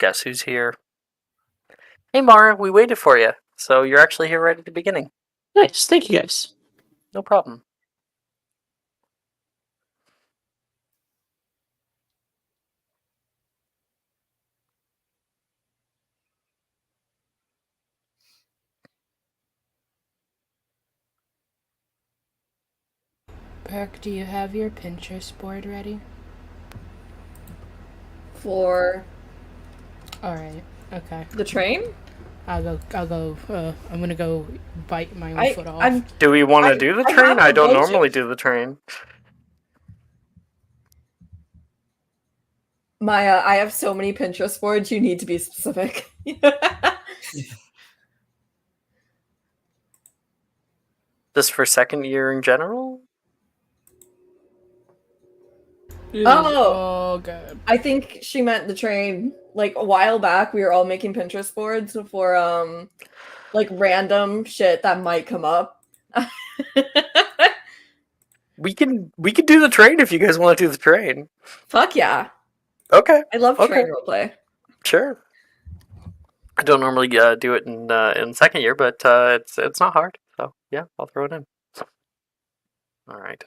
Guess who's here? Hey, Mara, we waited for you. So you're actually here right at the beginning. Nice, thank you guys. No problem. Perk, do you have your Pinterest board ready? For Alright, okay. the train? I'm gonna go bite my own foot off. Do we want to I- do the I train? have I a don't bunch normally of- do the train. Maya, I have so many Pinterest boards, you need to be specific. Just for second year in general? It is Oh. all good. I think she meant the train. Like a while back, we were all making Pinterest boards for like random shit that might come up. We can do the train if you guys want to do the train. Fuck yeah. Okay. I love Okay. train roleplay. Sure. I don't normally do it in second year, but it's not hard. So yeah, I'll throw it in. All right.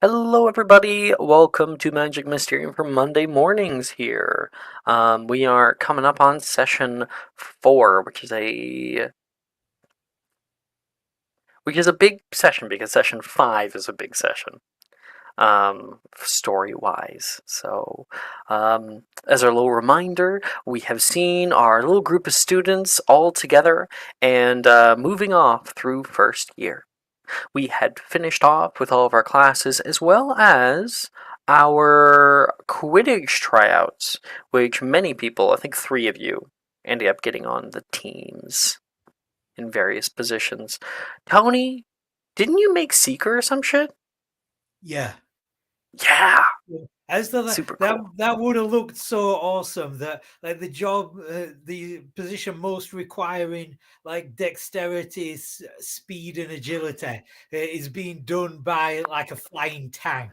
Hello, everybody. Welcome to Magic Mysterium for Monday mornings here. We are coming up on session 4, which is a big session because session 5 is a big session, story-wise. So, as our little reminder, we have seen our little group of students all together and moving off through first year. We had finished off with all of our classes as well as our Quidditch tryouts, which many people, I think 3 of you, ended up getting on the teams in various positions. Tony, didn't you make Seeker or some shit? Yeah. Yeah! As the Super that cool. that would have looked so awesome. That like the job, the position most requiring like dexterity, speed, and agility is being done by like a flying tank.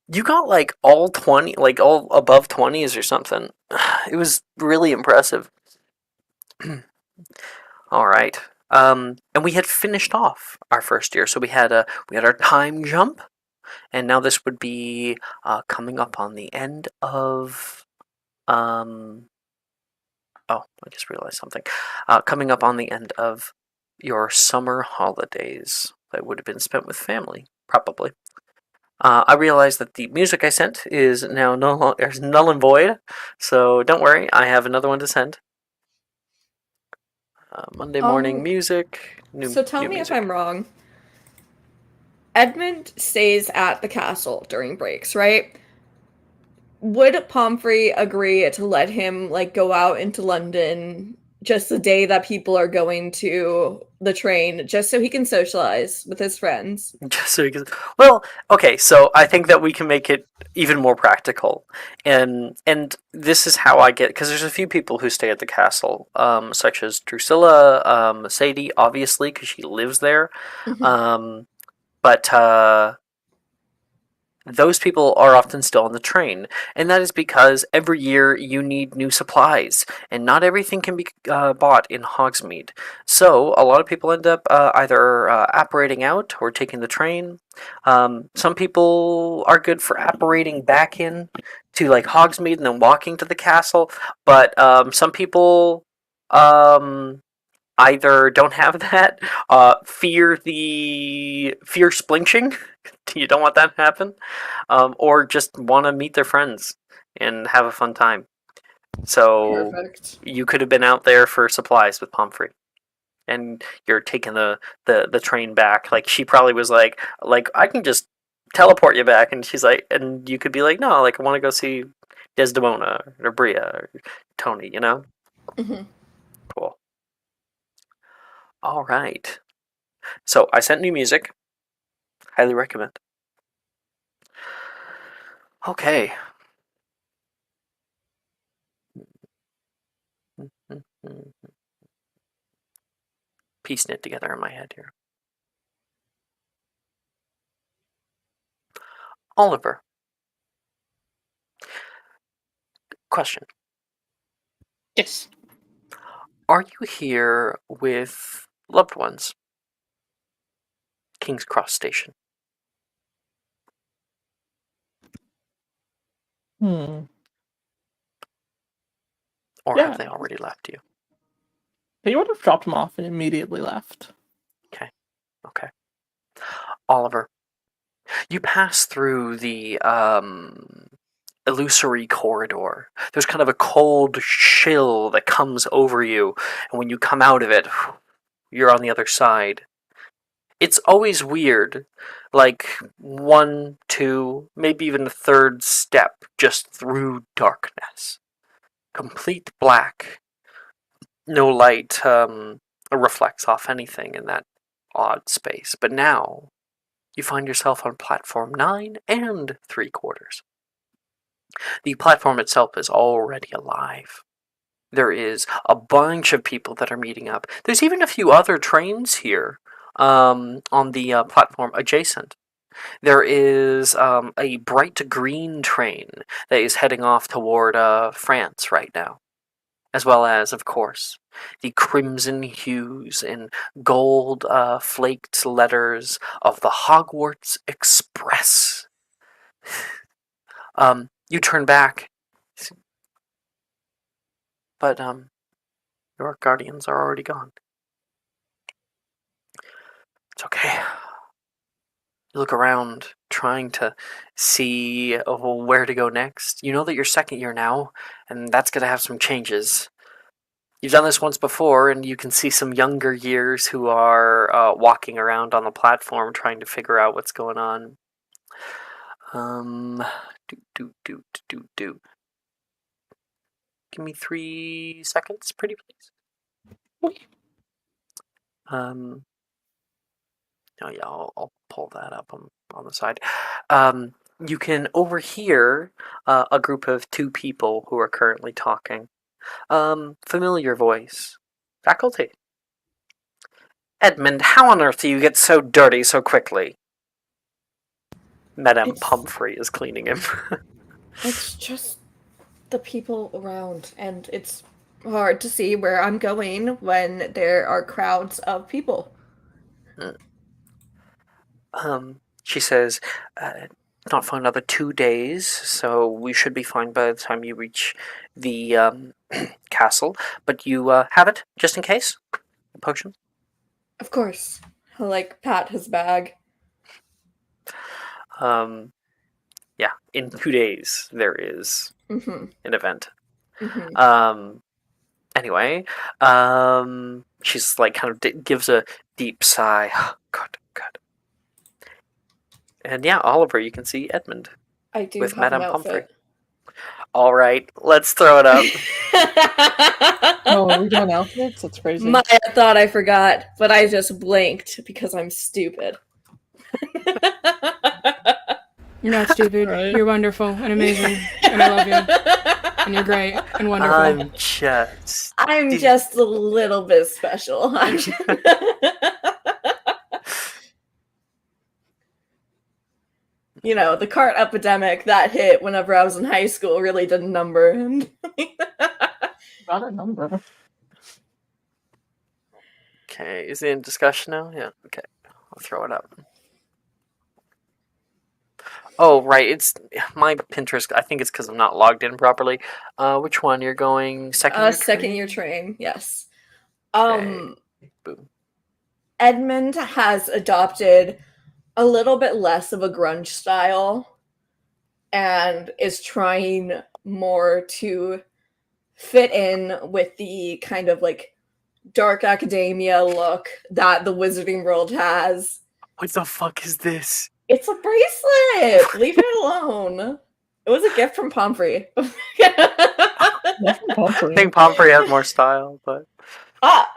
You got like all 20, like all above 20s or something. It was really impressive. All right. And we had finished off our first year, so we had our time jump, and now this would be coming up on the end of Oh, I just realized something. Coming up on the end of your summer holidays that would have been spent with family, probably. I realized that the music I sent is now null and void, so don't worry, I have another one to send. Monday morning music. So tell new me music. if I'm wrong. Edmund stays at the castle during breaks, right? Would Pomfrey agree to let him like go out into London just the day that people are going to the train, just so he can socialize with his friends? Just so you can, well, okay, so I think that we can make it even more practical, and this is how I get, because there's a few people who stay at the castle, such as Drusilla, Sadie, obviously, because she lives there, but those people are often still on the train, and that is because every year you need new supplies, and not everything can be bought in Hogsmeade. So a lot of people end up either apparating out or taking the train. Some people are good for apparating back in to like Hogsmeade and then walking to the castle, but some people either don't have that, fear splinching, to you don't want that to happen, or just want to meet their friends and have a fun time. So Perfect. you could have been out there for supplies with Pomfrey, and you're taking the train back. Like she probably was like I can just teleport you back, and she's like, and you could be like, no, like I want to go see Desdemona or Bria or Tony, you know? Hmm. Cool. All right. So I sent new music. Highly recommend. Okay. Piecing it together in my head here. Oliver. Question. Yes. Are you here with loved ones? King's Cross Station. Hmm. Or Yeah. have they already left you? He would have dropped him off and immediately left. Okay. Okay. Oliver. You pass through the illusory corridor. There's kind of a cold chill that comes over you, and when you come out of it, you're on the other side. It's always weird, like one, two, maybe even a third step just through darkness. Complete black. No light reflects off anything in that odd space. But now you find yourself on platform 9 3/4. The platform itself is already alive. There is a bunch of people that are meeting up. There's even a few other trains here on the platform adjacent. There is a bright green train that is heading off toward France right now, as well as, of course, the crimson hues and gold flaked letters of the Hogwarts Express. You turn back, but your guardians are already gone. It's okay. You look around, trying to see where to go next. You know that you're second year now, and that's going to have some changes. You've done this once before, and you can see some younger years who are walking around on the platform trying to figure out what's going on. Do. Give me 3 seconds, pretty please. Okay. Oh yeah, I'll pull that up on the side. You can overhear a group of 2 people who are currently talking. Familiar voice. Faculty. Edmund, how on earth do you get so dirty so quickly? Madame Pomfrey is cleaning him. It's just the people around, and it's hard to see where I'm going when there are crowds of people. She says, not for another 2 days, so we should be fine by the time you reach the castle. But you have it, just in case? A potion? Of course. He'll, like, pat his bag. Yeah, in 2 days there is Mm-hmm. an event. Mm-hmm. Anyway, she's like kind of gives a deep sigh. Good. And yeah, Oliver, you can see Edmund I do with have an Madame Pomfrey. outfit. All right, let's throw it up. Oh, are we doing outfits? That's crazy. Maya thought I forgot, but I just blinked because I'm stupid. You're not stupid. Right. You're wonderful and amazing, and I love you. And you're great and wonderful. I'm just. I'm just a little bit special. You know, the cart epidemic that hit whenever I was in high school really did a number. Got a number. Okay, is it in discussion now? Yeah, okay. I'll throw it up. Oh, right, it's my Pinterest. I think it's because I'm not logged in properly. Which one? You're going second year Second year train, yes. Okay. Boom. Edmund has adopted a little bit less of a grunge style and is trying more to fit in with the kind of like dark academia look that the wizarding world has. What the fuck is this? It's a bracelet. Leave it alone. It was a gift from Pomfrey. Not from I Pomfrey. think Pomfrey had more style, but Ah,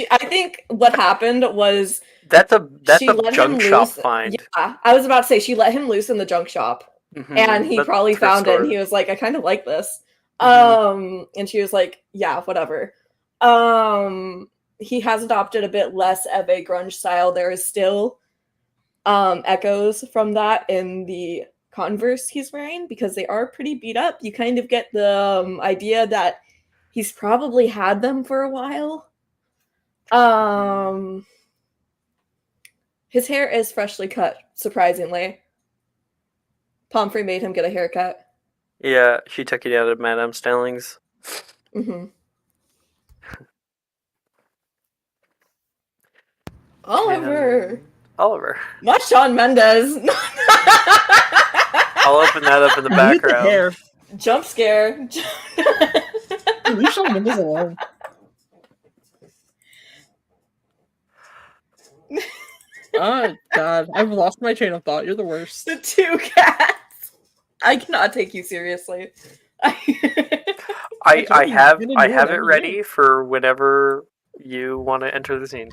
I think what happened was that's a she let him junk shop loose. find. Yeah, I was about to say she let him loose in the junk shop, and he That's probably thrift found it. And store. he was like, "I kind of like this." Mhm. And she was like, "Yeah, whatever." He has adopted a bit less of a grunge style. There is still echoes from that in the Converse he's wearing because they are pretty beat up. You kind of get the idea that he's probably had them for a while. His hair is freshly cut, surprisingly. Pomfrey made him get a haircut. Yeah, she took it out of Madame Stelling's. Mm-hmm. Oliver, And Oliver. not Shawn Mendes. I'll open that up in the Leave the background. hair. Jump scare. Leave Shawn Mendes alone. Oh God, I've lost my train of thought. You're the worst. The two cats. I cannot take you seriously. I told you, have you I didn't have do it it, ready for whenever you want to enter the scene.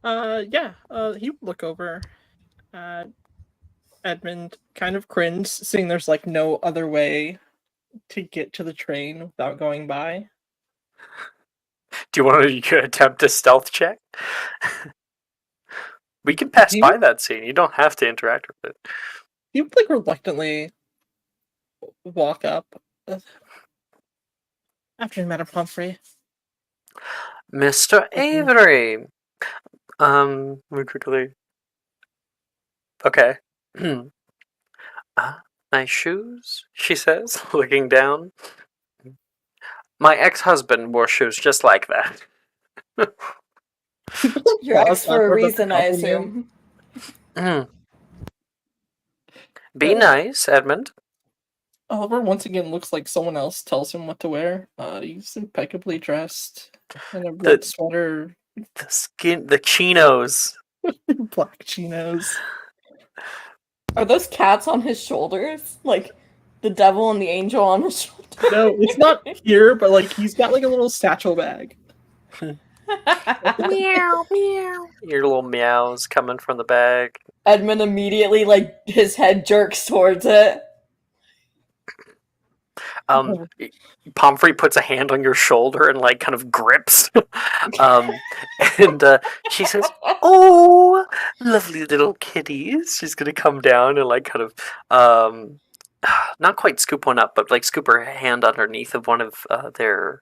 Yeah. He would look over at Edmund, kind of cringe, seeing there's like no other way to get to the train without going by. Do you want to attempt a stealth check? We can pass He by would- that scene. You don't have to interact with it. He would like reluctantly walk up. Afternoon, Madam Pomfrey. Mr. Avery. Very quickly. Okay. Nice shoes, she says, looking down. My ex-husband wore shoes just like that. Your ex Pause for a after the reason, I compliment. assume. Be nice, Edmund. Oliver once again looks like someone else tells him what to wear. He's impeccably dressed in a red sweater, The chinos. black chinos. Are those cats on his shoulders? Like the devil and the angel on his shoulders? No, it's not here, but like he's got like a little satchel bag. Meow, meow. Your little meows coming from the bag. Edmund immediately, like, his head jerks towards it. Pomfrey puts a hand on your shoulder and like kind of grips. And she says, "Oh, lovely little kitties." She's gonna come down and like kind of not quite scoop one up, but like scoop her hand underneath of one of their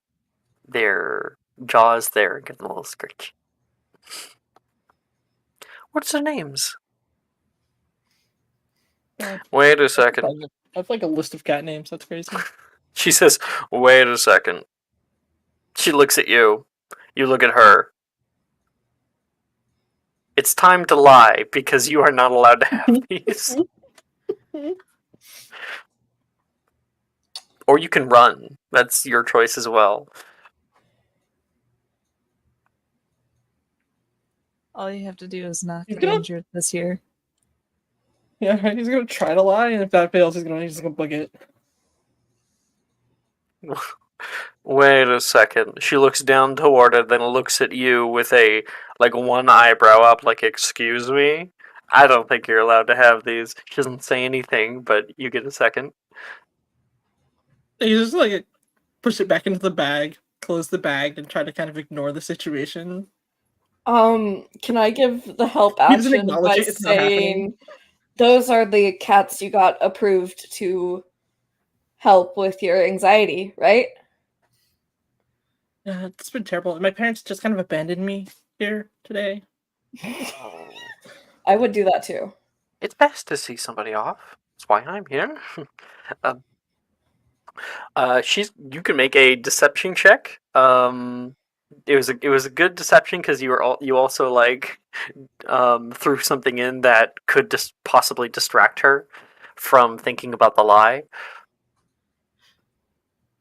jaws there and give them a little scratch. What's their names? Wait a second. I have like a list of cat names. That's crazy. She says, "Wait a second." She looks at you. You look at her. It's time to lie because you are not allowed to have these. Or you can run. That's your choice as well. All you have to do is not You get don't- injured this year. Yeah, he's gonna try to lie, and if that fails, he's gonna book it. Wait a second. She looks down toward it, then looks at you with a like one eyebrow up, like, "Excuse me? I don't think you're allowed to have these." She doesn't say anything, but you get a second. You just like push it back into the bag, close the bag, and try to kind of ignore the situation. Can I give the help He doesn't action acknowledge by it, it's not happening. saying those are the cats you got approved to help with your anxiety, right? It's been terrible. My parents just kind of abandoned me here today. I would do that too. It's best to see somebody off. That's why I'm here. You can make a deception check. it was a good deception because you also like threw something in that could just possibly distract her from thinking about the lie.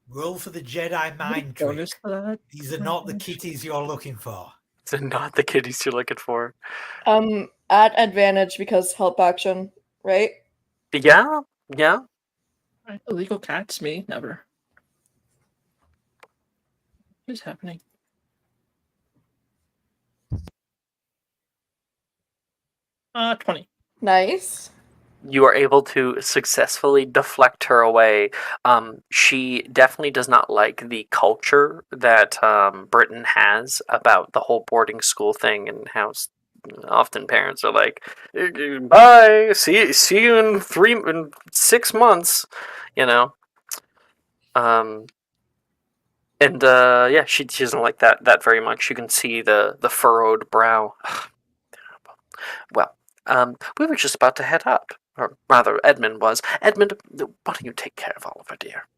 Roll for the Jedi mind Bonus trick. for that. These are not the kitties you're looking for. It's not the kitties you're looking for. At advantage because help action, right? Yeah, yeah. Illegal cats, me never. What is happening? 20. Nice. You are able to successfully deflect her away. She definitely does not like the culture that Britain has about the whole boarding school thing and how often parents are like, "Bye, see you in 6 months," you know. And yeah, she doesn't like that very much. You can see the furrowed brow. Well, we were just about to head up. Or rather, Edmund was. Edmund, why don't you take care of Oliver, dear?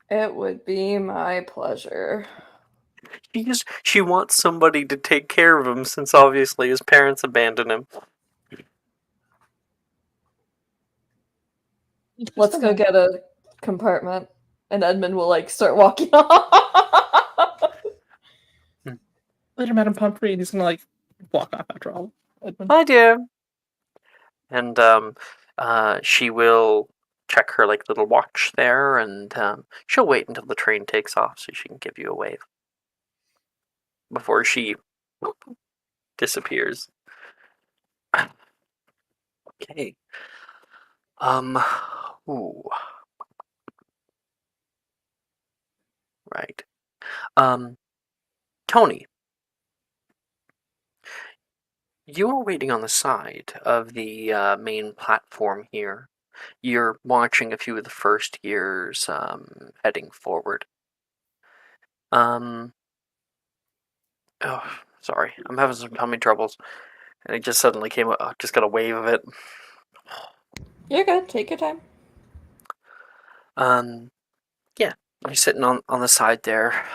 It would be my pleasure. She wants somebody to take care of him since obviously his parents abandoned him. Let's go get a compartment. And Edmund will like start walking off. Later, Madam Pumphrey, and he's gonna like walk off after all. Edmund. Hi, dear. And she will check her like little watch there, and she'll wait until the train takes off so she can give you a wave before she disappears. Okay. Ooh. Right. Tony, you are waiting on the side of the main platform here. You're watching a few of the first years heading forward. Oh, sorry. I'm having some tummy troubles. And it just suddenly came up. Just got a wave of it. You're good. Take your time. Yeah. You're sitting on the side there,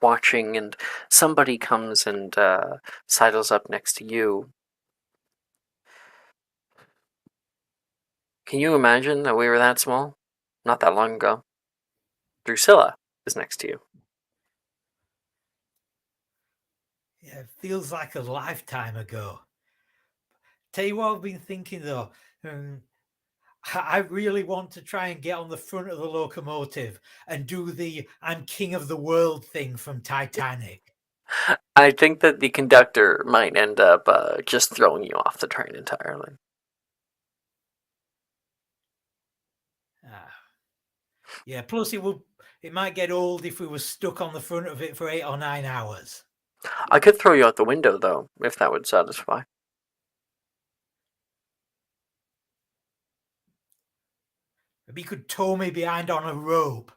watching, and somebody comes and sidles up next to you. Can you imagine that we were that small? Not that long ago. Drusilla is next to you. Yeah, it feels like a lifetime ago. Tell you what I've been thinking though. I really want to try and get on the front of the locomotive and do the "I'm king of the world" thing from Titanic. I think that the conductor might end up just throwing you off the train entirely. Yeah, plus it might get old if we were stuck on the front of it for 8 or 9 hours. I could throw you out the window, though, if that would satisfy. Maybe you could tow me behind on a rope.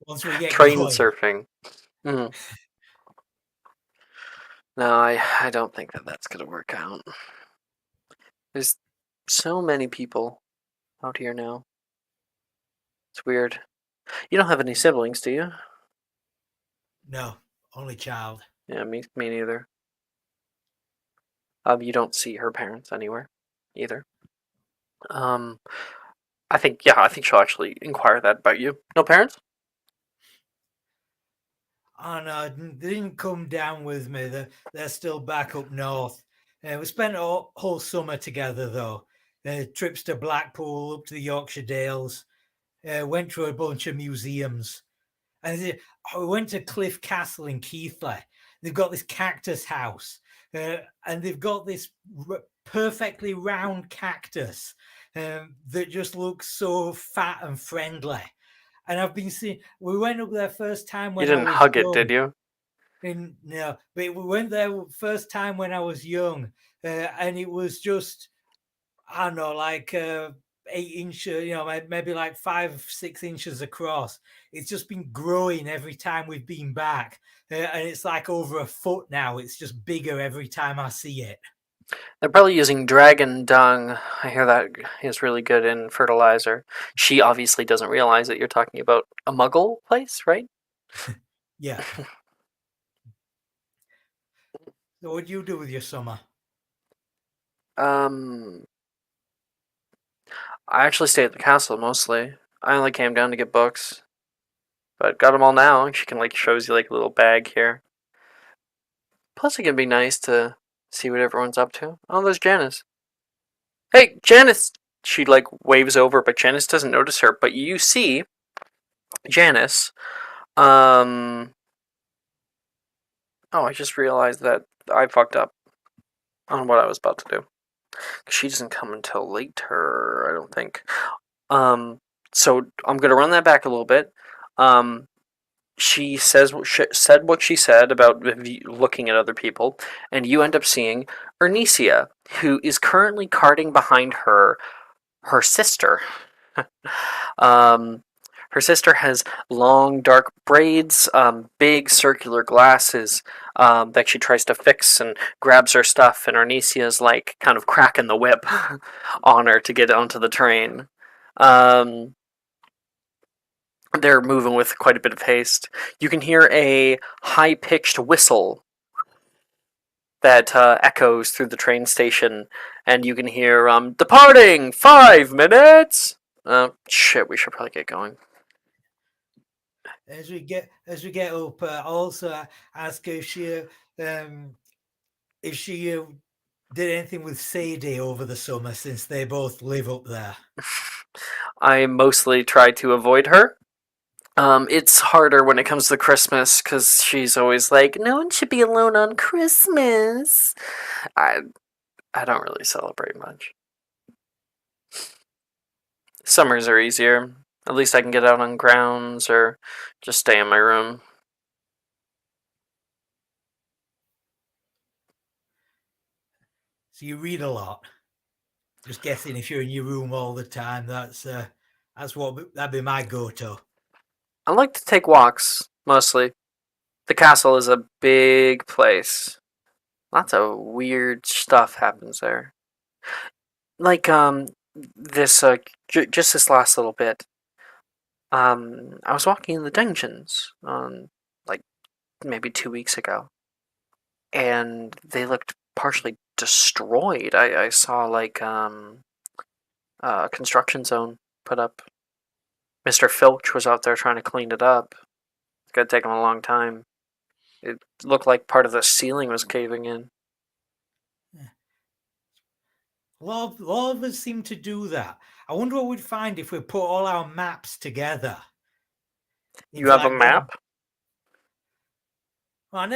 Once we get Train going. surfing. Mm. No, I don't think that that's going to work out. There's so many people out here now. It's weird. You don't have any siblings, do you? No, only child. Yeah, me neither. You don't see her parents anywhere, either. I think she'll actually inquire that about you. No parents? Oh no, they didn't come down with me. They're still back up north. We spent a whole summer together though. Trips to Blackpool, up to the Yorkshire Dales. Went to a bunch of museums. And I went to Cliff Castle in Keighley. They've got this cactus house. And they've got this perfectly round cactus that just looks so fat and friendly. And I've been seeing. We went up there first time when You didn't I was hug young. it, did you? No, but we went there first time when I was young, and it was just, I don't know, like 8 inches, maybe like 5-6 inches across. It's just been growing every time we've been back, and it's like over a foot now. It's just bigger every time I see it. They're probably using dragon dung. I hear that is really good in fertilizer. She obviously doesn't realize that you're talking about a muggle place, right? Yeah. So what do you do with your summer? Um, I actually stay at the castle mostly. I only came down to get books, but got them all now. She can shows you a little bag here. Plus, it can be nice to see what everyone's up to. Oh, there's Janice. Hey, Janice! She waves over, but Janice doesn't notice her. But you see Janice. Oh, I just realized that I fucked up on what I was about to do. She doesn't come until later, I don't think. So I'm gonna run that back a little bit. She said what she said about looking at other people, and you end up seeing Ernesia, who is currently carting behind her sister. um, her sister has long, dark braids, big circular glasses that she tries to fix and grabs her stuff, and Arnesia's kind of cracking the whip on her to get onto the train. They're moving with quite a bit of haste. You can hear a high-pitched whistle that echoes through the train station, and you can hear "Departing 5 minutes." Shit, we should probably get going. As we get up, also ask her if she did anything with Sadie over the summer, since they both live up there. I mostly try to avoid her. It's harder when it comes to Christmas because she's always like, "No one should be alone on Christmas." I don't really celebrate much. Summers are easier. At least I can get out on grounds or just stay in my room. So you read a lot. Just guessing if you're in your room all the time, that'd be my go-to. I like to take walks, mostly. The castle is a big place. Lots of weird stuff happens there. This, just this last little bit. I was walking in the dungeons, maybe 2 weeks ago, and they looked partially destroyed. I saw, a construction zone put up. Mr. Filch was out there trying to clean it up. It's gonna take him a long time. It looked like part of the ceiling was caving in. A lot of us seem to do that. I wonder what we'd find if we put all our maps together. You have a map? I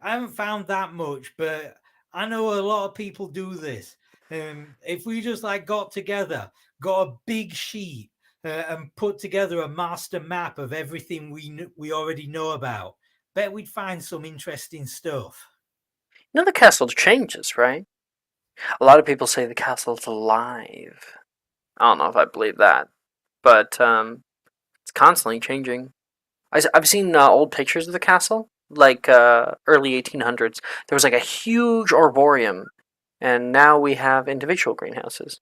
haven't found that much, but I know a lot of people do this. If we just got together, got a big sheet, and put together a master map of everything we already know about, bet we'd find some interesting stuff. You know the castle changes, right? A lot of people say the castle's alive. I don't know if I believe that, but it's constantly changing. I've seen old pictures of the castle, early 1800s. There was a huge arboreum, and now we have individual greenhouses.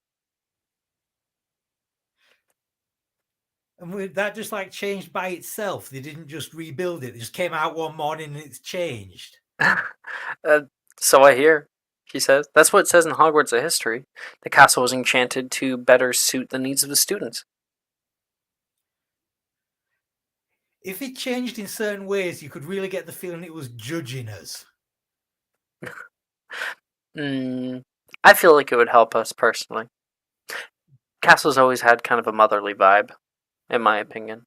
And that just changed by itself. They didn't just rebuild it. It just came out one morning and it's changed. So I hear, she says. That's what it says in Hogwarts of History. The castle was enchanted to better suit the needs of the students. If it changed in certain ways, you could really get the feeling it was judging us. I feel like it would help us personally. Castle's always had kind of a motherly vibe, in my opinion.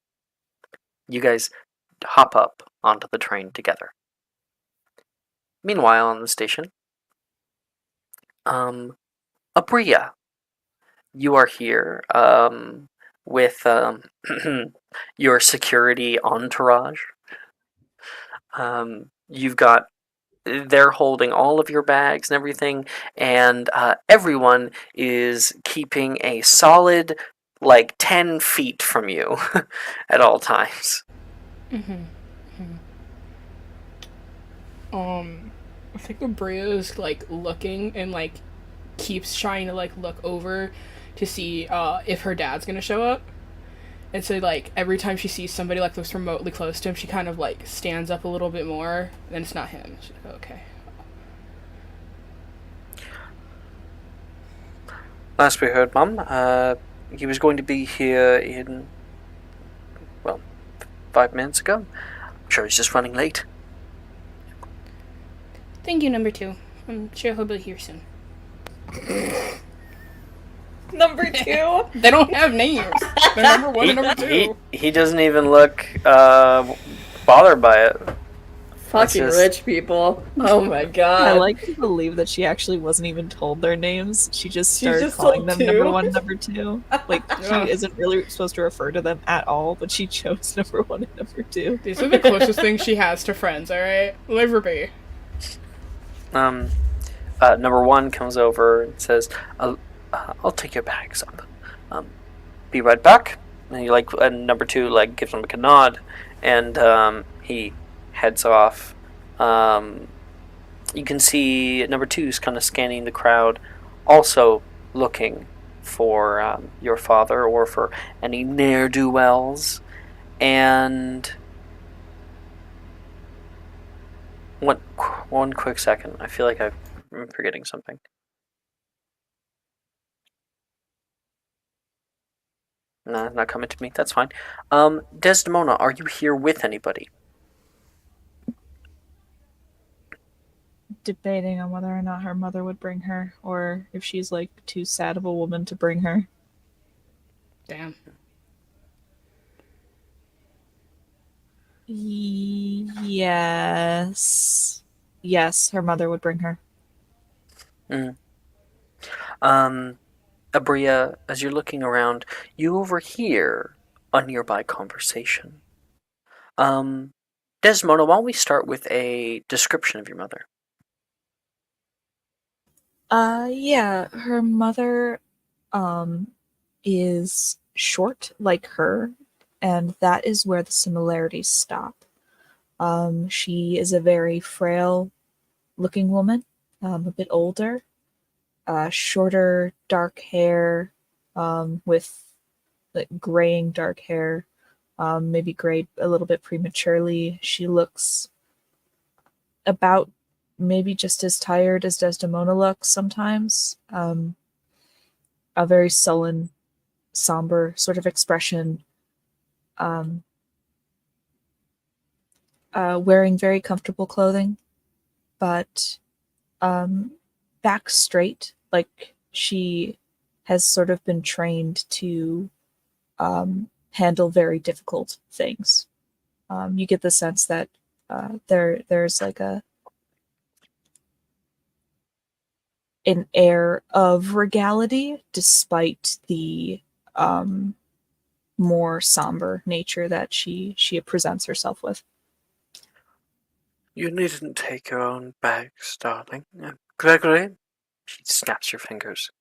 You guys hop up onto the train together. Meanwhile, on the station, Abria, you are here, with, your security entourage. You've got, they're holding all of your bags and everything, and everyone is keeping a solid, 10 feet from you at all times. think Abria is like looking and like keeps trying to like look over to see if her dad's gonna show up. And so like every time she sees somebody like looks remotely close to him, she kind of like stands up a little bit more. Then it's not him. She's like, okay. Last we heard, Mum, he was going to be here in, well, 5 minutes ago. I'm sure he's just running late. Thank you, number 2. I'm sure he'll be here soon. Number 2? They don't have names. They're number 1 and number 2. He doesn't even look bothered by it. Fucking just- rich people. Oh my god. I like to believe that she actually wasn't even told their names. She just She started just calling told them two. number 1, number 2. Like, Yeah. she isn't really supposed to refer to them at all, but she chose number 1 and number 2. These are the closest things she has to friends, alright? Live or be. Number 1 comes over and says, I'll take your bags up. Be right back. And number 2 like gives him a nod, and he heads off. You can see number 2's kind of scanning the crowd, also looking for your father or for any ne'er-do-wells. And one quick second, I feel like I'm forgetting something. No, not coming to me. That's fine. Desdemona, are you here with anybody? Debating on whether or not her mother would bring her, or if she's like too sad of a woman to bring her. Damn. Yes. Yes, her mother would bring her. Abria, as you're looking around, you overhear a nearby conversation. Desdemona, why don't we start with a description of your mother? Yeah, her mother, is short like her, and that is where the similarities stop. She is a very frail looking woman, a bit older, shorter, dark hair, with like graying dark hair, maybe gray a little bit prematurely. She looks about maybe just as tired as Desdemona looks sometimes. A very sullen, somber sort of expression. Wearing very comfortable clothing, but back straight, like she has sort of been trained to handle very difficult things. You get the sense that there's like an air of regality despite the more somber nature that she presents herself with. You needn't take your own bags, darling. Gregory? She snaps your fingers.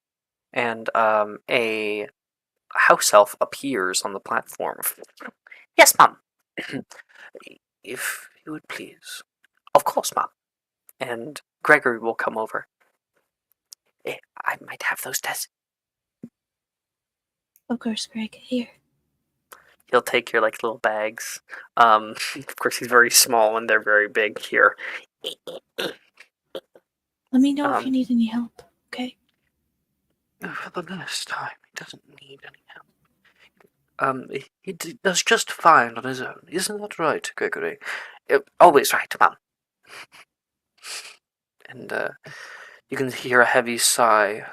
And a house elf appears on the platform. Yes, Mum. If you would please. Of course, Mum. And Gregory will come over. I might have those tests. Of course, Greg. Here. He'll take your little bags. Of course, he's very small and they're very big here. Let me know if you need any help, okay? For the last time, he doesn't need any help. He does just fine on his own. Isn't that right, Gregory? Always right, Mum. And you can hear a heavy sigh.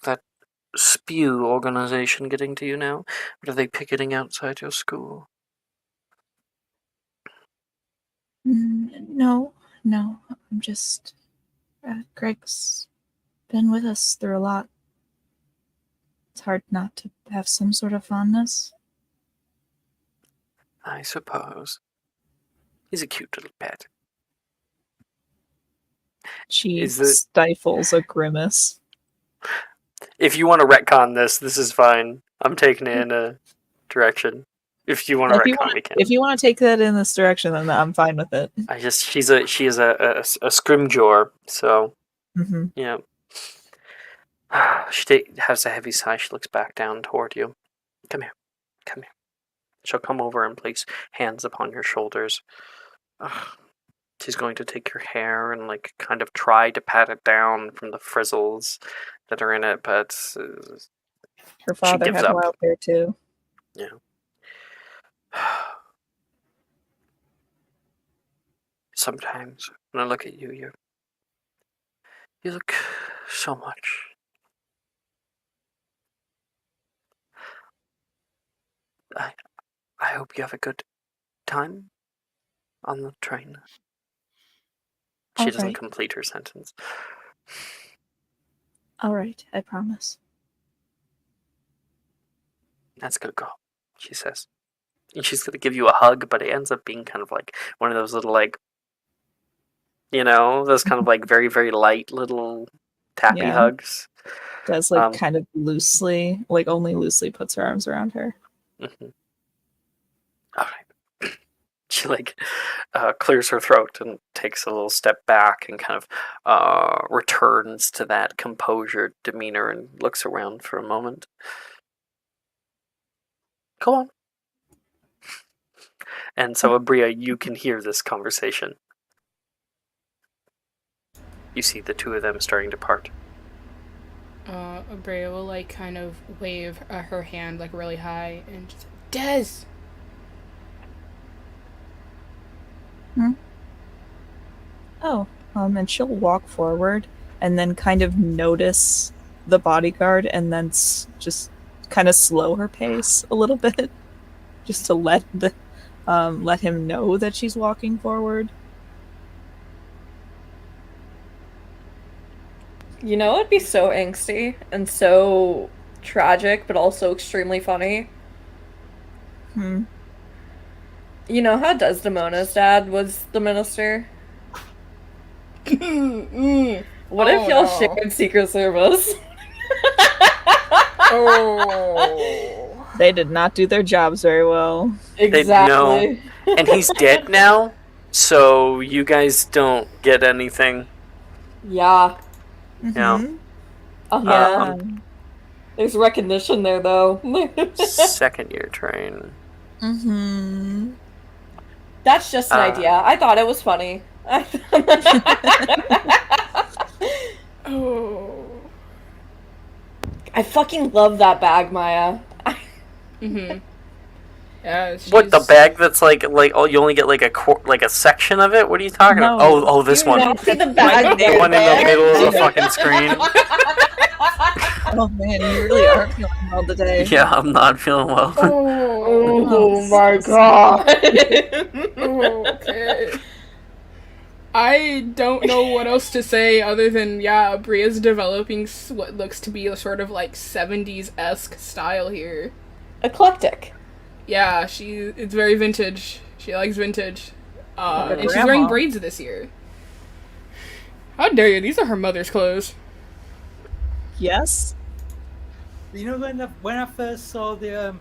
That spew organization getting to you now? Or are they picketing outside your school? No. I'm just. Greg's been with us through a lot. It's hard not to have some sort of fondness. I suppose. He's a cute little pet. She stifles a grimace. If you want to retcon this is fine. I'm taking it in a direction. If you want to retcon, we can. If you want to take that in this direction, then I'm fine with it. She is a scrimgeour, so Mm-hmm. yeah. She has a heavy sigh. She looks back down toward you. Come here. She'll come over and place hands upon your shoulders. She's going to take your hair and kind of try to pat it down from the frizzles that are in it, but Her father gives had up. wild hair too. Yeah. Sometimes when I look at you, you look so much. I hope you have a good time on the train. She doesn't Alright. complete her sentence. Alright, I promise. That's gonna go, she says. And she's gonna give you a hug, but it ends up being kind of like one of those little those kind of very, very light little tappy Yeah. hugs. Does kind of loosely, only loosely puts her arms around her. Mm-hmm. All right. She clears her throat and takes a little step back and kind of returns to that composure demeanor and looks around for a moment. Go on. And so, Abria, you can hear this conversation. You see the two of them starting to part. Abrea will kind of wave her hand really high and just, Des! Oh, and she'll walk forward and then kind of notice the bodyguard and then just kind of slow her pace a little bit, just to let him know that she's walking forward. You know, it'd be so angsty and so tragic, but also extremely funny. You know how Desdemona's dad was the minister? What if y'all shared Secret Service? Oh. They did not do their jobs very well. Exactly. No. And he's dead now, so you guys don't get anything. Yeah. Yeah. Yeah. There's recognition there, though. Second year train. That's just an idea. I thought it was funny. Oh. I fucking love that bag, Maya. Yeah, What, the bag that's oh, you only get a section of it? What are you talking No. about? Oh, this one. Not see the bag The there, one in the though. middle of the fucking screen. Oh man, you really are feeling well today. Yeah, I'm not feeling well. Oh my god. Okay. I don't know what else to say other than, yeah, Bria's developing what looks to be a sort of 70s-esque style here. Eclectic. Yeah, it's very vintage. She likes vintage. And she's grandma. wearing braids this year. How dare you? These are her mother's clothes. Yes. You know, when I first saw the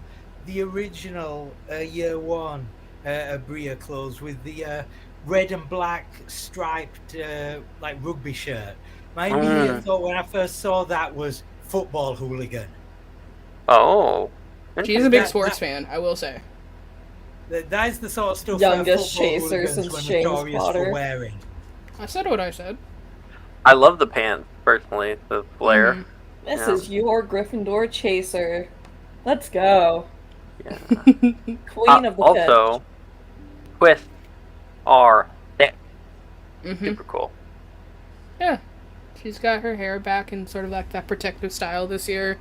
original year one Abria clothes with the red and black striped rugby shirt, my immediate thought when I first saw that was football hooligan. Oh. She's a big sports fan, I will say. That is the sort of stuff Youngest that football chaser hooligans since were James notorious Potter. for wearing. I said what I said. I love the pants, personally. The flare. This is your Gryffindor chaser. Let's go. Yeah. Queen of the Also, twists are thick. Mm-hmm. Super cool. Yeah. She's got her hair back in sort of that protective style this year.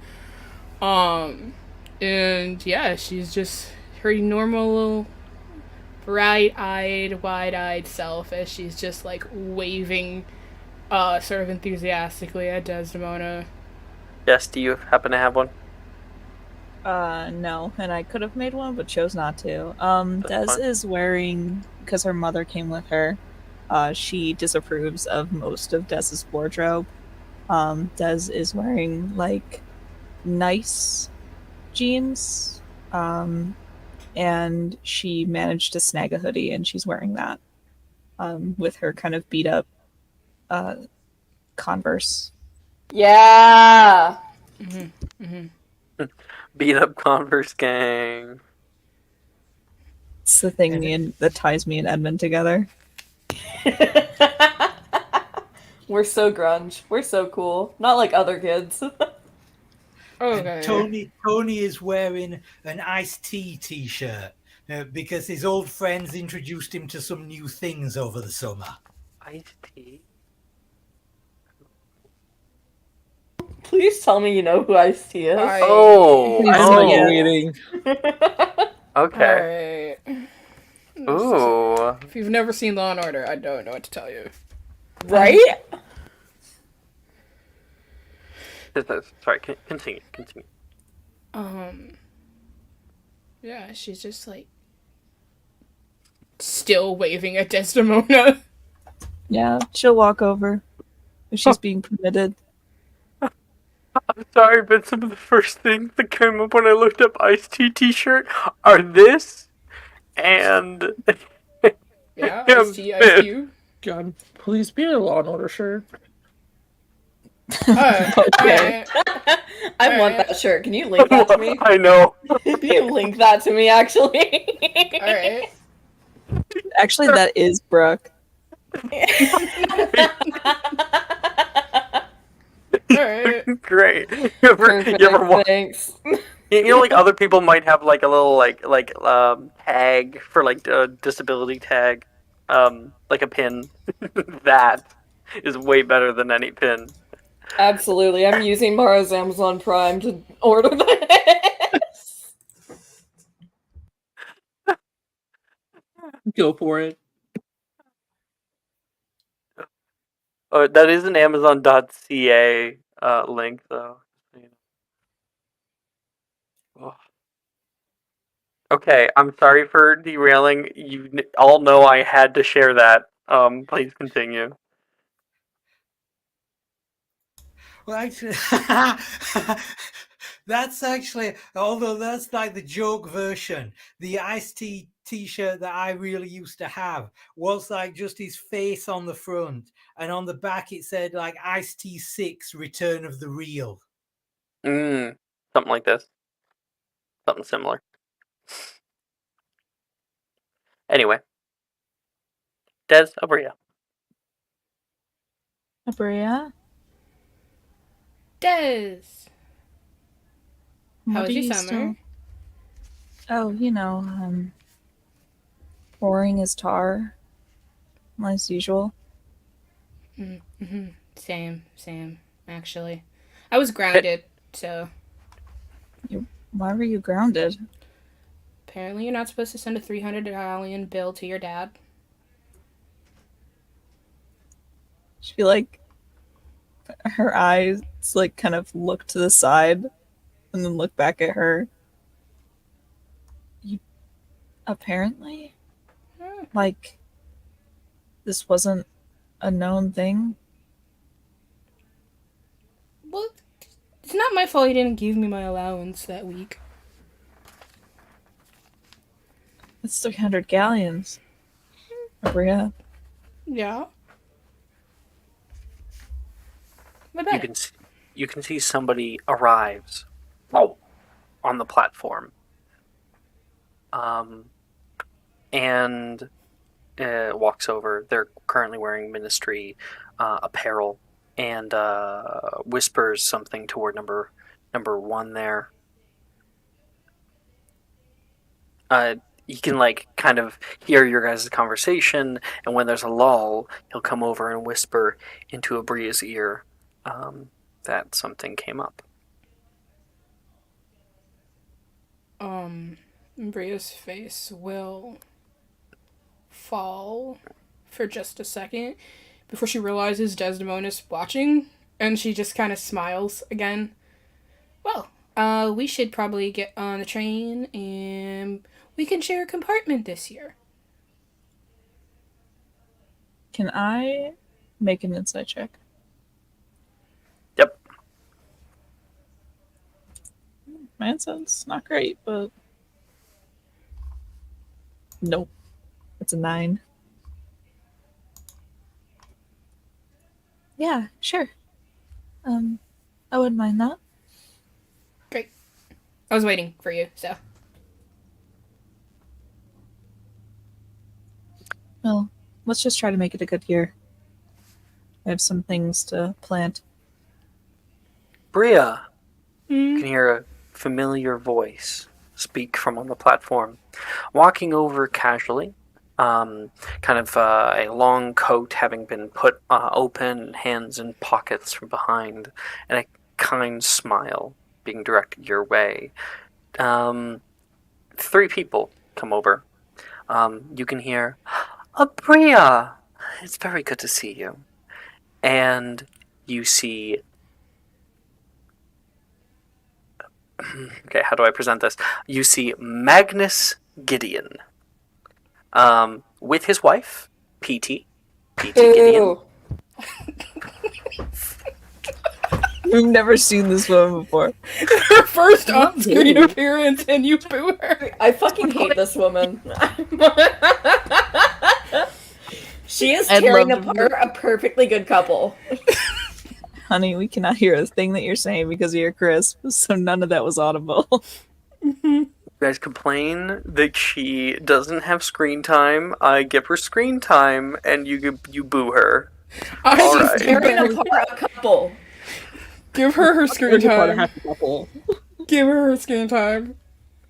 And yeah, she's just her normal little bright-eyed, wide-eyed self as she's just waving sort of enthusiastically at Desdemona. Jess, do you happen to have one? No, and I could have made one, but chose not to. Des fine. is wearing, because her mother came with her, she disapproves of most of Des's wardrobe. Des is wearing, nice jeans, and she managed to snag a hoodie, and she's wearing that with her kind of beat up Converse. Yeah. Beat up Converse gang. It's the thing that ties me and Edmund together. We're so grunge. We're so cool. Not like other kids. And Okay. Tony is wearing an Ice-T t-shirt because his old friends introduced him to some new things over the summer. Iced tea? Please tell me you know who Ice-T is. Oh, Please I'm tell like me. waiting. okay. Alright. Ooh. If you've never seen Law and Order, I don't know what to tell you. Right? Sorry, continue. Yeah, she's just like still waving at Desdemona. Yeah, she'll walk over if she's being permitted. I'm sorry, but some of the first things that came up when I looked up Ice-T t-shirt are this and Yeah, Ice him. T, Ice Cube. God, please be a Law and Order shirt. Okay. Okay. I want that shirt. Can you link that to me? I know. Can you link that to me, actually? Alright. Actually, that is Brooke. Alright. Great. Perfect. You ever watch? Thanks. You know, like other people might have like a little tag for like a disability tag, like a pin. That is way better than any pin. Absolutely. I'm using Mara's Amazon Prime to order this. Go for it. Oh, that is an Amazon.ca link though. Oh. Okay, I'm sorry for derailing. You all know I had to share that. Please continue. Well, actually, that's actually, although that's like the joke version, the Ice-T t-shirt that I really used to have was like just his face on the front, and on the back it said like Ice-T 6 Return of the Real. Something like this. Something similar. Anyway, Des, over you. Abria, Des. How what was are your you summer? still? Oh, boring as tar, as usual. Same, actually. I was grounded, so Why were you grounded? apparently you're not supposed to send a 300 galleon bill to your dad. She like her eyes like kind of look to the side and then look back at her. You apparently like this wasn't a known thing. Well, it's not my fault he didn't give me my allowance that week. It's 300 galleons. Abria. Yeah. My You bad. can see somebody arrives, on the platform, and walks over. They're currently wearing ministry apparel, and whispers something toward number one there. You can like kind of hear your guys' conversation, and when there's a lull, he'll come over and whisper into Abria's ear that something came up. Bria's face will fall for just a second before she realizes Desdemona's watching, and she just kind of smiles again. Well, we should probably get on the train, and we can share a compartment this year. Can I make an insight check? Yep. My insight's not great, but Nope. It's a 9. Yeah, sure. I wouldn't mind that. Great. I was waiting for you, so. Well, let's just try to make it a good year. I have some things to plant. Bria, you can hear a familiar voice speak from on the platform. Walking over casually, a long coat having been put open, hands in pockets from behind, and a kind smile being directed your way. 3 people come over. You can hear, Bria, it's very good to see you. And you see... Okay, how do I present this? You see Magnus Gideon. With his wife, PT Gideon. Ew. We've never seen this woman before. Her first on-screen appearance, and you boo her. I fucking hate this woman. She is I'd tearing love to- apart a perfectly good couple. Honey, we cannot hear a thing that you're saying because of your crisp, so none of that was audible. You guys complain that she doesn't have screen time. I give her screen time, and you boo her. All right. Tearing apart a couple. Give her screen Part of time. half the couple. Give her screen time.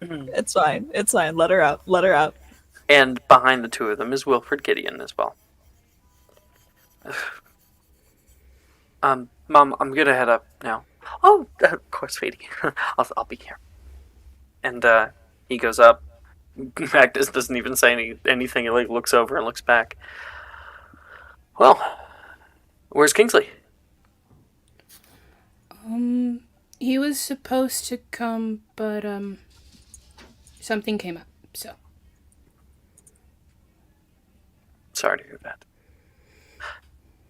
It's fine. It's fine. Let her out. Let her out. And behind the 2 of them is Wilfred Gideon as well. Mom, I'm gonna head up now. Oh, of course, Sadie. I'll be here. And he goes up. Magnus doesn't even say anything. He looks over and looks back. Well, where's Kingsley? He was supposed to come, but, something came up, so. Sorry to hear that.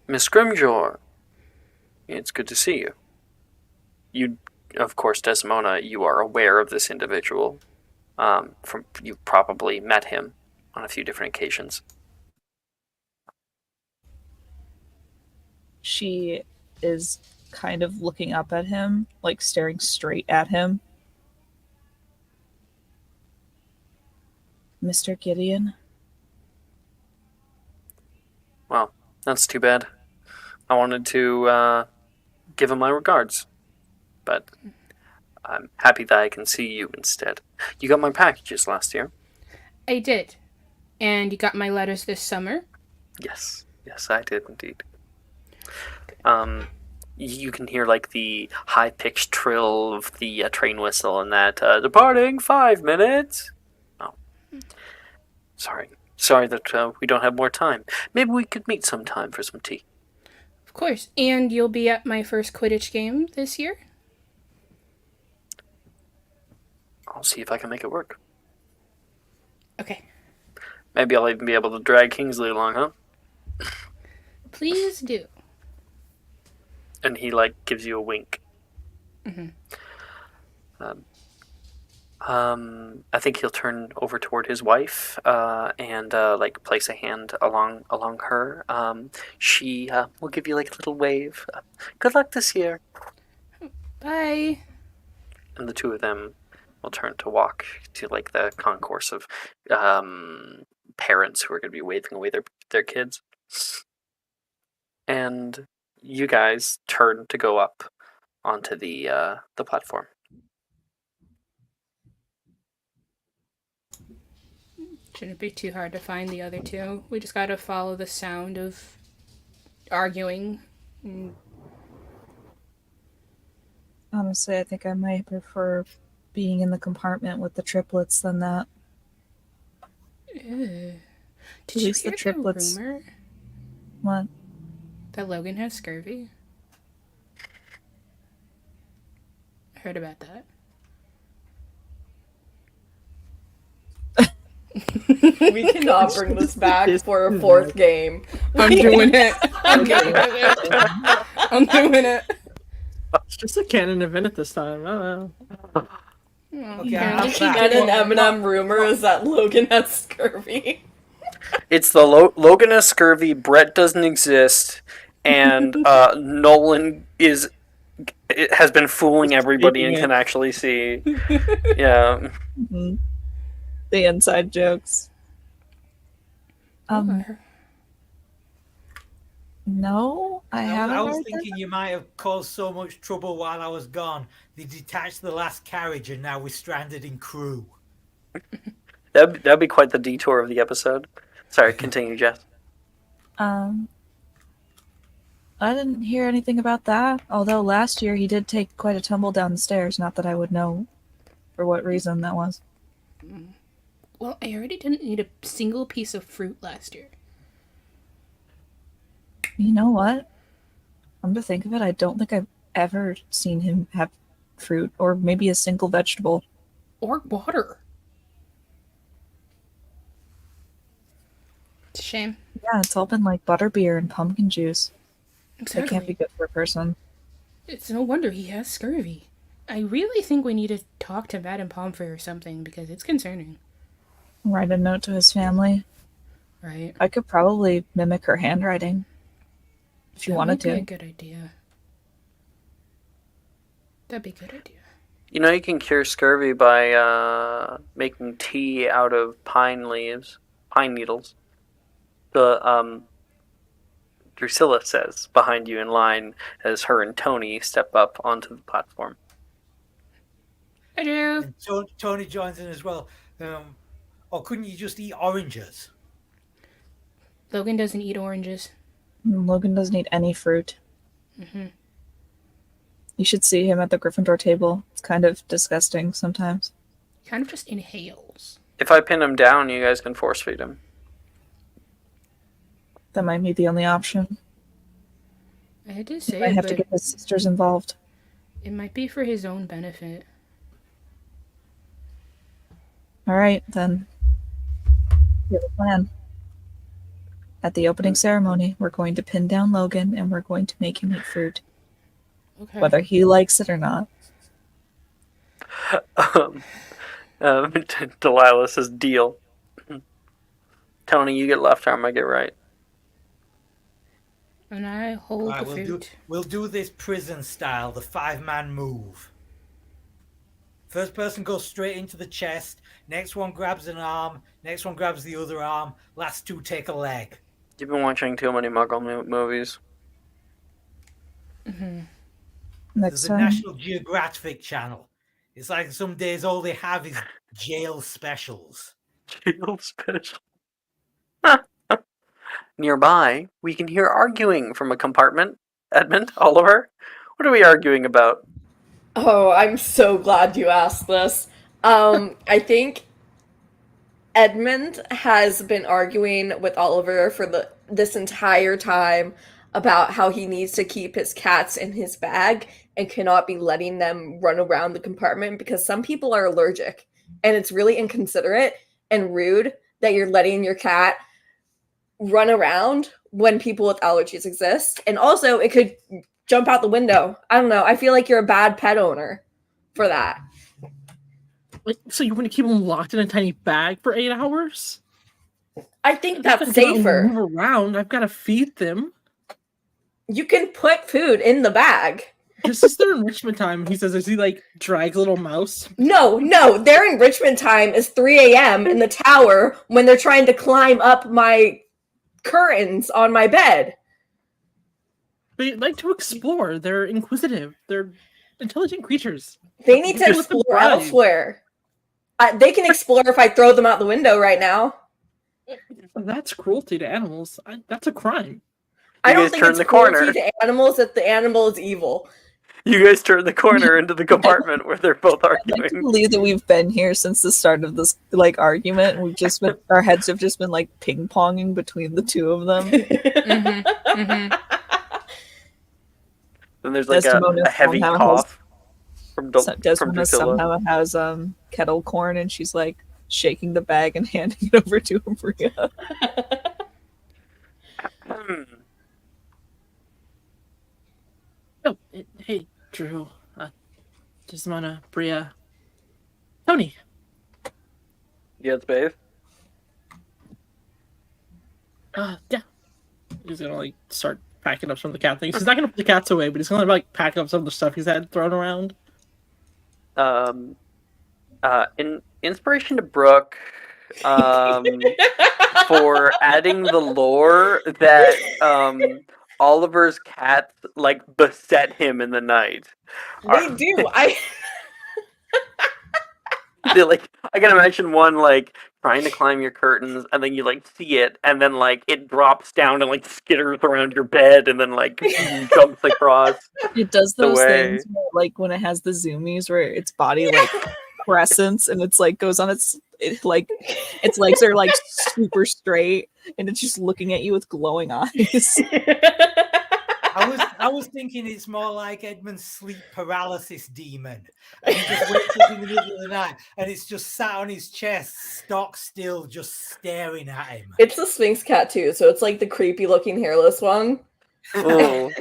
Miss Grimjaw, it's good to see you. You, of course, Desdemona, you are aware of this individual. You've probably met him on a few different occasions. She is kind of looking up at him, like staring straight at him. Mr. Gideon? Well, that's too bad. I wanted to give him my regards, but I'm happy that I can see you instead. You got my packages last year? I did. And you got my letters this summer? Yes, I did indeed. You can hear the high-pitched trill of the train whistle and that departing 5 minutes. Oh, sorry that we don't have more time. Maybe we could meet sometime for some tea. Of course. And you'll be at my first Quidditch game this year? I'll see if I can make it work. Okay. Maybe I'll even be able to drag Kingsley along, huh? Please do. And he gives you a wink. Mm-hmm. I think he'll turn over toward his wife and place a hand along her. She will give you a little wave. Good luck this year. Bye. And the 2 of them will turn to walk to the concourse of parents who are going to be waving away their kids. And you guys turn to go up onto the platform. Shouldn't be too hard to find the other 2. We just gotta follow the sound of arguing. Honestly, I think I might prefer being in the compartment with the triplets than that. Ew. Did At you least hear the triplets. the rumor What? that Logan has scurvy? I heard about that. We cannot bring this back for a 4th game. I'm doing it. I'm doing it. I'm doing it. It's just a canon event at this time. I don't know. Okay, apparently I'm she back. And an didn't. M&M rumor is that Logan has scurvy. It's the Logan has scurvy. Brett doesn't exist, and Nolan has been fooling everybody and Escaping can it. actually see. Yeah. Mhm. The inside jokes. Okay. No, I I was, haven't I was heard that. thinking you might have caused so much trouble while I was gone. They detached the last carriage and now we're stranded in crew. That'd be quite the detour of the episode. Sorry, continue, Jess. Um, I didn't hear anything about that. Although last year he did take quite a tumble down the stairs. Not that I would know for what reason that was. Well, I already didn't eat a single piece of fruit last year. You know what? Come to think of it, I don't think I've ever seen him have fruit or maybe a single vegetable. Or water. It's a shame. Yeah, it's all been like butterbeer and pumpkin juice. That can't be Exactly. good for a person. It's no wonder he has scurvy. I really think we need to talk to Madame Pomfrey or something because it's concerning, Write a note to his family. right? I could probably mimic her handwriting if you That wanted would be a to. good idea. That'd be a good idea. You know you can cure scurvy by making tea out of pine needles. The Drusilla says behind you in line as her and Tony step up onto the platform. I do. And Tony joins in as well. Or couldn't you just eat oranges? Logan doesn't eat oranges. Logan doesn't eat any fruit. You should see him at the Gryffindor table. It's kind of disgusting sometimes. He kind of just inhales. If I pin him down, you guys can force feed him. That might be the only option. I had to I say might it, have to but get his sisters involved. it might be for his own benefit. Alright, then. We have a plan. At the opening ceremony, we're going to pin down Logan and we're going to make him eat fruit, Okay. whether he likes it or not. Delilah says, deal. Tony, you get left arm, I get right. And I hold Right, the fruit. we'll do this prison style, the 5-man move. First person goes straight into the chest. Next one grabs an arm. Next one grabs the other arm. Last two take a leg. You've been watching too many Muggle movies. Next There's a time. National Geographic channel. It's like some days all they have is jail specials. Jail special. Nearby, we can hear arguing from a compartment. Edmund, Oliver, what are we arguing about? Oh, I'm so glad you asked this. I think Edmund has been arguing with Oliver for this entire time about how he needs to keep his cats in his bag and cannot be letting them run around the compartment because some people are allergic and it's really inconsiderate and rude that you're letting your cat run around when people with allergies exist. And also it could jump out the window. I don't know. I feel like you're a bad pet owner for that. Like, so you want to keep them locked in a tiny bag for 8 hours? I think that's They don't safer. Move around. I've got to feed them. You can put food in the bag. This is their enrichment time. He says as he like drags a little mouse. No, their enrichment time is 3 a.m. in the tower when they're trying to climb up my curtains on my bed. They like to explore. They're inquisitive. They're intelligent creatures. They need to Give us the explore bribe. elsewhere. They can explore if I throw them out the window right now. That's cruelty to animals. That's a crime. I You don't guys think turn it's the cruelty corner. to animals if the animal is evil. You guys turn the corner into the compartment where they're both I like to arguing. believe that we've been here since the start of this like argument. We've just been our heads have just been like ping ponging between the two of them. Then there's like Desdemona a heavy somehow cough from Desmond Drusilla. somehow has kettle corn and she's like shaking the bag and handing it over to Maria. Oh, hey, Drew. Desmona, Bria. Tony. Yeah, it's Babe. Yeah. He's gonna like start packing up some of the cat things. He's not gonna put the cats away, but he's gonna like pack up some of the stuff he's had thrown around. Um, in inspiration to Brooke, for adding the lore that Oliver's cats like beset him in the night. They do. They like I can imagine one like trying to climb your curtains and then you like see it and then like it drops down and like skitters around your bed and then like jumps across It does the those way. things where, like when it has the zoomies where its body like crescents and it's like goes on like its legs are like super straight and it's just looking at you with glowing eyes. I was thinking it's more like Edmund's sleep paralysis demon. And he just wakes up in the middle of the night and it's just sat on his chest, stock still, just staring at him. It's a Sphinx cat too, so it's like the creepy looking hairless one. Oh.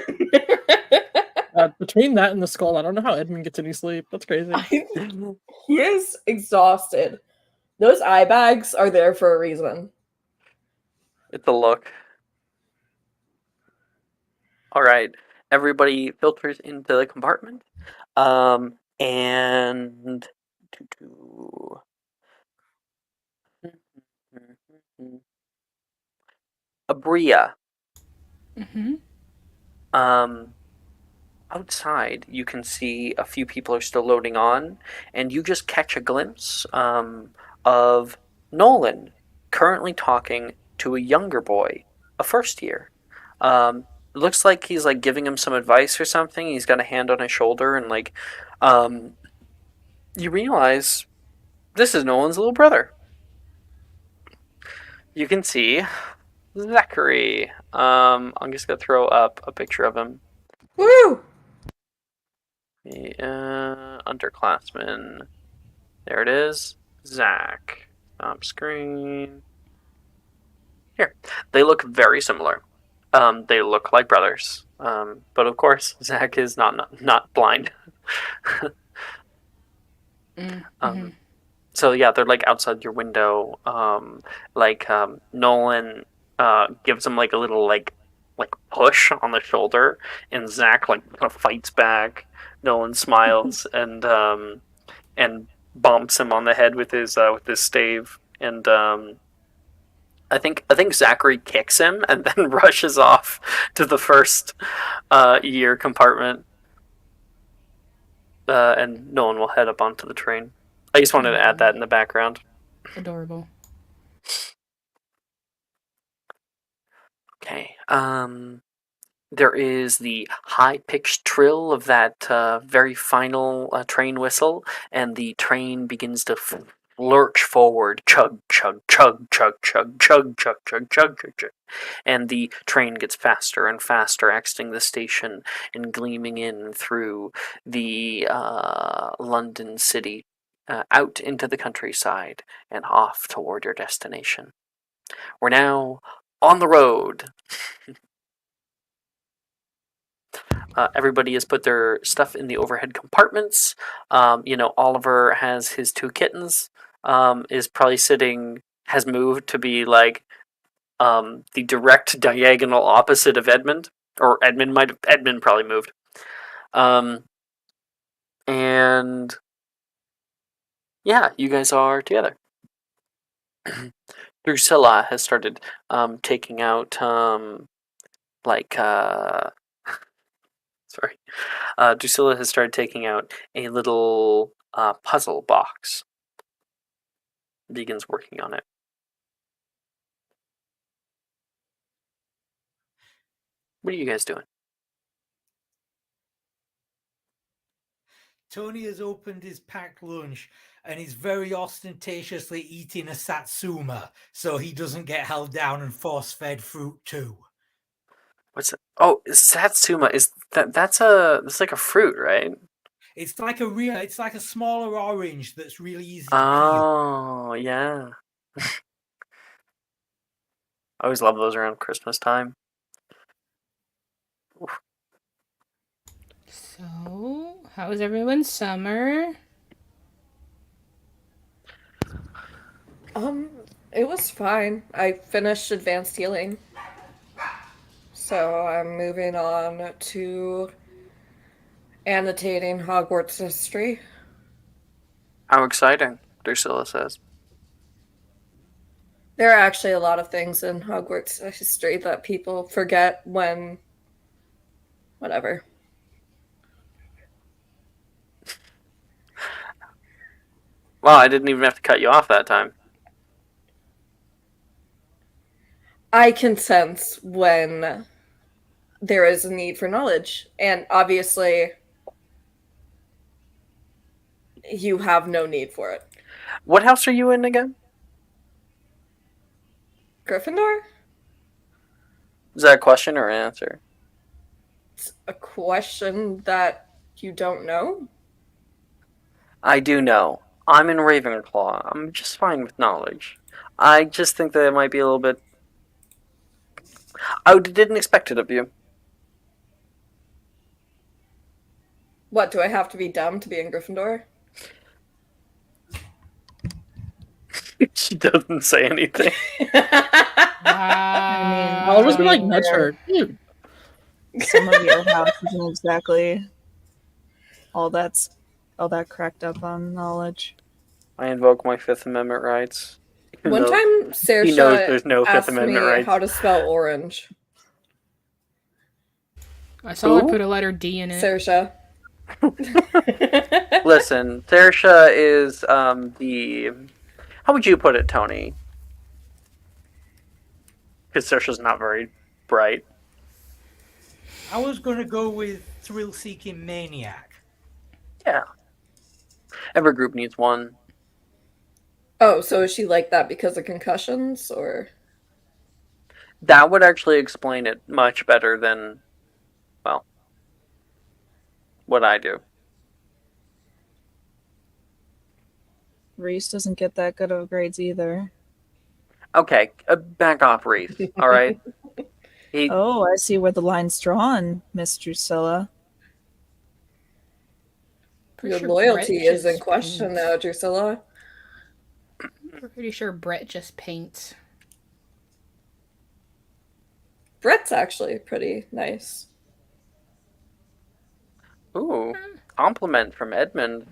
Between that and the skull, I don't know how Edmund gets any sleep. That's crazy. He is exhausted. Those eye bags are there for a reason. It's a look. All right, everybody filters into the compartment, and Abria. Mm-hmm. Outside, you can see a few people are still loading on, and you just catch a glimpse of Nolan currently talking to a younger boy, a first year. Looks like he's like giving him some advice or something. He's got a hand on his shoulder, and like, you realize this is Nolan's little brother. You can see Zachary. I'm just gonna throw up a picture of him. Woo! The underclassmen. There it is. Zach. Stop screen. Here. They look very similar. They look like brothers. But of course, Zach is not blind. Mm-hmm. So yeah, they're like outside your window. Nolan gives him like a little like push on the shoulder, and Zach like kind of fights back. Nolan smiles and bumps him on the head with his stave, and I think Zachary kicks him and then rushes off to the first year compartment, and Nolan will head up onto the train. I just wanted to add that in the background. Adorable. Okay. There is the high-pitched trill of that very final train whistle, and the train begins to lurch forward. Chug, chug, chug, chug, chug, chug, chug, chug, chug, chug, chug. And the train gets faster and faster, exiting the station and gleaming in through the London city, out into the countryside, and off toward your destination. We're now on the road. Everybody has put their stuff in the overhead compartments. Oliver has his two kittens. Is probably has moved to be like the direct diagonal opposite of Edmund, or Edmund probably moved. And yeah, you guys are together. Drusilla has started taking out sorry. Drusilla has started taking out a little puzzle box. Deegan's working on it. What are you guys doing? Tony has opened his packed lunch and is very ostentatiously eating a satsuma so he doesn't get held down and force-fed fruit too. What's it? Oh, Satsuma is that's like a fruit, right? It's like a smaller orange that's really easy to peel. Oh, yeah. I always love those around Christmas time. Oof. So, how was everyone's summer? was fine. I finished advanced healing. So I'm moving on to annotating Hogwarts history. How exciting, Drusilla says. There are actually a lot of things in Hogwarts history that people forget when. Whatever. Well, I didn't even have to cut you off that time. I can sense when there is a need for knowledge. And obviously, you have no need for it. What house are you in again? Gryffindor? Is that a question or an answer? It's a question that you don't know? I do know. I'm in Ravenclaw. I'm just fine with knowledge. I just think that it might be a little bit. I didn't expect it of you. What, do I have to be dumb to be in Gryffindor? She doesn't say anything. I'll just be like, nudge her. Dude. Some of your house isn't exactly all that cracked up on knowledge. I invoke my Fifth Amendment rights. One time, he knows Saoirse there's no Fifth asked me Amendment rights. how to spell orange. I saw Who? I put a letter D in it. Saoirse. Listen, Saoirse is the. How would you put it, Tony? Because Saoirse's not very bright. I was going to go with thrill-seeking maniac. Yeah. Every group needs one. Oh, so is she like that because of concussions, or? That would actually explain it much better than, well, what I do. Reese doesn't get that good of grades either. Okay, back off, Reese. All right. Oh, I see where the line's drawn, Miss Drusilla. Your Sure loyalty Brett is in just question paints. now, Drusilla. Pretty sure Brett just paints. Brett's actually pretty nice. Ooh, compliment from Edmund.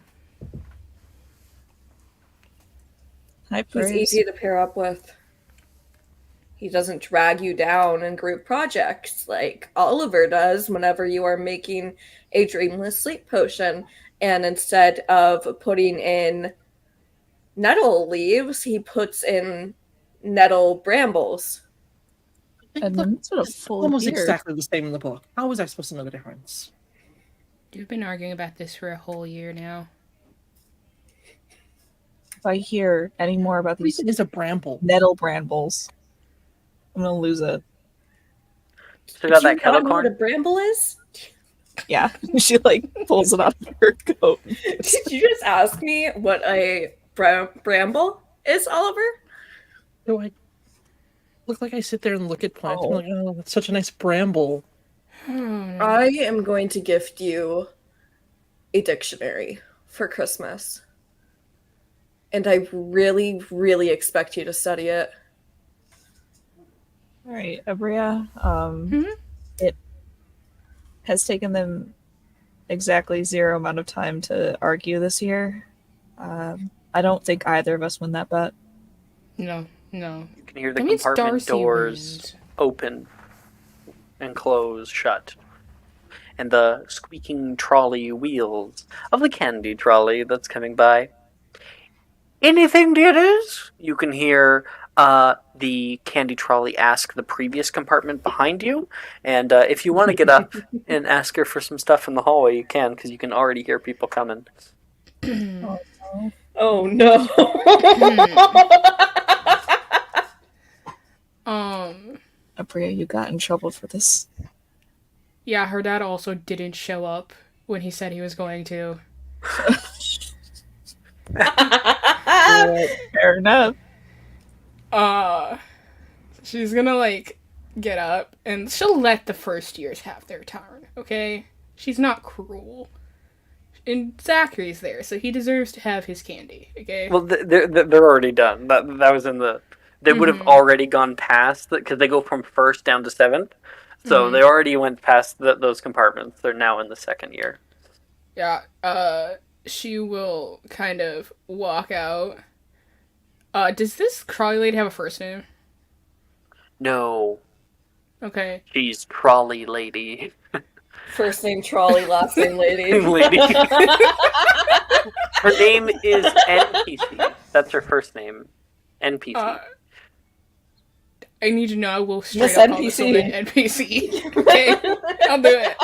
High He's praise. easy to pair up with. He doesn't drag you down in group projects like Oliver does whenever you are making a dreamless sleep potion. And instead of putting in nettle leaves, he puts in nettle brambles. And then it's been a full Almost year. exactly the same in the book. How was I supposed to know the difference? You've been arguing about this for a whole year now. If I hear any more about these It is a bramble. nettle brambles, I'm gonna lose it. So got Do you that kettle not know what a corn? bramble is? Yeah, she like pulls it off her coat. Did you just ask me what a bramble is, Oliver? Do I look like I sit there and look at plants? Oh. I'm like, oh, that's such a nice bramble. I am going to gift you a dictionary for Christmas. And I really, really expect you to study it. All right, Abria. Mhm. It has taken them exactly 0 amount of time to argue this year. I don't think either of us win that bet. No. You can hear the That means compartment Darcy doors wins. open and close shut. And the squeaking trolley wheels of the candy trolley that's coming by. Anything, dearies? You can hear the candy trolley ask the previous compartment behind you. And if you want to get up and ask her for some stuff in the hallway, you can, because you can already hear people coming. Oh no. Abria, you got in trouble for this. Yeah, her dad also didn't show up when he said he was going to. Fair enough. She's gonna like get up and she'll let the first years have their turn, okay? She's not cruel. And Zachary's there, so he deserves to have his candy, okay? Well, they're already done. That was in the they would have already gone past because they go from first down to seventh. So they already went past those compartments. They're now in the second year. Yeah. She will kind of walk out. Does this Crawley lady have a first name? No, Okay. she's Trolley Lady. First name trolley, last name lady. Lady. Her name is NPC. That's her first name. NPC. I need to know. I will straight Miss up call this NPC. woman NPC. Okay, I'll do it.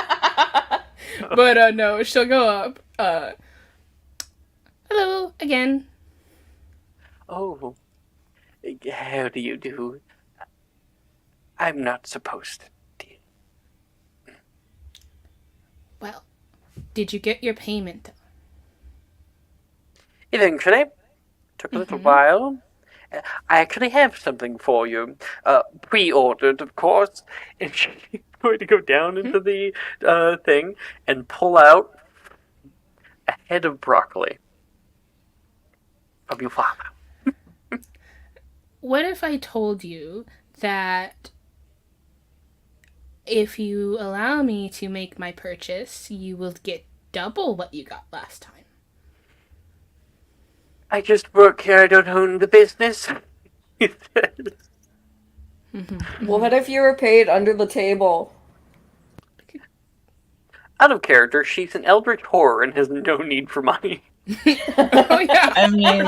But no, she'll go up. Hello again. Oh, how do you do? I'm not supposed to. Well, did you get your payment? Eventually, took a little while. I actually have something for you. Pre-ordered, of course. And she's going to go down into the thing and pull out a head of broccoli from your farm. What if I told you that if you allow me to make my purchase, you will get double what you got last time? I just work here. I don't own the business. He said. What if you were paid under the table? Out of character, she's an eldritch horror and has no need for money. Oh yeah. I mean,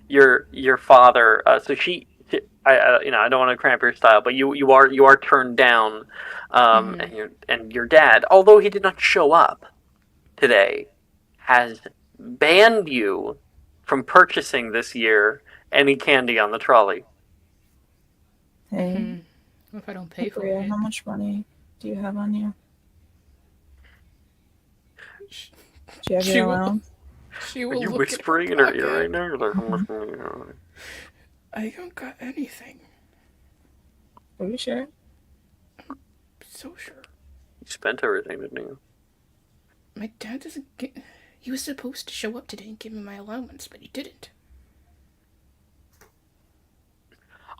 Your father. So I don't want to cramp your style, but you are turned down, and your dad, although he did not show up today, has banned you from purchasing this year any candy on the trolley. hey, What if I don't pay for Bria, it? how much money do you have on you? Do you have She your will- allowance? She Are will you look whispering at in her her ear pocket. right now? You're like, how much money do you have? I don't got anything. Are you sure? So sure. You spent everything, didn't you? My dad doesn't get. He was supposed to show up today and give me my allowance, but he didn't.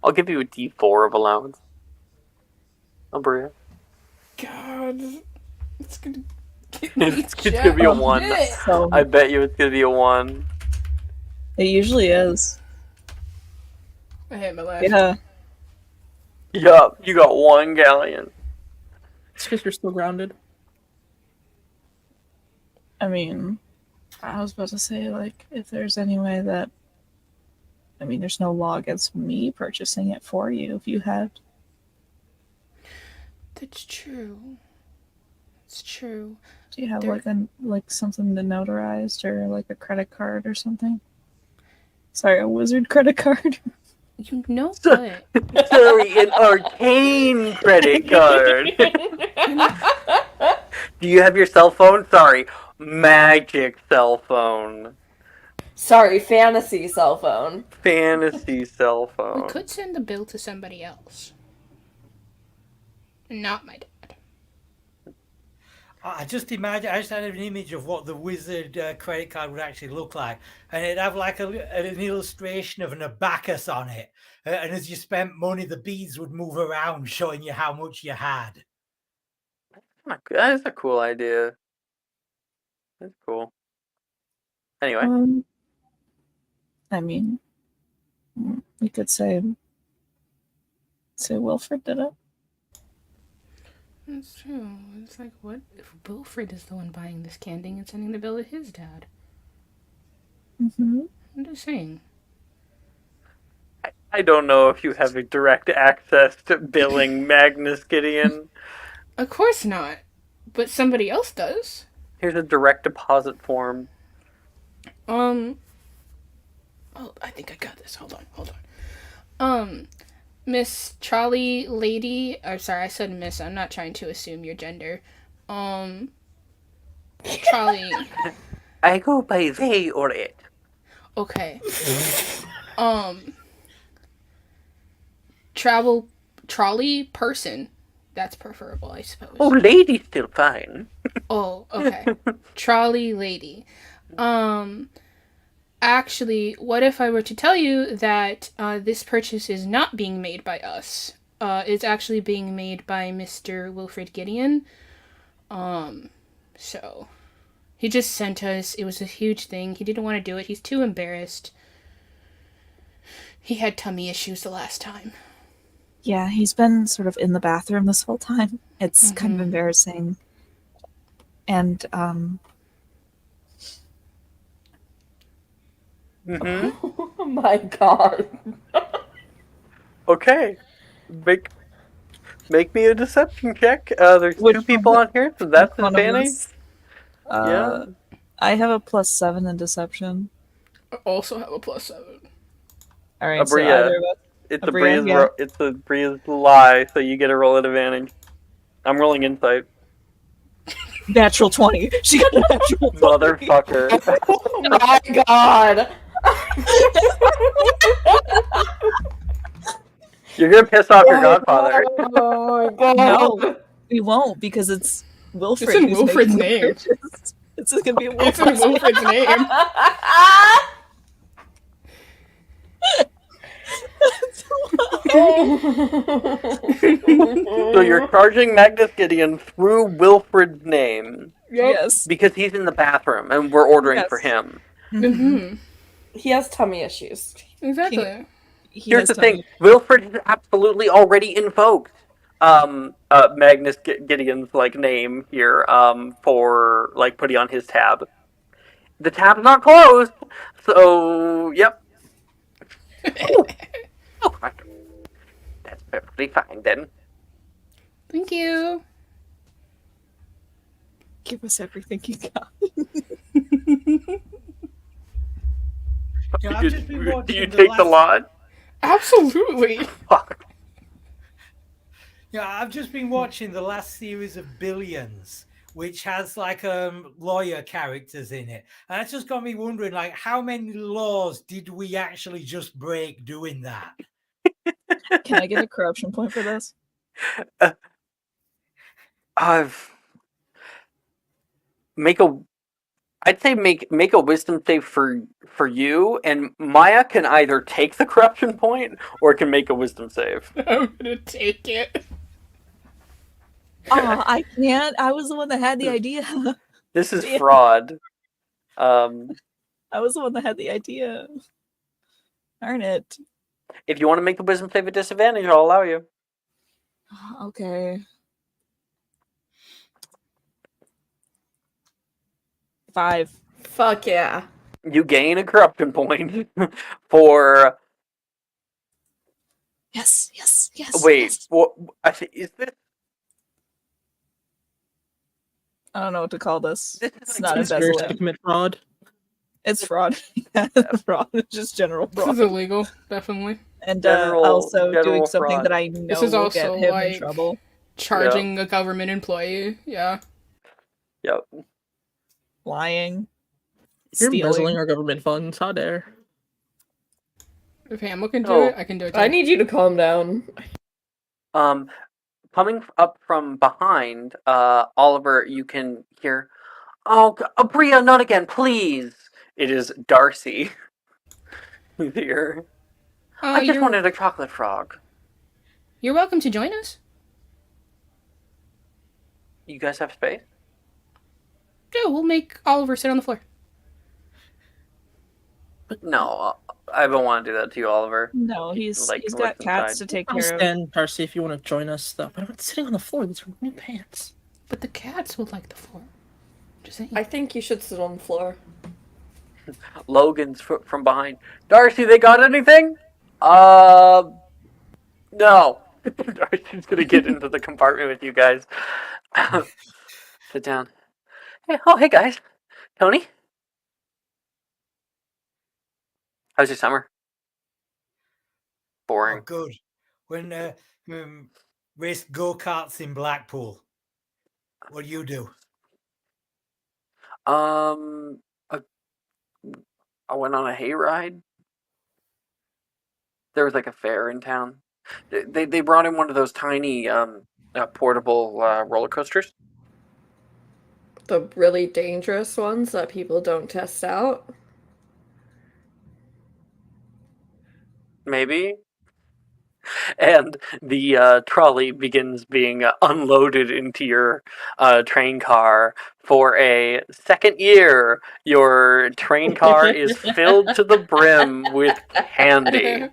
I'll give you a D4 of allowance. Bria. God, it's gonna get me. It's gonna be a 1. So I bet you it's gonna be a 1. it usually is. I hate my life. Yeah. Yup, you got 1 galleon. It's because you're still grounded. I mean, I was about to say, like, if there's any way that. I mean, there's no law against me purchasing it for you if you had. That's true. It's true. Do you have There- like something to notarized or like a credit card or something? Sorry, a wizard credit card. You know what? Sorry, an arcane credit card. Do you have your cell phone? Sorry, magic cell phone. Sorry, fantasy cell phone. Fantasy cell We phone. could send the bill to somebody else. Not my dad. I just had an image of what the wizard credit card would actually look like. And it'd have like an illustration of an abacus on it. And as you spent money, the beads would move around, showing you how much you had. That is a cool idea. That's cool. Anyway, I mean, you could say Wilfred did it. That's true. It's like, what if Wilfred is the one buying this candy and sending the bill to his dad? Mm-hmm. I'm just saying. I don't know if you have a direct access to billing Magnus Gideon. Of course not. But somebody else does. Here's a direct deposit form. Oh, I think I got this. Hold on. Miss Trolley Lady. Or sorry, I said Miss. I'm not trying to assume your gender. Trolley. I go by they or it. Okay. Trolley person. That's preferable, I suppose. Oh, lady's still fine. Oh, okay. Trolley lady. Actually, what if I were to tell you that this purchase is not being made by us? It's actually being made by Mr. Wilfred Gideon. So he just sent us. It was a huge thing. He didn't want to do it. He's too embarrassed. He had tummy issues the last time. Yeah, he's been sort of in the bathroom this whole time. It's kind of embarrassing. And Oh my god. Okay. Make me a deception check. There's Which two people one- on here, so that's one of advantage. us? Yeah. I have a +7 in deception. I also have a +7. All right, so Abria. either of us. It's Abria, yeah. It's a Bria's lie, so you get a roll at advantage. I'm rolling insight. Natural 20. She got a natural 20. Motherfucker. Oh my god. You're gonna piss off your godfather. Oh my god. No, we won't because it's Wilfred. It's in who's Wilfred's making the name. purchase. It's gonna be It's in Wilfred's name. Wilfred's name. So you're charging Magnus Gideon through Wilfred's name Yes. because he's in the bathroom and we're ordering for Yes. him. Mm-hmm. He has tummy issues. Exactly. He Here's has the thing: tummy- Wilfred has absolutely already invoked Magnus Gideon's like name here for like putting on his tab. The tab's not closed, so yep. Oh, that's perfectly fine then. Thank you. Give us everything you got. Yeah, I've just been Do watching you the take the last- lot? Absolutely. Fuck. Yeah, I've just been watching the last series of Billions, which has like lawyer characters in it, and that's just got me wondering, like, how many laws did we actually just break doing that? Can I get a corruption point for this? I'd say make a wisdom save for you, and Maya can either take the corruption point or can make a wisdom save. I'm gonna take it. Oh, I can't. I was the one that had the idea. This is Yeah. fraud. I was the one that had the idea. Darn it. If you want to make the wisdom save at disadvantage, I'll allow you. Okay. 5. Fuck yeah. You gain a corruption point for Yes, yes, yes. wait. yes. What? I think is this? I don't know what to call this. This is It's like not Conspiracy to embezzling. commit fraud. It's fraud. Fraud. It's just general This fraud. is illegal, definitely. And general doing something fraud. that I know This is will also, get him in like, trouble. Charging a government employee. Yeah. Yep. Lying. You're embezzling Stealing. our government funds. How dare? If Hamill can do Oh. it, I can do it too. I need you to calm down. Coming up from behind, Oliver, you can hear, "Oh, Bria, not again, please." It is Darcy. Who's here? I just you're, wanted a chocolate frog. you're welcome to join us. You guys have space? Yeah, we'll make Oliver sit on the floor. No, I don't want to do that to you, Oliver. No, he's Like, got lift cats inside. to take I'll care of. stand, Darcy, if you want to join us, though. But I'm not sitting on the floor. These are new pants. But the cats will like the floor. Just saying. I think you should sit on the floor. Logan's from behind. Darcy, they got anything? No. Darcy's gonna get into the compartment with you guys. Sit down. Hey guys. Tony? How's your summer? Oh, Boring. good. When raced go-karts in Blackpool. What do you do? I went on a hayride. There was like a fair in town. They brought in one of those tiny portable roller coasters. The really dangerous ones that people don't test out. maybe. And the trolley begins being unloaded into your train car for a second year. Your train car is filled to the brim with candy.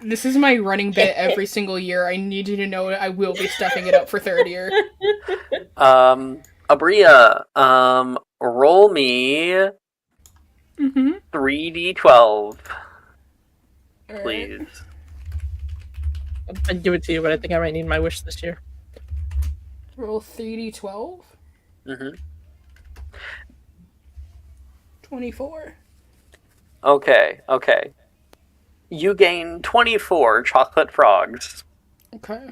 This is my running bit every single year. I need you to know I will be stuffing it up for third year. Abria, roll me Mm-hmm. 3d12, please. I'd give it to you, but I think I might need my wish this year. Roll 3d12. Mm-hmm. 24. Okay. You gain 24 chocolate frogs. Okay.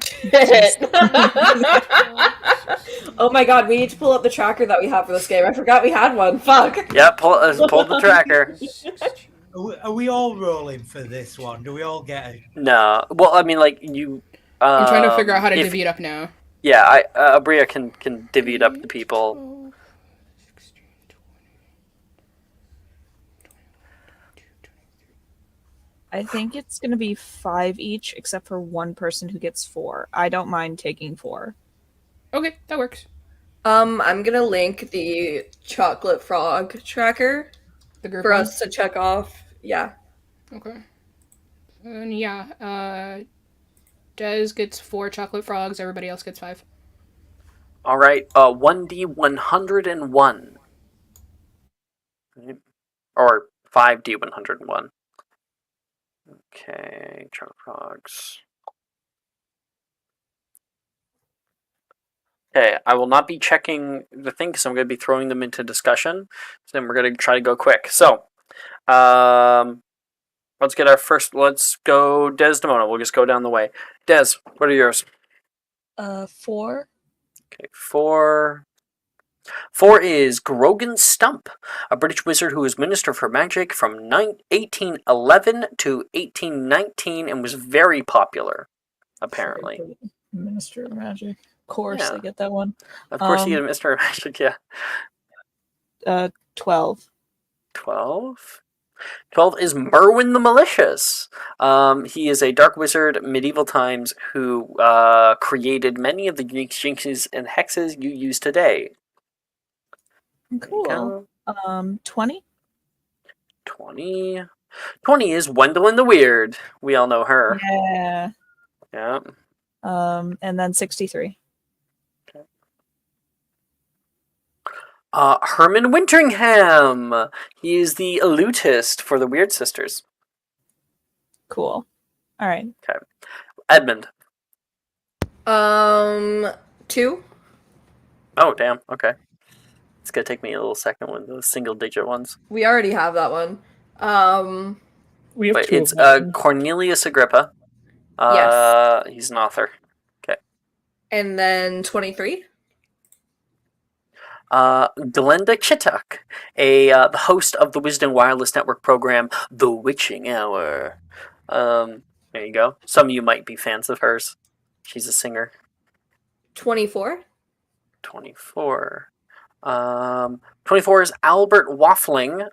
Oh my god, we need to pull up the tracker that we have for this game. I forgot we had one. Fuck. Yep, pull the tracker. Are we all rolling for this one? Do we all get a... No. Well, I mean, like, you... I'm trying to figure out how to if- divvy it up now. Yeah, Abria can divvy it up to people. 12, 16, 20. I think it's going to be 5 each, except for one person who gets 4. I don't mind taking 4. Okay, that works. I'm gonna link the chocolate frog tracker The group for one? us to check off. Yeah. Okay. And Des gets 4 chocolate frogs, everybody else gets 5. All right, 1d101. Right. Or 5d101. Okay, chocolate frogs. Okay, I will not be checking the thing because I'm going to be throwing them into discussion. So then we're going to try to go quick. So, let's get our first. Let's go Desdemona. We'll just go down the way. Des, what are yours? 4. Okay, 4. 4 is Grogan Stump, a British wizard who was Minister for Magic from 1811 to 1819 and was very popular, apparently. Minister of Magic. Of course, Yeah. I get that one. Of course, he had Mr. Magic, yeah. 12. 12? 12 is Merwin the Malicious. He is a dark wizard, medieval times, who created many of the unique jinxes and hexes you use today. Cool. 20. 20. 20 is Gwendolyn the Weird. We all know her. Yeah. Yeah. And then 63. Herman Winteringham. He is the elutist for the Weird Sisters. Cool. All right. Okay. Edmund. 2. Oh, damn. Okay. It's going to take me a little second with the single-digit ones. We already have that one. We have But 2 it's of one. Cornelius Agrippa. Yes. He's an author. And then 23. Glenda Chittock, the host of the Wisdom Wireless Network program, The Witching Hour. There you go. Some of you might be fans of hers. She's a singer. 24. 24. 24 is Albert Waffling,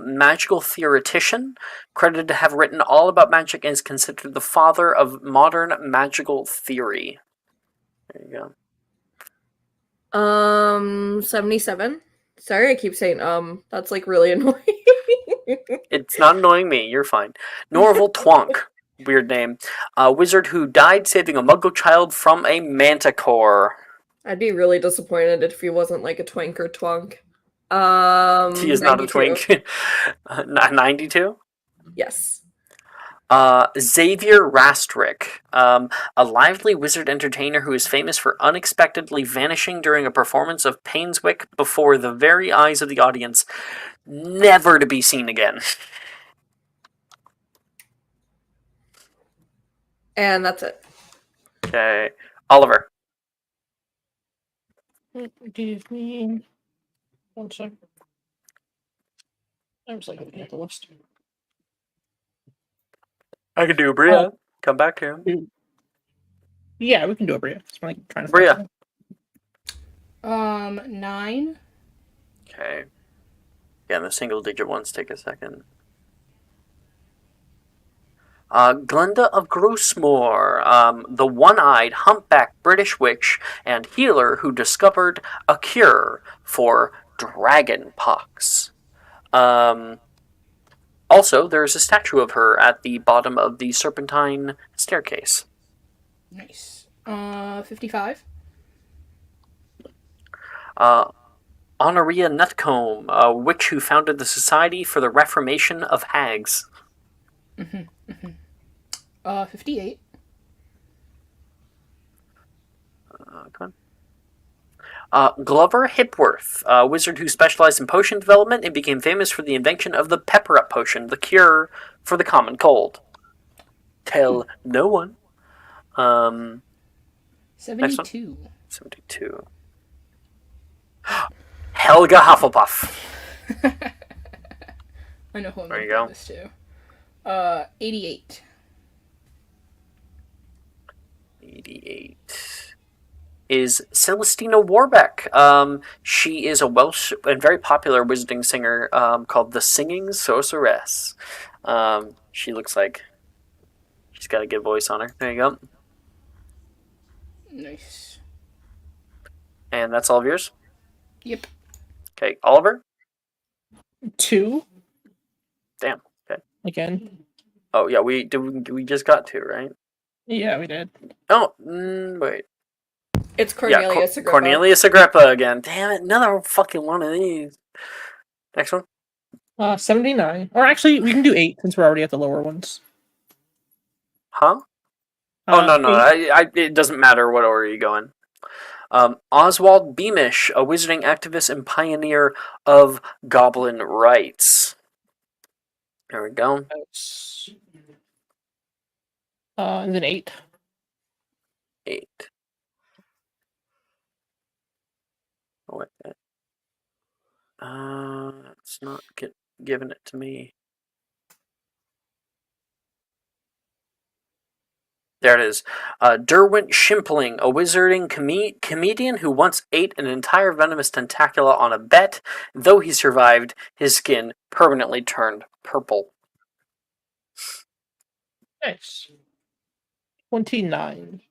magical theoretician, credited to have written all about magic and is considered the father of modern magical theory. There you go. 77. Sorry, I keep saying that's like really annoying. It's not annoying me. You're fine. Norval Twonk. Weird name. A wizard who died saving a muggle child from a manticore. I'd be really disappointed if he wasn't like a twink or twunk. He is not a 92. twink. 92? Yes. Xavier Rastrick, a lively wizard entertainer who is famous for unexpectedly vanishing during a performance of Painswick before the very eyes of the audience, never to be seen again. And that's it. Okay. Oliver. Give me 1 second. I was like looking at the list. I can do Bria. Come back to him. Yeah, we can do a Bria. It's like trying to Bria. 9. Okay. Yeah, the single digit ones take a second. Glenda of Grossmoor, the one-eyed, humpback British witch and healer who discovered a cure for dragon pox. Also, there's a statue of her at the bottom of the serpentine staircase. Nice. 55. Honoria Nutcombe, a witch who founded the Society for the Reformation of Hags. 58. Come on. Glover Hipworth, a wizard who specialized in potion development and became famous for the invention of the pepper-up potion, the cure for the common cold. Tell no one. 72. 72. Helga Hufflepuff. I know who I'm There going you to go. put this to. 88. 88 is Celestina Warbeck. She is a Welsh and very popular wizarding singer called the Singing Sorceress. She looks like she's got a good voice on her. There you go. Nice. And that's all of yours? Yep. Okay, Oliver? 2 Damn. Okay. again. Oh, yeah, we just got 2, right? Yeah, we did. Oh, wait. It's Cornelius Yeah, Agrippa. Cornelius Agrippa again. Damn it, another fucking one of these. Next one. 79. Or actually, we can do 8 since we're already at the lower ones. Huh? Oh, no, 8. it doesn't matter what order you go in. Oswald Beamish, a wizarding activist and pioneer of goblin rights. There we go. And then 8. 8. Oh, wait. It's not giving it to me. There it is. Derwent Shimpling, a wizarding comedian who once ate an entire venomous tentacula on a bet. Though he survived, his skin permanently turned purple. Nice. 29.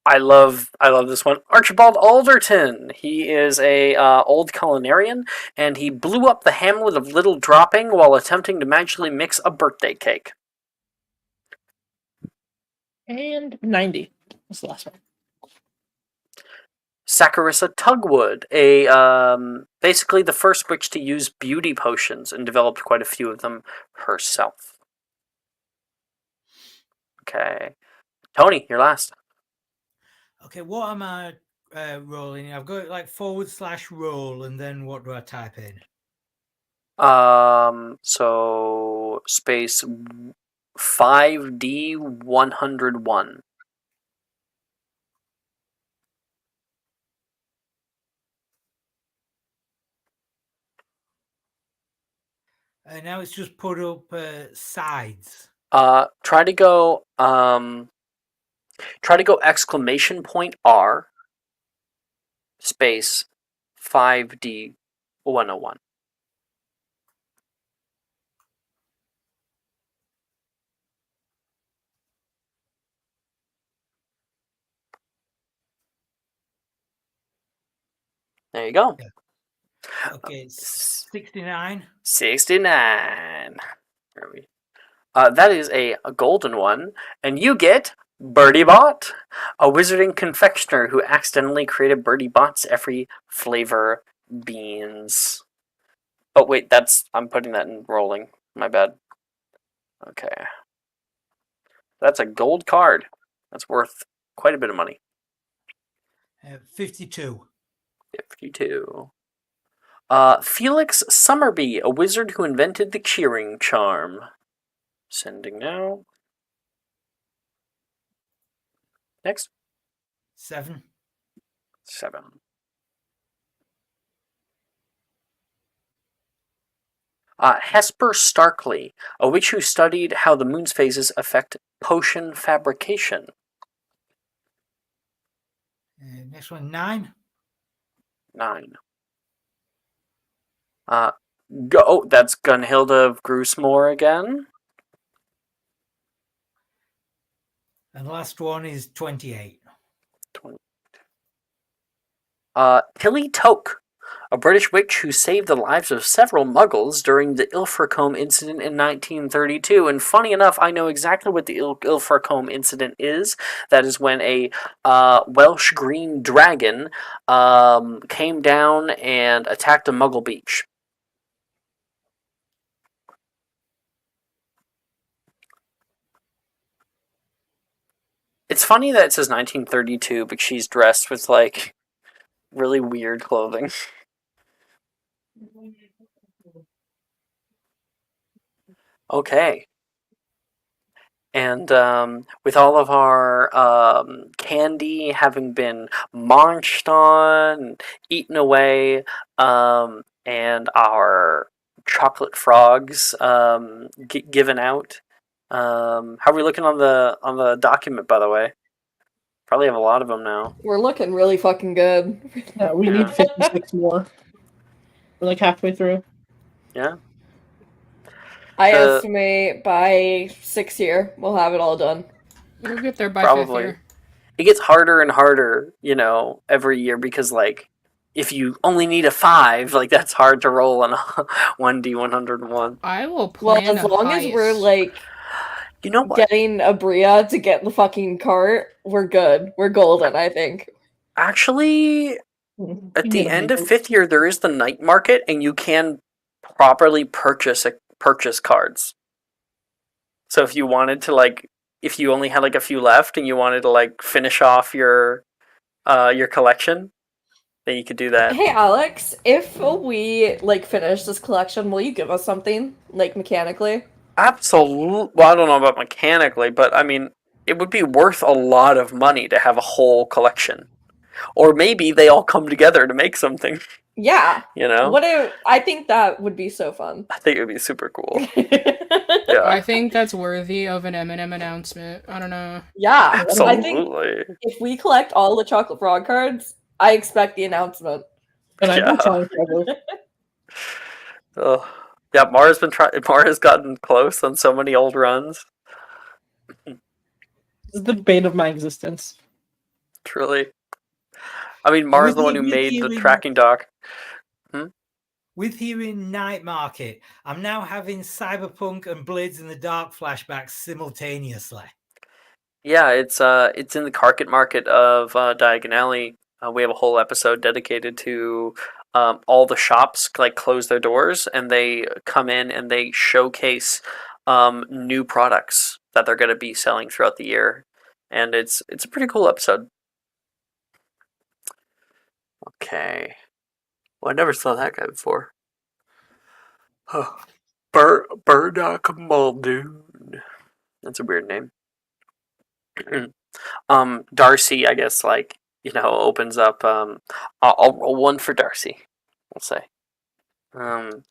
I love this one. Archibald Alderton. He is a old culinarian, and he blew up the hamlet of Little Dropping while attempting to magically mix a birthday cake. And 90. That's the last one. Saccharissa Tugwood, basically the first witch to use beauty potions and developed quite a few of them herself. Okay. Tony, you're last. Okay, what am I rolling? I've got like /roll, and then what do I type in? So space 5D101. Now it's just put up sides. Try to go !R space 5D101. There you go. Okay, 69. 69. That is a golden one, and you get Birdie Bot, a wizarding confectioner who accidentally created Birdie Bots every flavor beans. Oh wait, I'm putting that in rolling. My bad. Okay. That's a gold card. That's worth quite a bit of money. 52. 52. Felix Summerby, a wizard who invented the curing charm. Sending now. Next. 7. 7. Hesper Starkley, a witch who studied how the moon's phases affect potion fabrication. Next one, 9. 9. Go. Oh, that's Gunhilda of Groosemore again. And the last one is 28. Tilly Toke, a British witch who saved the lives of several muggles during the Ilfracombe incident in 1932. And funny enough, I know exactly what the Ilfracombe incident is. That is when a Welsh green dragon came down and attacked a muggle beach. It's funny that it says 1932, but she's dressed with, like, really weird clothing. Okay. And with all of our candy having been munched on, and eaten away, and our chocolate frogs given out, how are we looking on the document? By the way, probably have a lot of them now. We're looking really fucking good. Yeah, we need 56 more. We're like halfway through. Yeah. I estimate by 6th year we'll have it all done. We'll get there by Probably. 5th year. It gets harder and harder, every year because, like, if you only need a 5, like, that's hard to roll on a 1D101. I will Well, plan as long as we're heist. like You know what? getting a Bria to get the fucking cart, we're good. We're golden, I think. Actually, at You the get a end of bigger- 5th year, there is the night market, and you can properly purchase cards. So if you wanted to, like, if you only had like a few left and you wanted to like finish off your collection, then you could do that. Hey Alex, if we like finish this collection, will you give us something like mechanically? Absolutely. Well, I don't know about mechanically, but I mean, it would be worth a lot of money to have a whole collection. Or maybe they all come together to make something. Yeah. What I think that would be so fun. I think it would be super cool. Yeah. I think that's worthy of an M&M announcement. I don't know. Yeah. Absolutely. I think if we collect all the chocolate frog cards, I expect the announcement. And I've been trying forever. Oh. Yeah, Mara's gotten close on so many old runs. This is the bane of my existence. Truly. I mean, Mara's the one who made the tracking dock. With hearing Night Market, I'm now having Cyberpunk and Blades in the Dark flashbacks simultaneously. Yeah, it's in the Carpet Market of Diagon Alley. We have a whole episode dedicated to all the shops like close their doors and they come in and they showcase new products that they're going to be selling throughout the year, and it's a pretty cool episode. Okay. Well, I never saw that guy before. Oh. Burdock Muldoon. That's a weird name. Darcy, I guess, like, opens up. I'll roll one for Darcy. We'll say. Hard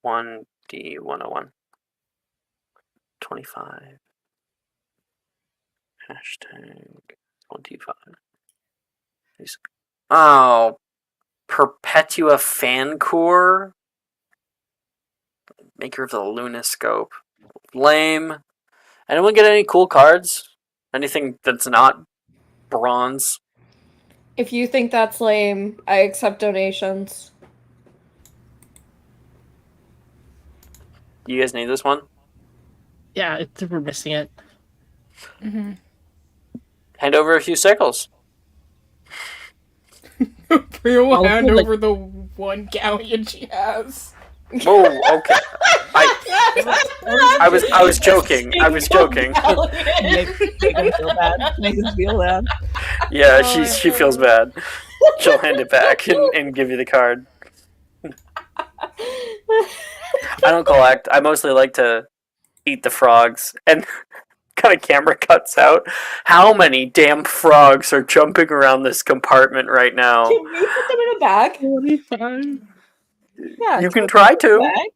1D101. 25. Hashtag 25. Oh, Perpetua Fancore, maker of the Lunoscope. Lame. Anyone get any cool cards? Anything that's not bronze? If you think that's lame, I accept donations. You guys need this one? Yeah, we're missing it. Mm-hmm. Hand over a few sickles. Bria will I'll hand put, like- over the one galleon she has. Oh, okay. I was joking. I was joking. Make them feel bad. Make them feel bad. Yeah, she feels bad. She'll hand it back and give you the card. I don't collect. I mostly like to eat the frogs. And kind of camera cuts out. How many damn frogs are jumping around this compartment right now? Can we put them in a bag? 25. Yeah, You can try to. bag.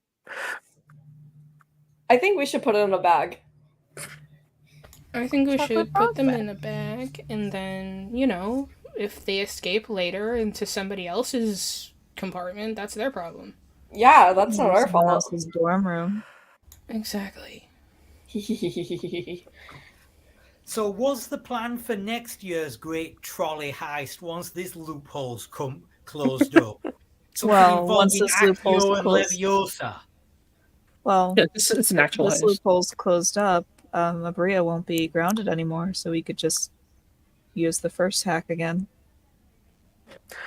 I think we should put it in a bag. I think we Chocolate should frog put them bag. in a bag, and then, if they escape later into somebody else's compartment. That's their problem. Yeah, that's not our Someone fault. else's dorm room. Exactly. So was the plan for next year's great trolley heist once this loophole's come closed up? Something Well, once involving this loophole's Accio and closed, Leviosa. well, Yeah, it's an if actual this heist. loophole's closed up, Abria won't be grounded anymore, so we could just use the first hack again.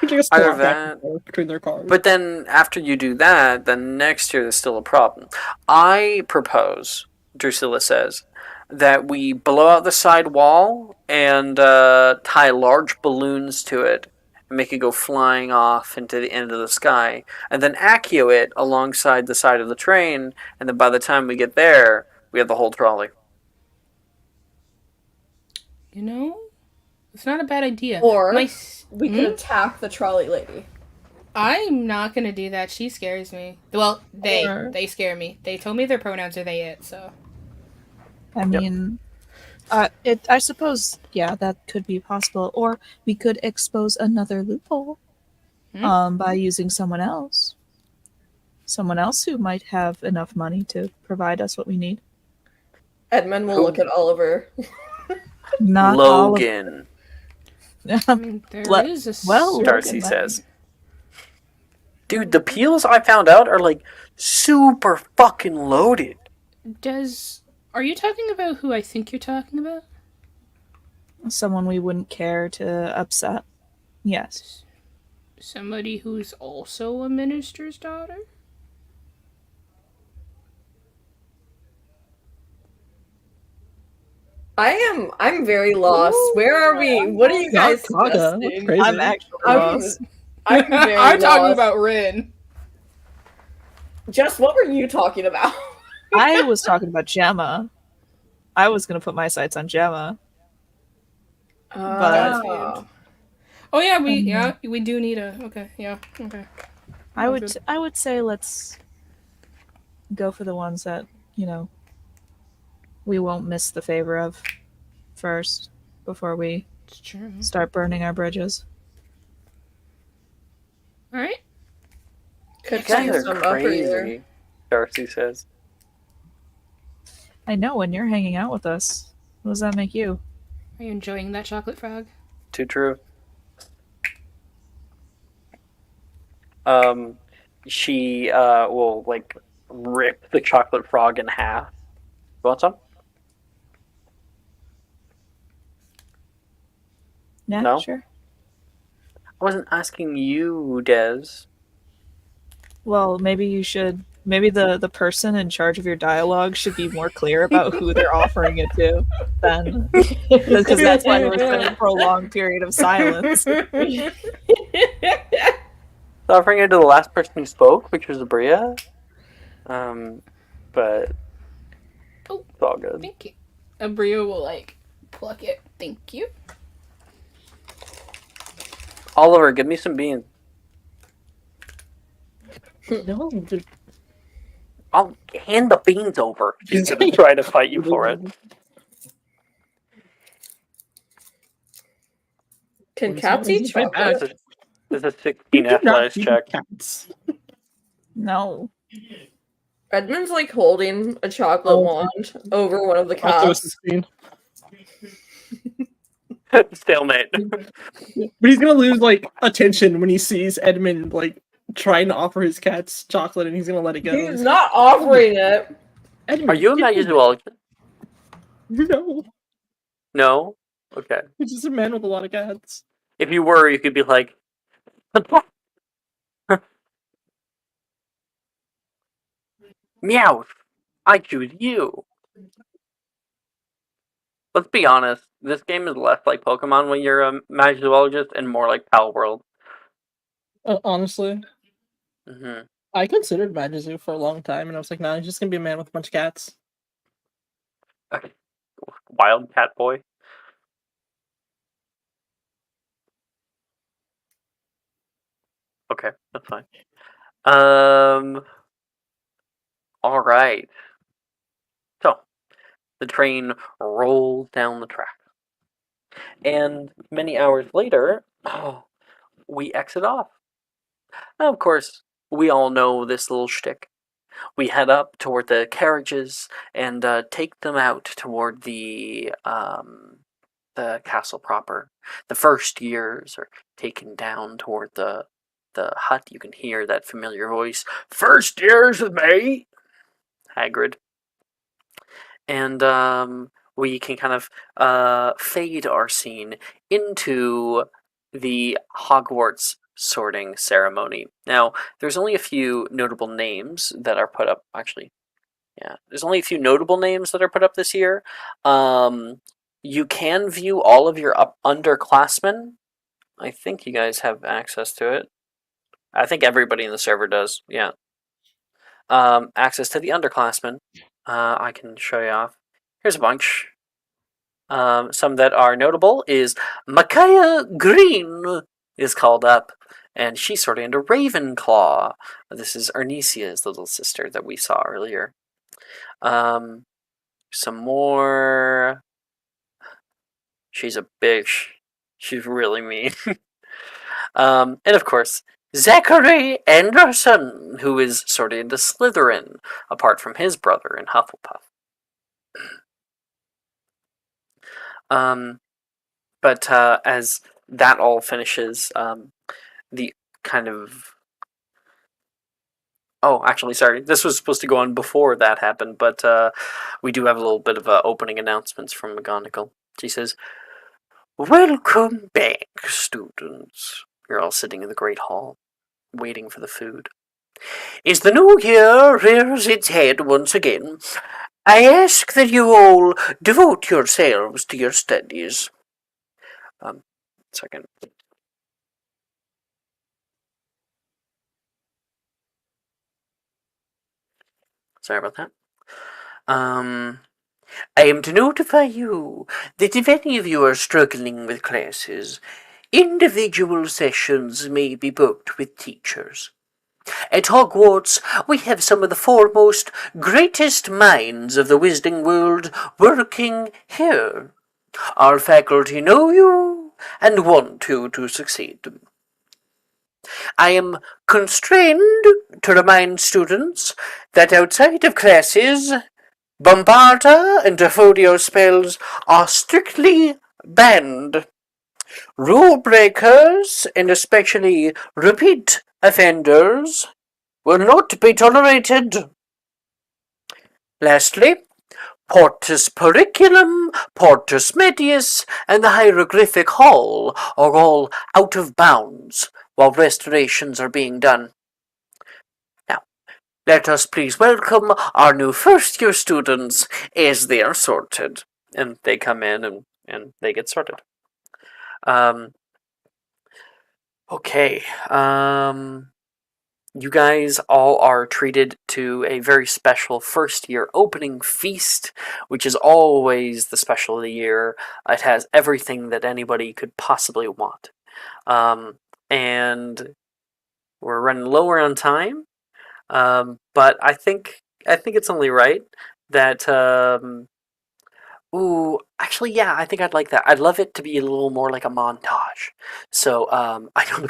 You can just Either swap back and that, forth between their cars. but then after you do that, then next year there's still a problem. I propose, Drusilla says, that we blow out the side wall and tie large balloons to it and make it go flying off into the end of the sky, and then accio it alongside the side of the train, and then by the time we get there, we have the whole trolley. You know, it's not a bad idea. Or My we could attack the trolley lady. I'm not gonna do that. She scares me. Well, Or- they scare me. They told me their pronouns are they it. So I mean, I suppose, yeah, that could be possible. Or we could expose another loophole, by using someone else. Someone else who might have enough money to provide us what we need. Edmund will look at Oliver. Not Logan, I mean, there Let- is a well, certain- Darcy Logan, says. Dude, the peels I found out are like super fucking loaded. Are you talking about who I think you're talking about? someone we wouldn't care to upset. Yes. Somebody who's also a minister's daughter? I'm very lost. Where are we? What are you guys Kaga, that's suggesting? crazy. I'm actually I'm, lost. I'm very I'm talking lost. about Rin. Jess, what were you talking about? I was talking about Gemma. I was going to put my sights on Gemma. But Oh. Oh yeah, we do need a okay, yeah, okay. I would Good. I would say let's go for the ones that, we won't miss the favor of first before we It's true. start burning our bridges. Alright. Could You guys send are some up either. crazy, Darcy says. I know when you're hanging out with us. What does that make you? Are you enjoying that chocolate frog? Too true. She will like rip the chocolate frog in half. You want some? Yeah, No? sure. I wasn't asking you, Des. Well, maybe you should. Maybe the person in charge of your dialogue should be more clear about who they're offering it to, then, because that's why there was been a prolonged period of silence. Offering it to the last person who spoke, which was Abria. But Oh, it's all good. thank you. Abria will pluck it. Thank you. Oliver, give me some beans. No, dude. I'll hand the beans over. She's gonna try to fight you for it. Can cats eat He's right chocolate? back. This is a 16 You do not athletics feed check. cats. No. Edmund's holding a chocolate wand over one of the Also a cats. 16. Stalemate. But he's gonna lose attention when he sees Edmund trying to offer his cats chocolate, and he's gonna let it go. He's not offering it. Edmund, Are you a get magzoologist? No, No? Okay. he's just a man with a lot of cats. If you were, you could be like, Meow, I choose you. Let's be honest, this game is less like Pokemon when you're a magzoologist and more like Pal World. Honestly, Mm-hmm. I considered Magazoo for a long time, and I was like, nah, he's just gonna be a man with a bunch of cats. Okay. Wildcat boy. Okay, that's fine. All right. So, the train rolls down the track. And many hours later, we exit off. Of course, we all know this little shtick. We head up toward the carriages and take them out toward the castle proper. The first years are taken down toward the hut. You can hear that familiar voice. First years with me, Hagrid. And we can kind of fade our scene into the Hogwarts sorting ceremony. Now, there's only a few notable names that are put up. Actually, yeah, there's only a few notable names that are put up this year. You can view all of your underclassmen. I think you guys have access to it. I think everybody in the server does. Yeah. Access to the underclassmen. I can show you off. Here's a bunch. Some that are notable is Micaiah Green is called up, and she's sort of into Ravenclaw. This is Ernicia's little sister that we saw earlier. Some more. She's a bitch. She's really mean. And of course, Zachary Anderson, who is sort of into Slytherin, apart from his brother in Hufflepuff. But as that all finishes, the kind of... Oh, actually, sorry. This was supposed to go on before that happened, but we do have a little bit of opening announcements from McGonagall. She says, "Welcome back, students." You're all sitting in the Great Hall, waiting for the food. As the new year rears its head once again, I ask that you all devote yourselves to your studies. Second. Sorry about that. I am to notify you that if any of you are struggling with classes, individual sessions may be booked with teachers. At Hogwarts, we have some of the foremost, greatest minds of the wizarding world working here. Our faculty know you and want you to succeed. I am constrained to remind students that outside of classes, Bombarda and Dafodio spells are strictly banned. Rule breakers, and especially repeat offenders, will not be tolerated. Lastly, Portus Periculum, Portus Medius, and the Hieroglyphic Hall are all out of bounds while restorations are being done. Now, let us please welcome our new first-year students as they are sorted. And they come in and they get sorted. Okay. You guys all are treated to a very special first-year opening feast, which is always the special of the year. It has everything that anybody could possibly want. And we're running lower on time, but I think it's only right that... actually, yeah, I think I'd like that. I'd love it to be a little more like a montage. So, I know we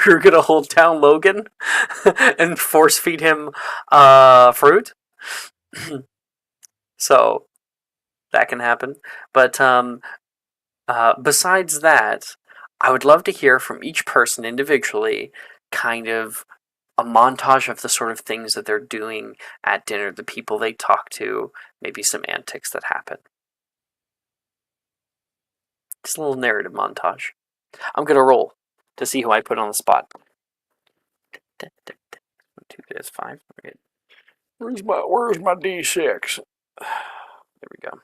were gonna hold down Logan and force feed him fruit. So that can happen. But besides that, I would love to hear from each person individually, kind of a montage of the sort of things that they're doing at dinner, the people they talk to, maybe some antics that happen. Just a little narrative montage. I'm gonna roll to see who I put on the spot. 2, that's 5. Okay. Where's my D6? There we go.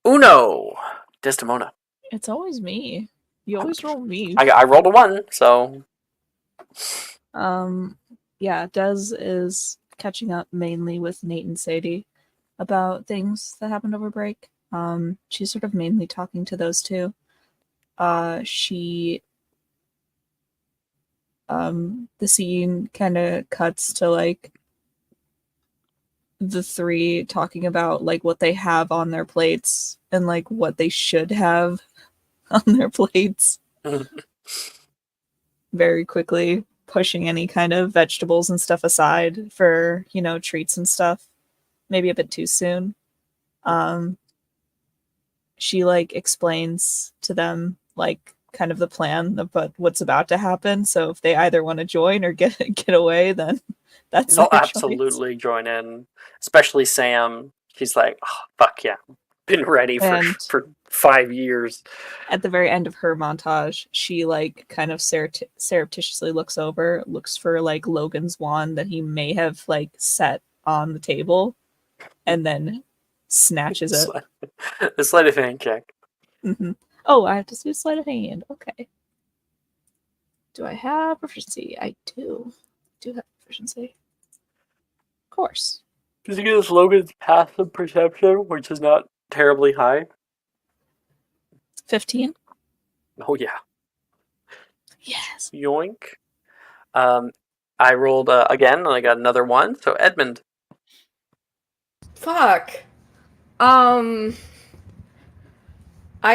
Uno, Desdemona. It's always me. You always roll me. I rolled a 1, so... Yeah, Des is catching up mainly with Nate and Sadie about things that happened over break. She's sort of mainly talking to those two. The scene kind of cuts to, like, the three talking about, like, what they have on their plates and, like, what they should have on their plates. very quickly pushing any kind of vegetables and stuff aside for, treats and stuff. Maybe a bit too soon. She like explains to them like kind of the plan about what's about to happen. So if they either want to join or get away, then that's They'll their choice. absolutely join in, especially Sam. She's like, oh, fuck yeah. Been ready for 5 years. At the very end of her montage, she like kind of surreptitiously looks for like Logan's wand that he may have like set on the table, and then snatches it. A sleight of hand check. Mm-hmm. Oh, I have to do sleight of hand. Okay. Do I have proficiency? I do. Have proficiency. Of course. Does he get his Logan's passive perception, which is not terribly high? 15. Oh yeah. Yes. Yoink. I rolled again, and I got another 1. So Edmund. Fuck. I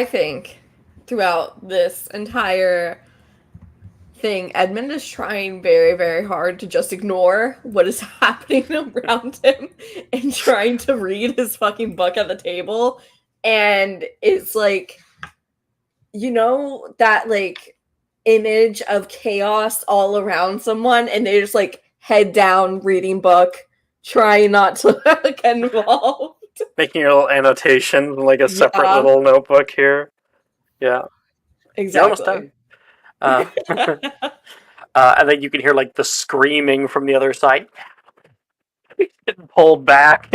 think throughout this entire thing, Edmund is trying very, very hard to just ignore what is happening around him and trying to read his fucking book at the table. And it's like, that like image of chaos all around someone, and they just like head down reading book, trying not to get involved. Making your little annotation, like a separate little notebook here. Yeah. Exactly. You're almost done. And then you can hear like the screaming from the other side. Getting pulled back.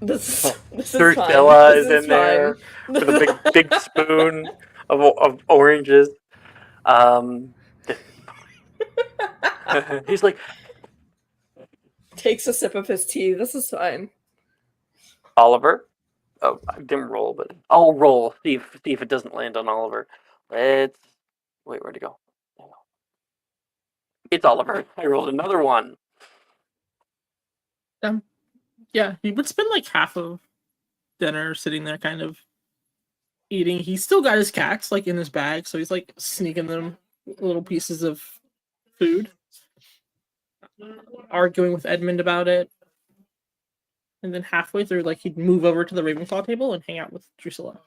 This is Drusilla is in fine. there with a big spoon of oranges. He's like, takes a sip of his tea. This is fine. Oliver. Oh, I didn't roll, but I'll roll. See if it doesn't land on Oliver. Wait, where'd it go? It's Oliver. I rolled another 1. Yeah, he would spend like half of dinner sitting there kind of eating. He's still got his cats like in his bag, so he's like sneaking them little pieces of food, arguing with Edmund about it. And then halfway through, like, he'd move over to the Ravenclaw table and hang out with Drusilla.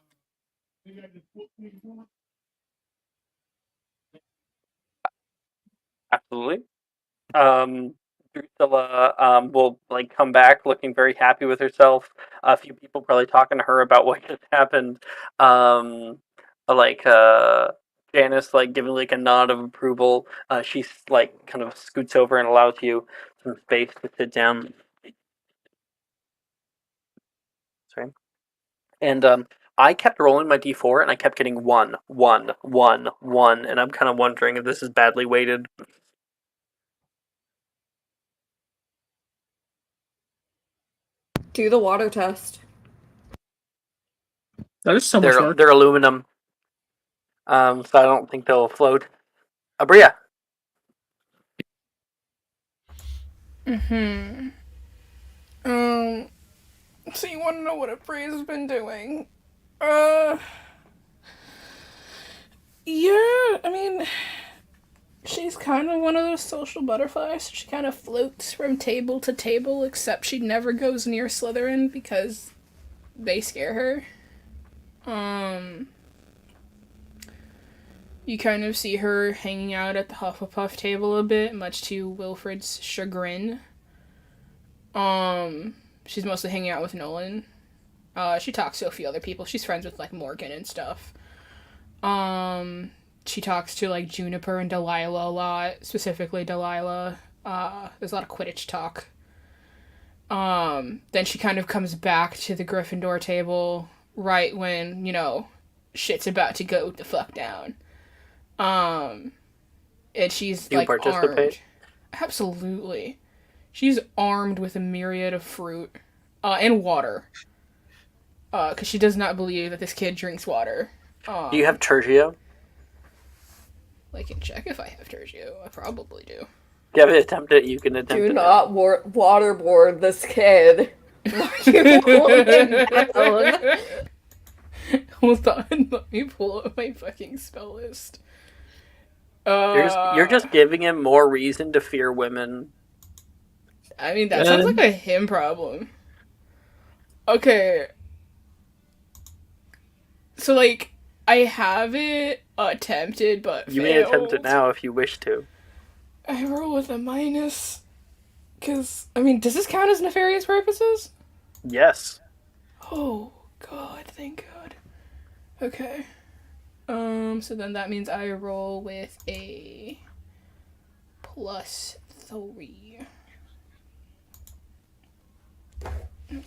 Absolutely. Drusilla will like come back looking very happy with herself. A few people probably talking to her about what just happened. Janice like giving like a nod of approval. She's like kind of scoots over and allows you some space to sit down. Sorry. And I kept rolling my d4 and I kept getting 1, 1, 1, 1, and I'm kind of wondering if this is badly weighted. Do the water test. That is so much work. They're aluminum. So I don't think they'll float. Abria. So you want to know what Abria's been doing? Yeah, I mean, she's kind of one of those social butterflies. She kind of floats from table to table, except she never goes near Slytherin because they scare her. You kind of see her hanging out at the Hufflepuff table a bit, much to Wilfred's chagrin. She's mostly hanging out with Nolan. She talks to a few other people. She's friends with, like, Morgan and stuff. She talks to, like, Juniper and Delilah a lot, specifically Delilah. There's a lot of Quidditch talk. Then she kind of comes back to the Gryffindor table right when, shit's about to go the fuck down. And she's, Do you like, participate? armed. Absolutely. She's armed with a myriad of fruit, and water. Because she does not believe that this kid drinks water. Do you have Tergio? I can check if I have Tergio. I probably do. You have to attempt it. You can attempt it. Do not waterboard this kid. Hold on, let me pull up my fucking spell list. You're just giving him more reason to fear women. I mean, that sounds like a him problem. Okay. So, like, I have it attempted, but You may attempt it failed. now if you wish to. I roll with a minus. Because, I mean, does this count as nefarious purposes? Yes. Oh, God, thank God. Okay. So then that means I roll with a +3. Okay.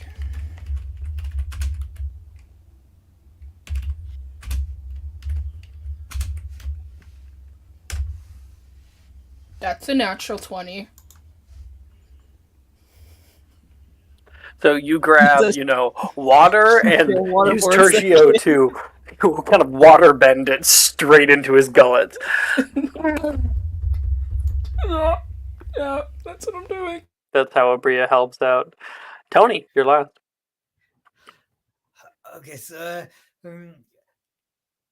That's a natural 20. So you grab, water and water use for a Tertio to kind of water bend it straight into his gullet. Yeah, that's what I'm doing. That's how Abria helps out. Tony, you're last. Okay, so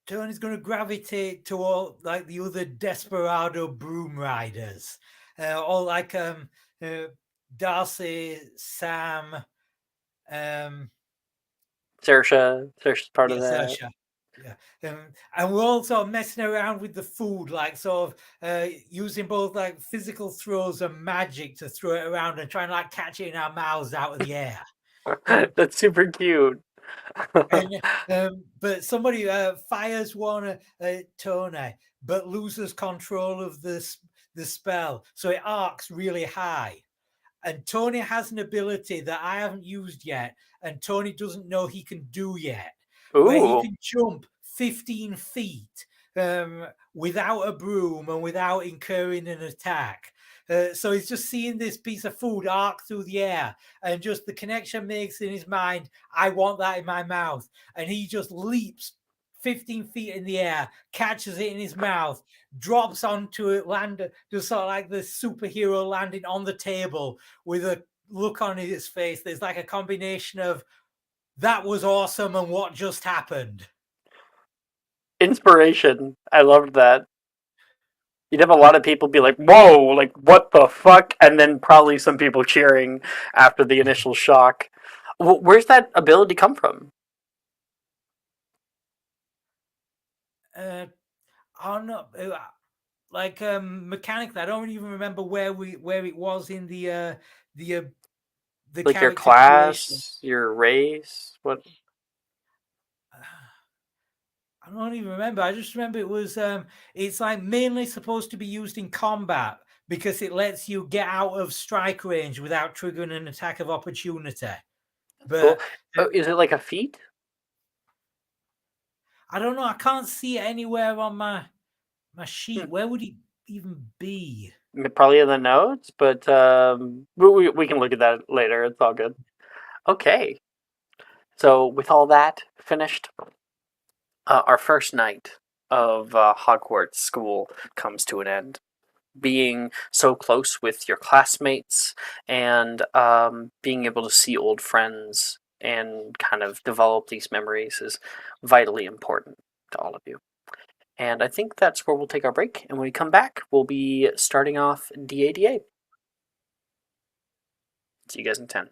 Tony's going to gravitate to all like the other desperado broom riders, all like Darcy, Sam, Saoirse's part of that. Saoirse. Yeah, and we're also messing around with the food, like sort of using both like physical throws and magic to throw it around and trying to like catch it in our mouths out of the air. That's super cute. But somebody fires one at Tony, but loses control of the spell, so it arcs really high. And Tony has an ability that I haven't used yet, and Tony doesn't know he can do yet, where he can jump 15 feet without a broom and without incurring an attack. So he's just seeing this piece of food arc through the air, and just the connection makes in his mind, I want that in my mouth. And he just leaps 15 feet in the air, catches it in his mouth, drops onto it, just sort of like the superhero landing on the table with a look on his face. There's like a combination of that was awesome and what just happened. Inspiration. I loved that. You'd have a lot of people be like, whoa, like, what the fuck? And then probably some people cheering after the initial shock. Where's that ability come from? I don't know. Like mechanically, I don't even remember where it was in the like your character class, creation. your race, what? I don't even remember. I just remember it was it's like mainly supposed to be used in combat because it lets you get out of strike range without triggering an attack of opportunity. But cool. Is it like a feat? I don't know. I can't see it anywhere on my sheet. Where would it even be? Probably in the notes, but we can look at that later. It's all good. Okay. So with all that finished, our first night of Hogwarts school comes to an end. Being so close with your classmates and being able to see old friends and kind of develop these memories is vitally important to all of you. And I think that's where we'll take our break. And when we come back, we'll be starting off DADA. See you guys in 10.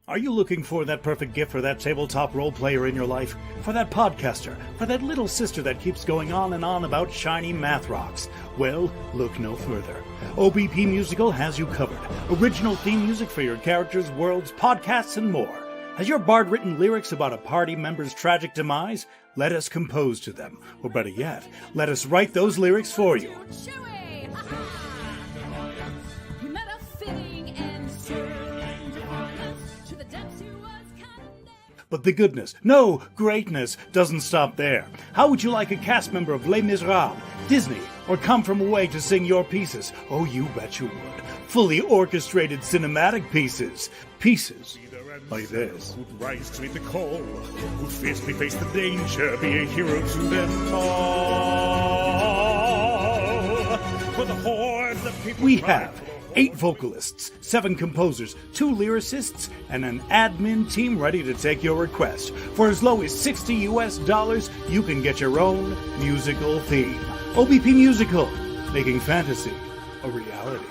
Are you looking for that perfect gift for that tabletop role player in your life? For that podcaster? For that little sister that keeps going on and on about shiny math rocks? Well, look no further. OBP Musical has you covered. Original theme music for your characters, worlds, podcasts, and more. Has your bard written lyrics about a party member's tragic demise? Let us compose to them. Or better yet, let us write those lyrics for you. But the goodness, no, greatness, doesn't stop there. How would you like a cast member of Les Miserables, Disney, or Come From Away to sing your pieces? Oh, you bet you would. Fully orchestrated cinematic pieces. Pieces like this. Who'd rise to meet the call, who'd fiercely face the danger, be a hero to them all. For the hordes of people We have 8 vocalists, 7 composers, 2 lyricists, and an admin team ready to take your request. For as low as $60 you can get your own musical theme. OBP Musical, making fantasy a reality.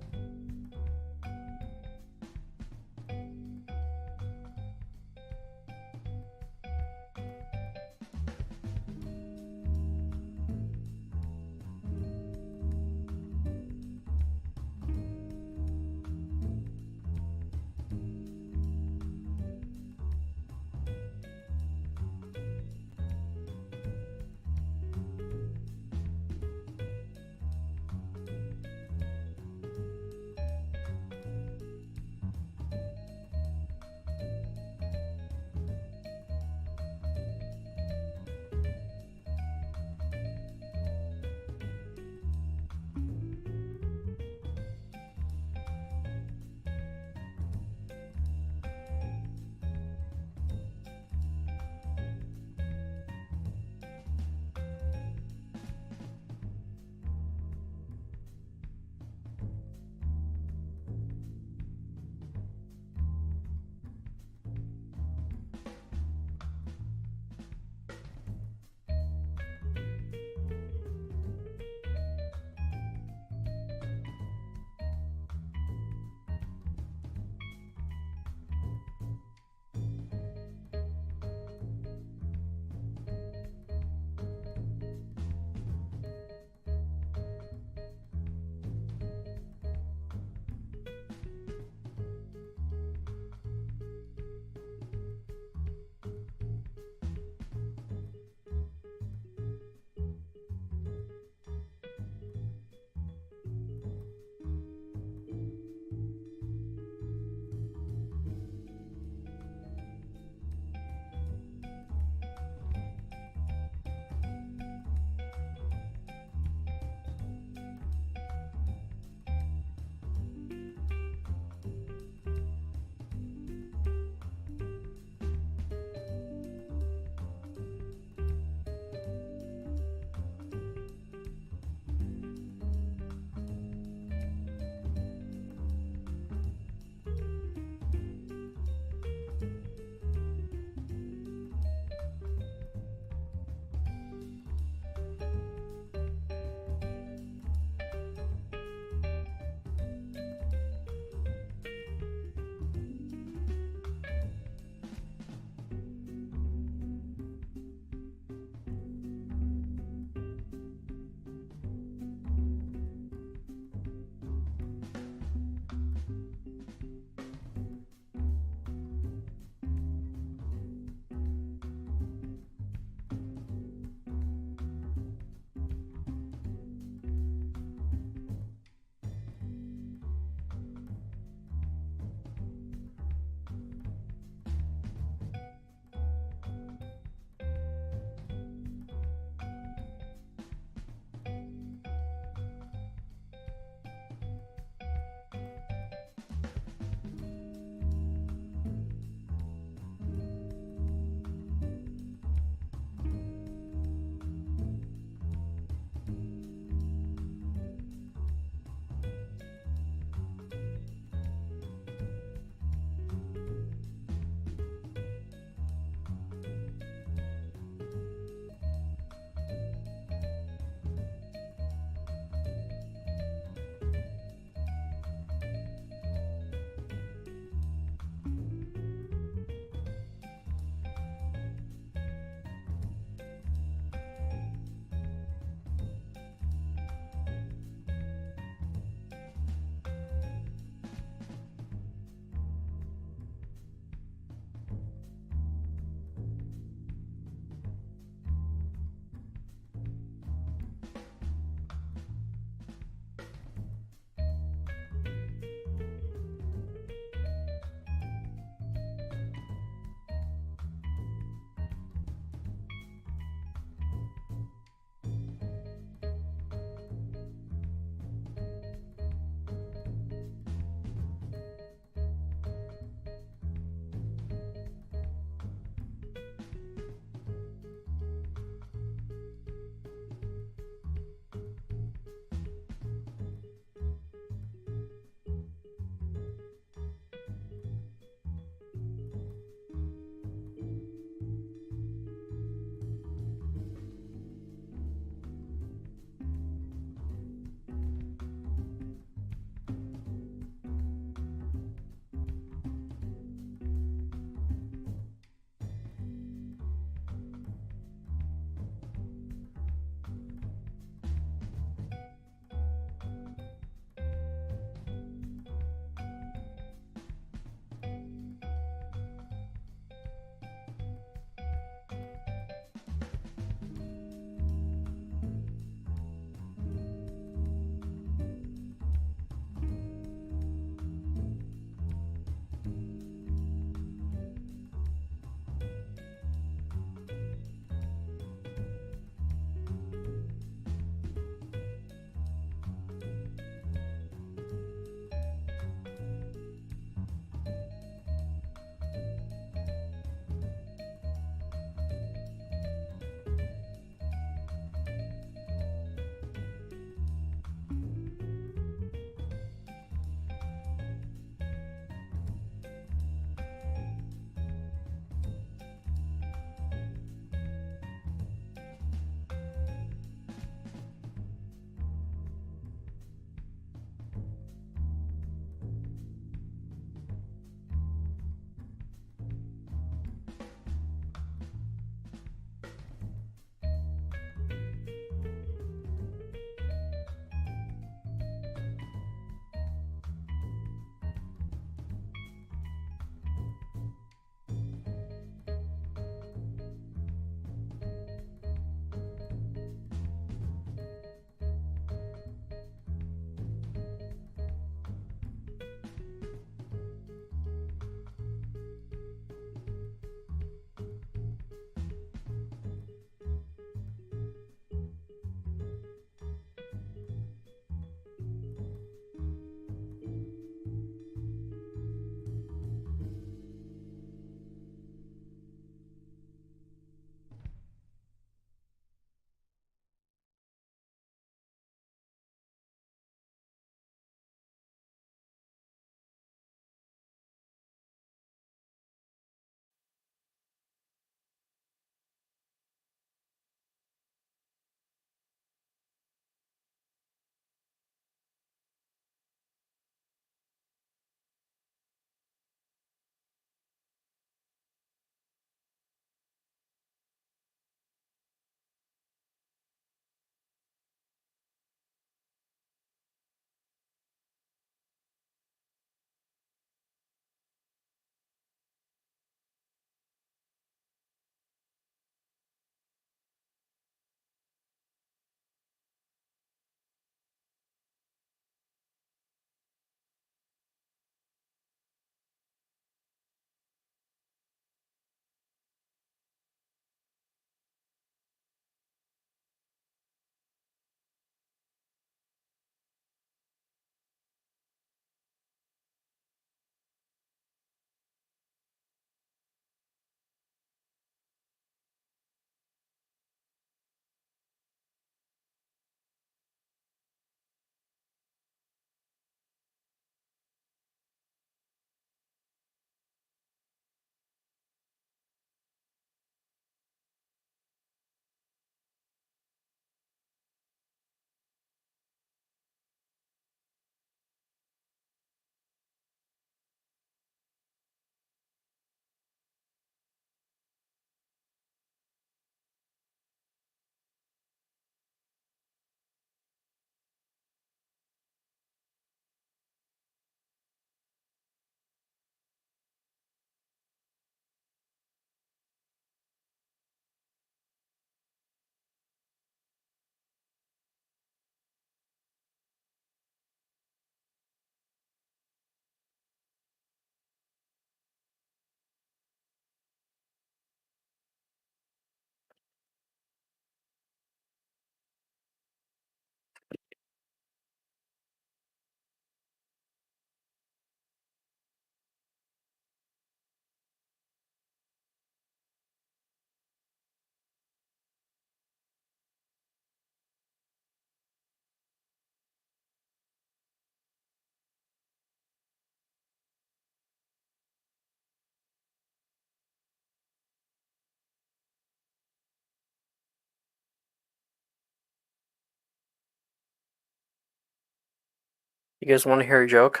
You guys want to hear a joke?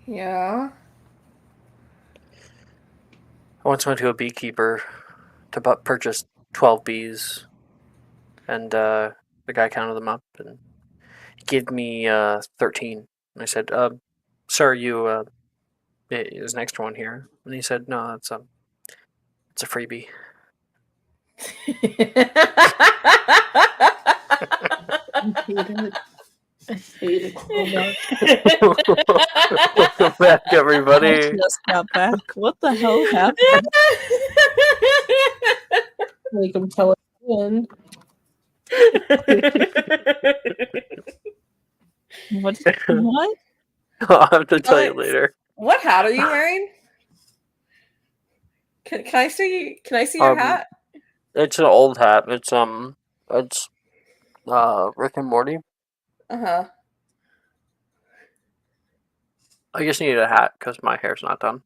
Yeah. I once went to a beekeeper to purchase 12 bees, and the guy counted them up and he gave me 13. And I said, "Sir, is an extra one here?" And he said, "No, it's a freebie." I hate it. I hate it so much. Welcome back, I everybody. just got back. What the hell happened? Make them tell it again. What? What? I'll have to tell you What? later. What hat are you wearing? Can I see your hat? It's an old hat. It's Rick and Morty. Uh-huh. I just needed a hat because my hair's not done.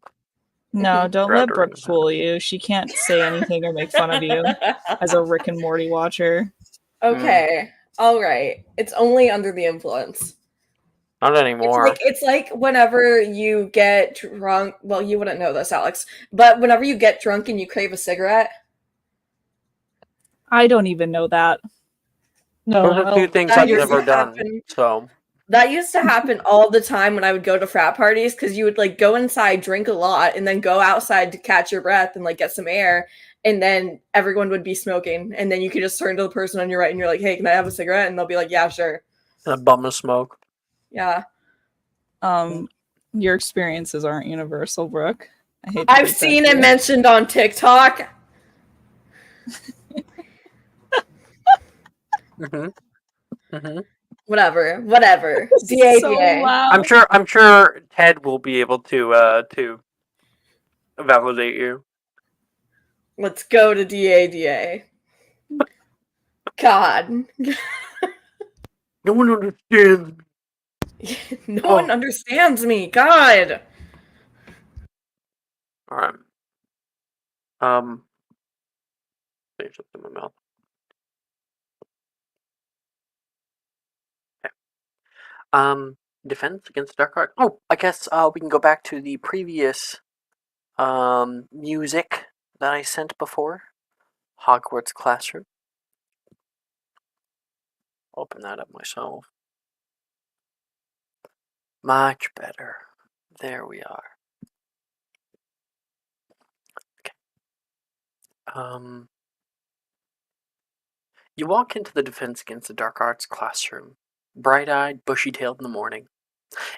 No, don't Rather let Brooke than- fool you. She can't say anything or make fun of you as a Rick and Morty watcher. Okay. All right. It's only under the influence. Not anymore. It's like whenever you get drunk. Well, you wouldn't know this, Alex, but whenever you get drunk and you crave a cigarette. I don't even know that. No, Those are two things that I've used never to done. happen. So That used to happen all the time when I would go to frat parties because you would like go inside, drink a lot, and then go outside to catch your breath and like get some air, and then everyone would be smoking, and then you could just turn to the person on your right and you're like, "Hey, can I have a cigarette?" And they'll be like, "Yeah, sure." a bum of smoke. Yeah. Your experiences aren't universal, Brooke. I hate. I've seen it mentioned on TikTok. Whatever. DA, So DA. loud. I'm sure Ted will be able to validate you. Let's go to DA, DA. God. No one understands. No one understands me. God. All right. Say something in my mouth. Okay. Defense against dark art. Oh, I guess we can go back to the previous music that I sent before. Hogwarts Classroom. Open that up myself. Much better. There we are. Okay. You walk into the Defense Against the Dark Arts classroom, bright-eyed, bushy-tailed in the morning,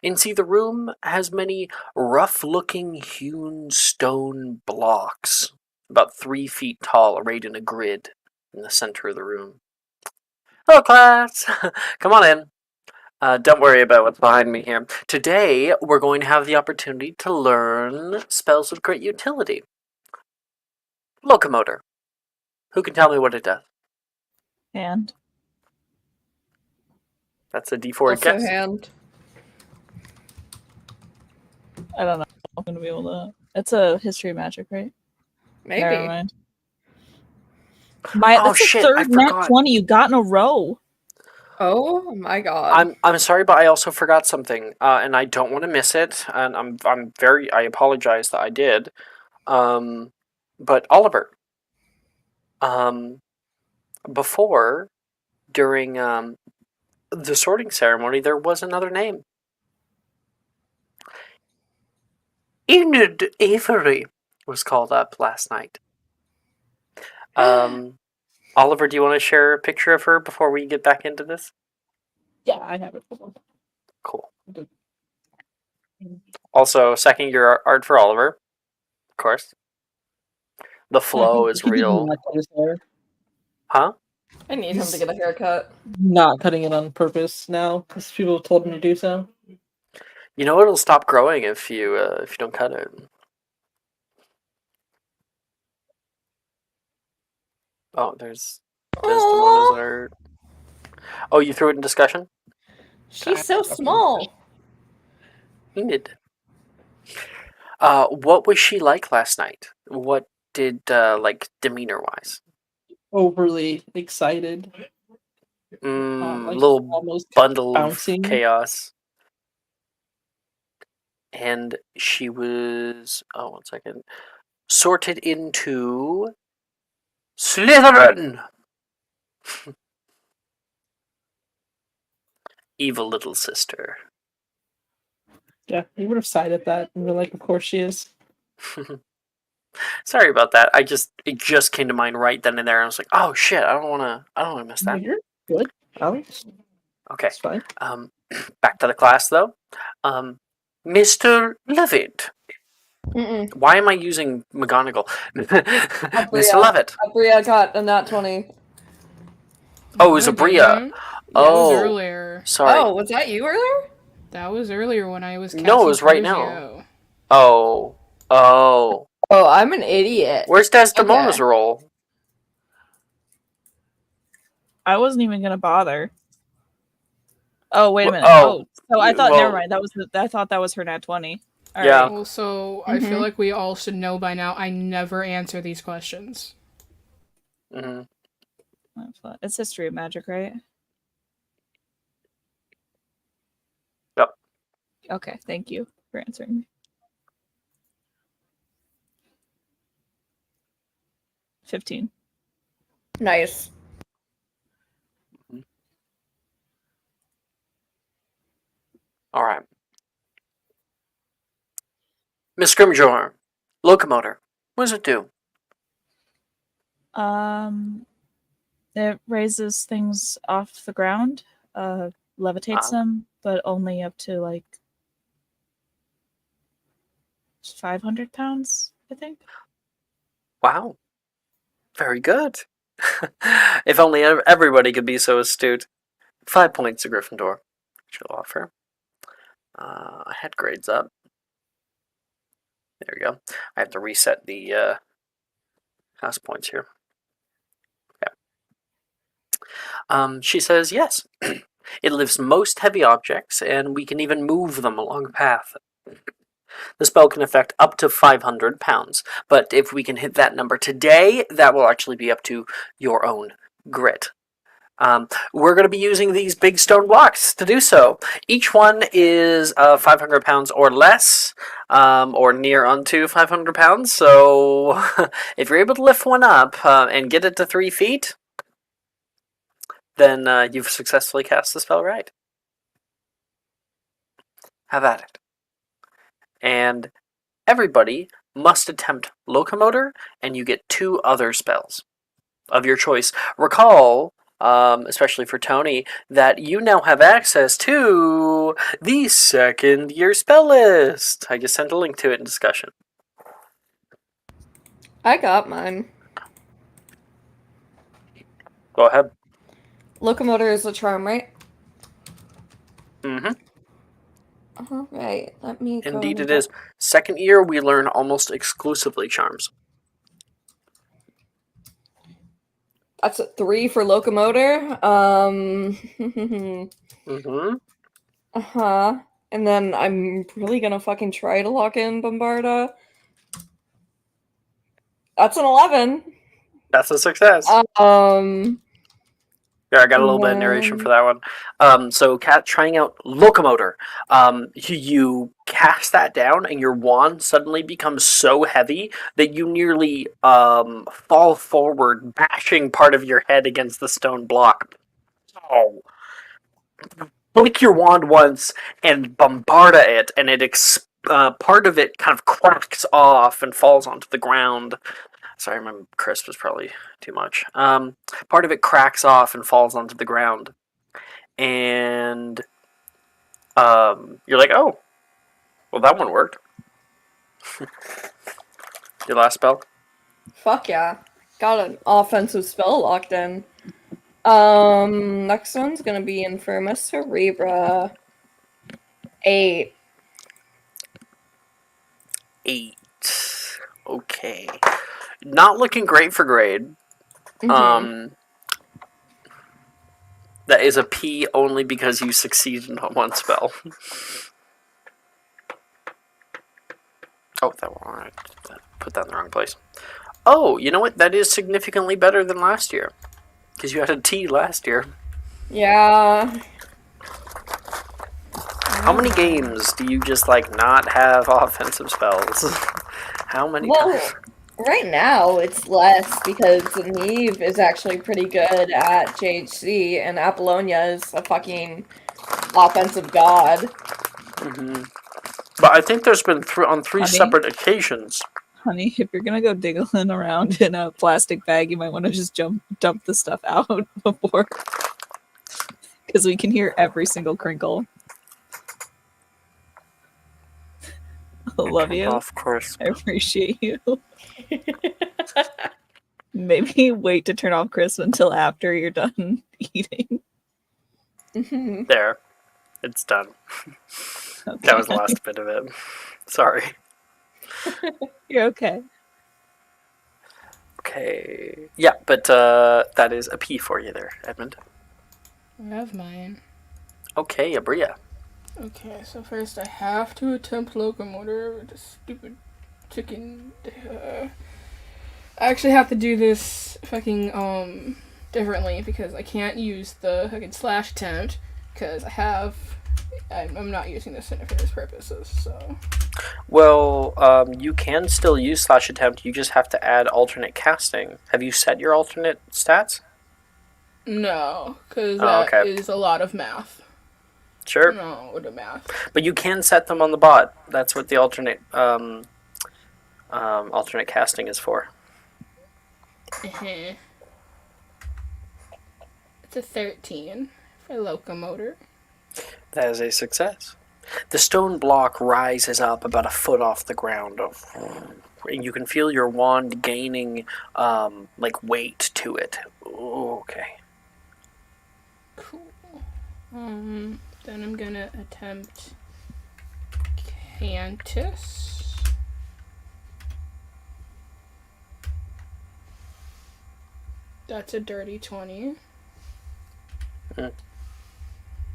and see the room has many rough-looking hewn stone blocks, about 3 feet tall, arrayed in a grid in the center of the room. Hello, class! Come on in. Don't worry about what's behind me here. Today, we're going to have the opportunity to learn spells of great utility. Locomotor. Who can tell me what it does? And That's a D4 Also guess. hand. I don't know. I'm gonna be able to. It's a history of magic, right? Maybe. Never mind. That's shit, the I third nat forgot. 20 you got in a row. Oh my God. I'm sorry, but I also forgot something, and I don't want to miss it. And I apologize that I did. But Oliver, before, during the sorting ceremony, there was another name. Enid Avery was called up last night. Oliver, do you want to share a picture of her before we get back into this? Yeah, I have it. Cool. Also, second year art for Oliver, of course. The flow is real. Not cut his hair. Huh? I need him to get a haircut. Not cutting it on purpose now because people have told him to do so. You know it'll stop growing if you don't cut it. Oh, there's Desdemona's Aww, art. Oh, you threw it in discussion? she's so small. Enid. What was she like last night? What did like demeanor wise? Overly excited. like Little almost bundle bouncing. of chaos. And she was, 1 second, sorted into Slytherin. Evil little sister. Yeah, he would have sighed at that and been like, "Of course she is." Sorry about that. It just came to mind right then and there. And I was like, oh shit, I don't wanna miss No, that. you're good, Alex. Okay. It's fine. Back to the class though. Mr. Levitt. Mm-mm. Why am I using McGonagall? Mr. Levitt. Abria got a nat 20. Oh, it was No, I Abria. didn't. That was Oh, earlier. sorry. Oh, was that you earlier? That was earlier when I was casting No, it was right now. Poggio. Oh. Oh, I'm an idiot. Where's Desdemona's Okay. role? I wasn't even gonna bother. Oh, wait a minute. Oh, So I thought, well- never mind. I thought that was her nat 20. All Yeah. right. Also, I feel like we all should know by now, I never answer these questions. hmm It's history of magic, right? Yep. Okay, thank you for answering me. 15. Nice. All right. Miss Scrimgeour, locomotor. What does it do? It raises things off the ground, levitates them, but only up to like 500 pounds, I think. Wow. Very good. If only everybody could be so astute. 5 points to Gryffindor. She'll offer. I had grades up. There we go. I have to reset the house points here. Okay. She says yes. It lifts most heavy objects, and we can even move them along a path. The spell can affect up to 500 pounds, but if we can hit that number today, that will actually be up to your own grit. We're going to be using these big stone blocks to do so. Each one is 500 pounds or less, or near unto 500 pounds. So if you're able to lift one up and get it to 3 feet, then you've successfully cast the spell right. Have at it. And everybody must attempt locomotor, and you get 2 other spells of your choice. Recall, especially for Tony, that you now have access to the second year spell list. I just sent a link to it in discussion. I got mine. Go ahead. Locomotor is a charm, right? Mm-hmm. All right. Let me go. Indeed it is. Second year, we learn almost exclusively charms. That's a 3 for locomotor. Mm-hmm. Uh-huh. And then I'm really gonna fucking try to lock in Bombarda. That's an 11. That's a success. Yeah, I got a little bit of narration for that one. So, Kat, trying out locomotor. You cast that down, and your wand suddenly becomes so heavy that you nearly fall forward, bashing part of your head against the stone block. Oh. Flick your wand once and bombarda it, and part of it kind of cracks off and falls onto the ground. Sorry, my crisp was probably too much. Part of it cracks off and falls onto the ground. And you're like, oh, well, that one worked. Your last spell? Fuck yeah. Got an offensive spell locked in. Next one's gonna be Infirma Cerebra. 8. 8. Okay. Not looking great for grade. Mm-hmm. That is a P only because you succeeded on one spell. Oh, I put that in the wrong place. Oh, you know what? That is significantly better than last year. Because you had a T last year. Yeah. How many games do you just like not have offensive spells? How many times? Well, right now it's less because Neve is actually pretty good at JHC and Apollonia is a fucking offensive god. But I think there's been on three Honey? separate occasions. Honey, if you're gonna go diggling around in a plastic bag, you might want to just dump the stuff out before, because we can hear every single crinkle. I love you. Of course. I appreciate you. Maybe wait to turn off Chris until after you're done eating. There. It's done. Okay. That was the last bit of it. Sorry. You're okay. Okay. Yeah, but that is a P for you there, Edmund. I have mine. Okay, Abria. Okay, so first I have to attempt locomotor with the stupid chicken. I actually have to do this fucking differently because I can't use the fucking slash attempt because I'm not using this for nefarious purposes. So Well, you can still use slash attempt. You just have to add alternate casting. Have you set your alternate stats? no, because Oh, that okay. is a lot of math. Sure. No, with the math. But you can set them on the bot. That's what the alternate casting is for. It's a 13 for locomotor. That is a success. The stone block rises up about a foot off the ground, and you can feel your wand gaining like weight to it. Ooh, okay. Cool. Then I'm gonna attempt Cantus. That's a dirty 20.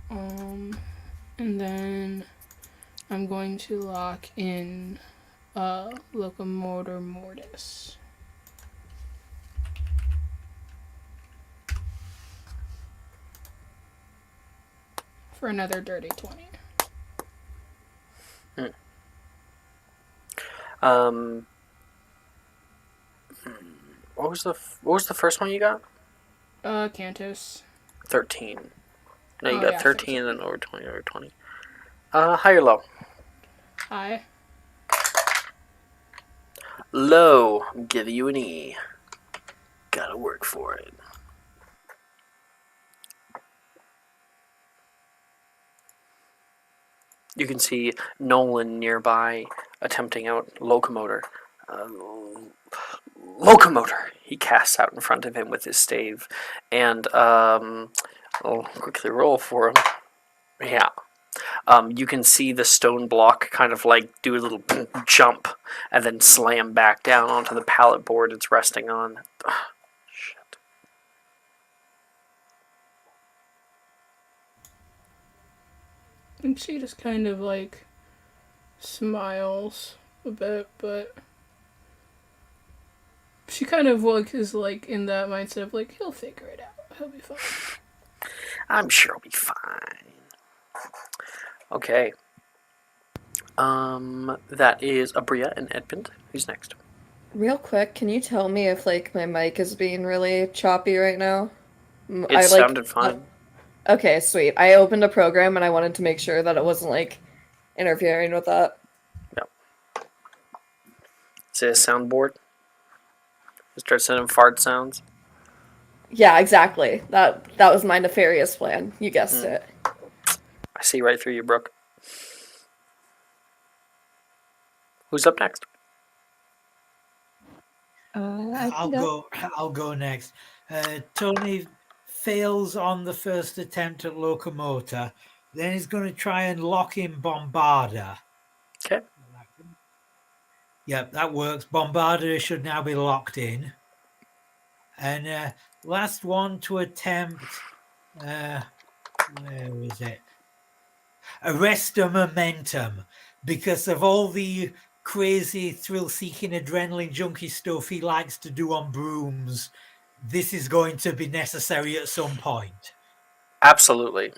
And then I'm going to lock in Locomotor Mortis. For another dirty 20. What was the first one you got? Cantus. 13. No, you Oh, got yeah, 13 and then over 20, over 20. High or low? Hi. Low. I'm giving you an E. Gotta work for it. You can see Nolan nearby attempting out locomotor. Locomotor! He casts out in front of him with his stave. And I'll quickly roll for him. Yeah. You can see the stone block kind of like do a little jump and then slam back down onto the pallet board it's resting on. Ugh, shit. And she just kind of like smiles a bit, but she kind of like is like in that mindset of like he'll figure it out. He'll be fine. I'm sure he'll be fine. Okay. That is Abria and Edmund. Who's next? Real quick, can you tell me if like my mic is being really choppy right now? It sounded fine. Okay, sweet. I opened a program and I wanted to make sure that it wasn't like interfering with that. Yep. Say a soundboard. Start sending fart sounds. Yeah, exactly. That was my nefarious plan. You guessed it. I see right through you, Brooke. Who's up next? I'll go next. Tony fails on the first attempt at locomotor. Then he's going to try and lock in Bombarder. Okay. Yep, that works. Bombarder should now be locked in. And last one to attempt. Where was it? Arrest a momentum, because of all the crazy thrill-seeking adrenaline junkie stuff he likes to do on brooms. This is going to be necessary at some point. Absolutely.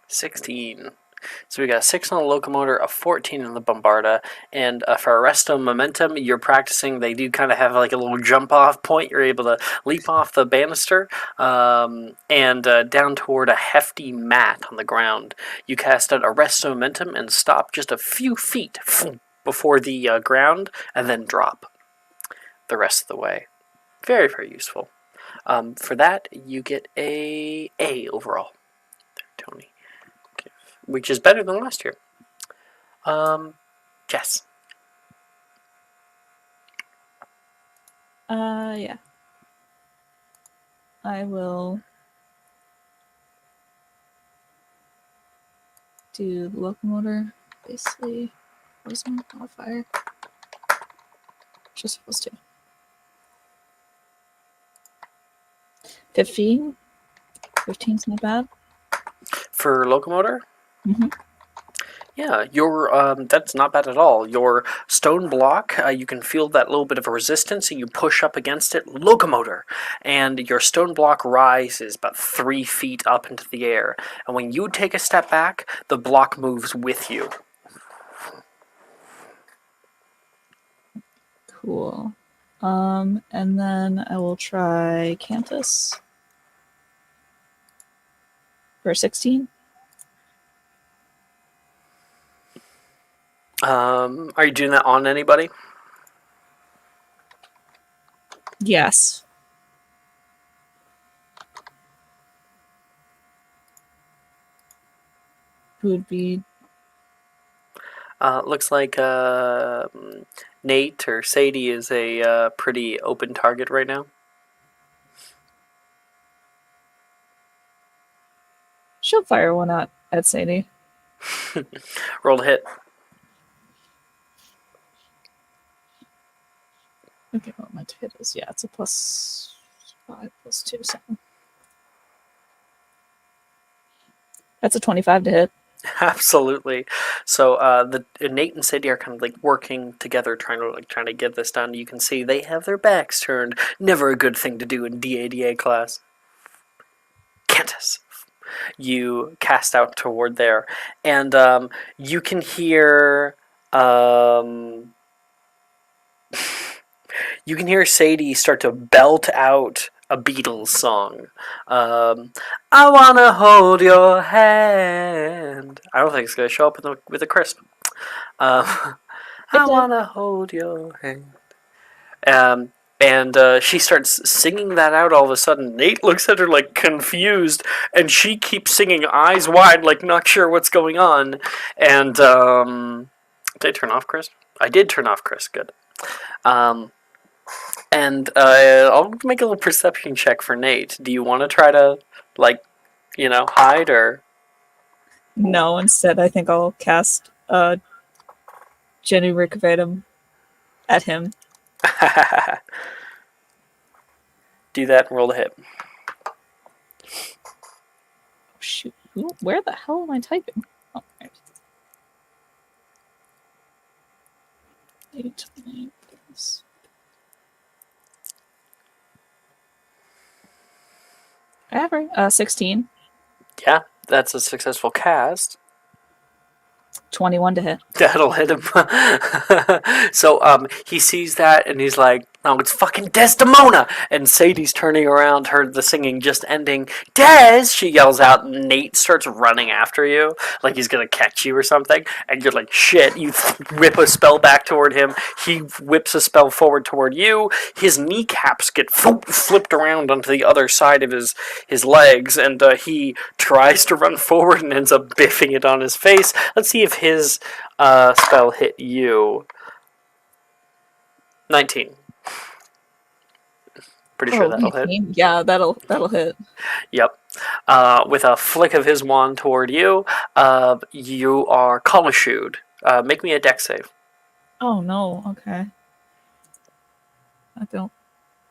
$16. So we got 6 on the locomotor, a 14 on the bombarda, and for arresto momentum, you're practicing. They do kind of have like a little jump off point. You're able to leap off the banister and down toward a hefty mat on the ground. You cast out arresto momentum and stop just a few feet before the ground, and then drop the rest of the way. Very, very useful. For that, you get a A overall, Tony, which is better than last year. Jess. Yeah. I will do the locomotor. Basically, what is my modifier? Just supposed to. 15. 15's not bad. For locomotor? Mm-hmm. Yeah, your that's not bad at all. Your stone block, you can feel that little bit of a resistance, and you push up against it. Locomotor, and your stone block rises about 3 feet up into the air. And when you take a step back, the block moves with you. Cool. And then I will try Cantus for 16. Are you doing that on anybody? Yes. Who would be? Looks like Nate or Sadie is a pretty open target right now. She'll fire one at Sadie. Roll to hit. Okay, what my hit is? Yeah, it's a +5 +2, so that's a 25 to hit. Absolutely. So the Nate and Sadie are kind of like working together, trying to get this done. You can see they have their backs turned. Never a good thing to do in DADA class. Cantus. You cast out toward there, and you can hear you can hear Sadie start to belt out a Beatles song. I wanna hold your hand. I don't think it's gonna show up with a crisp. I wanna hold your hand. And she starts singing that out all of a sudden. Nate looks at her like confused, and she keeps singing eyes wide, like not sure what's going on. And did I turn off Chris? I did turn off Chris. Good. And I'll make a little perception check for Nate. Do you want to try to, like, hide or? No, instead I think I'll cast Jenny Rickavedum at him. Do that and roll the hit. Oh, shoot. Where the hell am I typing? Oh, right. 8, 9, plus. Whatever. 16. Yeah, that's a successful cast. 21 to hit. That'll hit him. So he sees that and he's like, "Oh, it's fucking Desdemona!" And Sadie's turning around, heard the singing just ending. "Des!" she yells out. And Nate starts running after you, like he's gonna catch you or something. And you're like, "Shit!" You whip a spell back toward him. He whips a spell forward toward you. His kneecaps get flipped around onto the other side of his legs, and he tries to run forward and ends up biffing it on his face. Let's see if his spell hit you. 19. Pretty sure that'll hit. Yeah, that'll hit. Yep. With a flick of his wand toward you, you are colishewed. Make me a dex save. Oh no. Okay. I don't.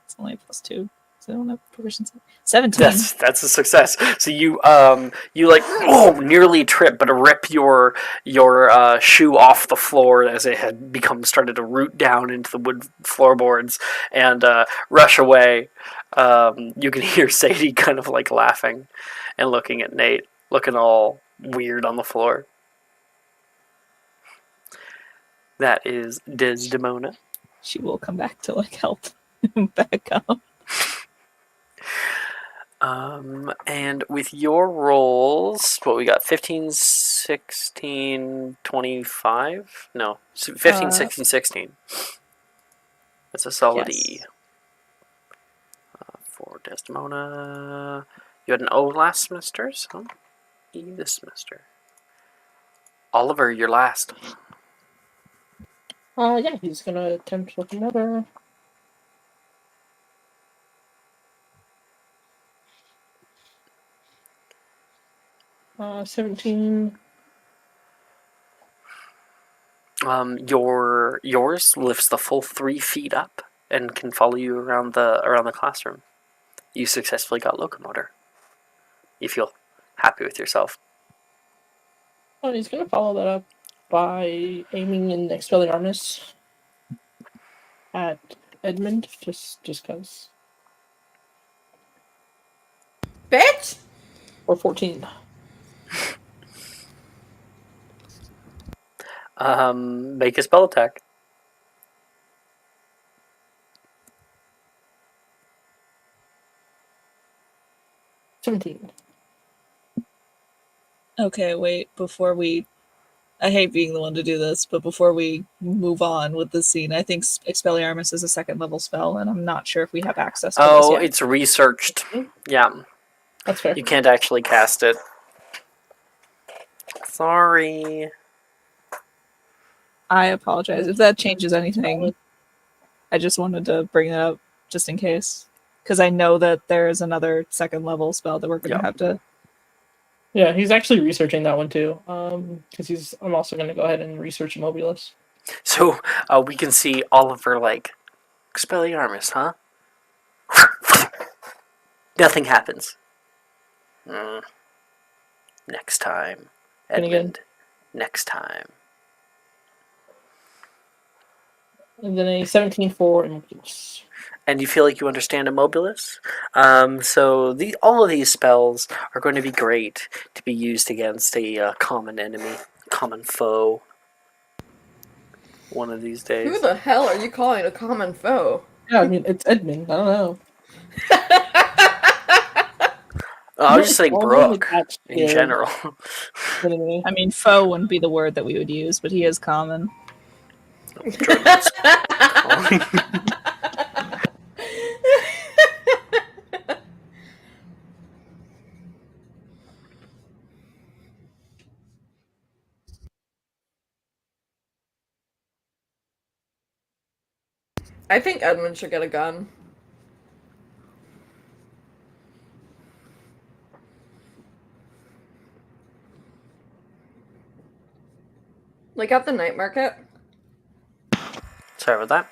It's only a +2. So I don't have proficiency. 17. That's a success. So you like nearly trip, but rip your shoe off the floor as it had started to root down into the wood floorboards and rush away. You can hear Sadie kind of like laughing and looking at Nate, looking all weird on the floor. That is Desdemona. She will come back to like help back up. And with your rolls, what we got? 15, 16, 25? No, 15, 16, 16. That's a solid Yes. E. For Desdemona. You had an O last semester, so E this semester. Oliver, you're last. Yeah, he's gonna attempt with another. Uh, 17. Yours lifts the full 3 feet up and can follow you around the classroom. You successfully got locomotor. You feel happy with yourself. Oh, he's gonna follow that up by aiming an Expelliarmus at Edmund, just cause. Bitch! Or 14. Make a spell attack. Okay, wait. Before we, I hate being the one to do this, but before we move on with this scene, I think Expelliarmus is a 2nd level spell, and I'm not sure if we have access to this Oh, yet. it's researched. Yeah, That's fair. you can't actually cast it. Sorry. I apologize if that changes anything. I just wanted to bring it up just in case, because I know that there is another 2nd level spell that we're going to have to. Yeah, he's actually researching that one too. Because I'm also gonna go ahead and research Immobilis. So we can see Oliver like Expelliarmus, huh? Nothing happens. Next time, And again. Edmund. Next time. And then a 17 for Immobilis. And you feel like you understand Immobilis. So all of these spells are going to be great to be used against a common enemy, common foe. One of these days. Who the hell are you calling a common foe? Yeah, I mean, it's Edmund. I don't know. I was just saying All Brooke attached in here. general. Anyway. I mean, foe wouldn't be the word that we would use, but he is common. I think Edmund should get a gun. Like at the night market. Sorry about that.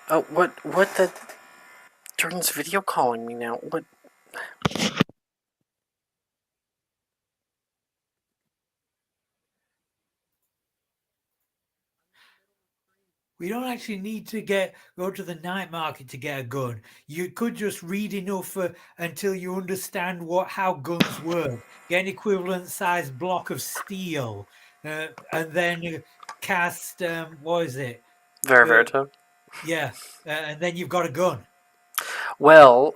Oh, what the... Jordan's video calling me now. What? We don't actually need to go to the night market to get a gun. You could just read enough until you understand how guns work. Get an equivalent size block of steel, and then cast what is it? Verito. Yeah, and then you've got a gun. Well,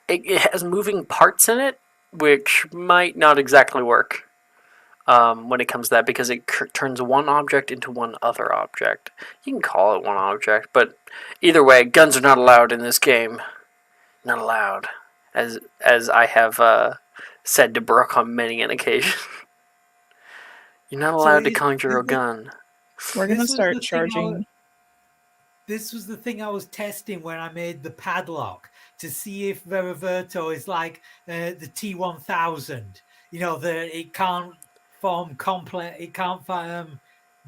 it has moving parts in it, which might not exactly work when it comes to that, because it turns one object into one other object. You can call it one object, but either way, guns are not allowed in this game. Not allowed, as I have said to Brooke on many an occasion. You're not allowed to conjure a gun. We're going to start charging. This was the thing I was testing when I made the padlock to see if Veriverto is like the T1000. You know, that it can't form complex. It can't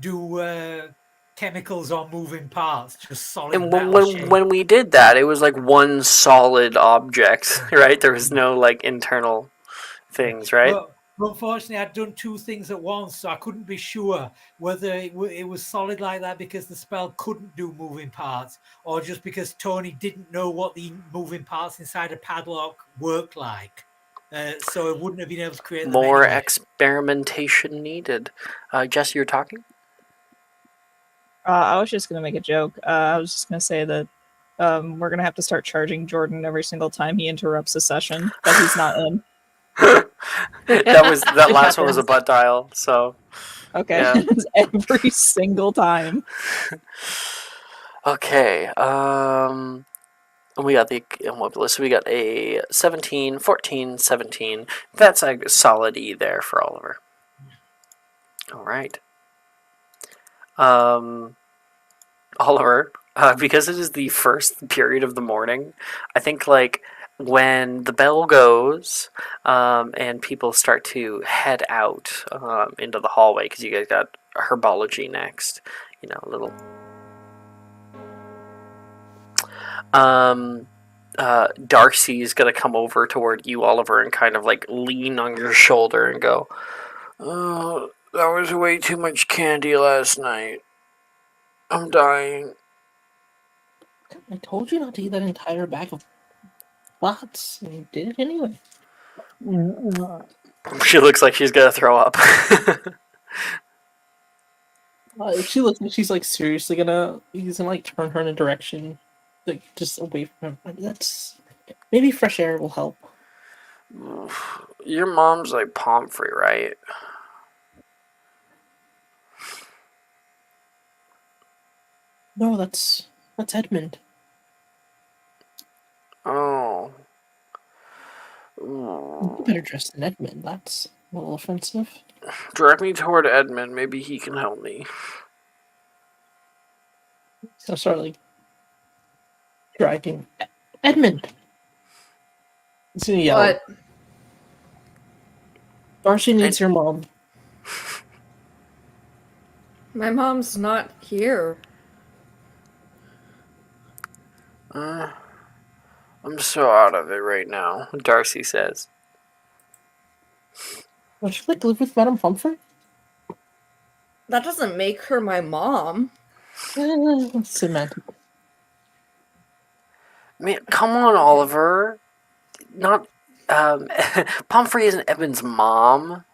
do chemicals or moving parts. Just solid And metal shape. when we did that, it was like one solid object, right? There was no like internal things, right? But unfortunately, I'd done two things at once, so I couldn't be sure whether it was solid like that because the spell couldn't do moving parts, or just because Tony didn't know what the moving parts inside a padlock worked like. So it wouldn't have been able to create them More anyway. experimentation needed. Jesse, you're talking? I was just gonna make a joke. I was just gonna say that we're gonna have to start charging Jordan every single time he interrupts a session that he's not in. that It last one was a happens. butt dial, so Okay, yeah. every single time. Okay. We got so we got a 17, 14, 17. That's a solid E there for Oliver. All right. Oliver, because it is the first period of the morning, I think like when the bell goes and people start to head out into the hallway, because you guys got herbology next, a little. Darcy's gonna come over toward you, Oliver, and kind of like lean on your shoulder and go, "Oh, that was way too much candy last night. I'm dying." I told you not to eat that entire bag of bots, and you did it anyway. She looks like she's gonna throw up. If she looks like she's like seriously he's gonna like turn her in a direction, like just away from him. Like, that's maybe fresh air will help. Your mom's like Pomfrey, right? No, that's Edmund. Oh. You better dress than Edmund. That's a little offensive. Direct me toward Edmund. Maybe he can help me. So start like dragging Edmund. He's gonna yell. What? Darcy needs your mom. My mom's not here. I'm so out of it right now, Darcy says. Don't you like live with Madame Pomfrey? That doesn't make her my mom. Semantic. Man, come on, Oliver. Not, Pomfrey isn't Edmund's mom.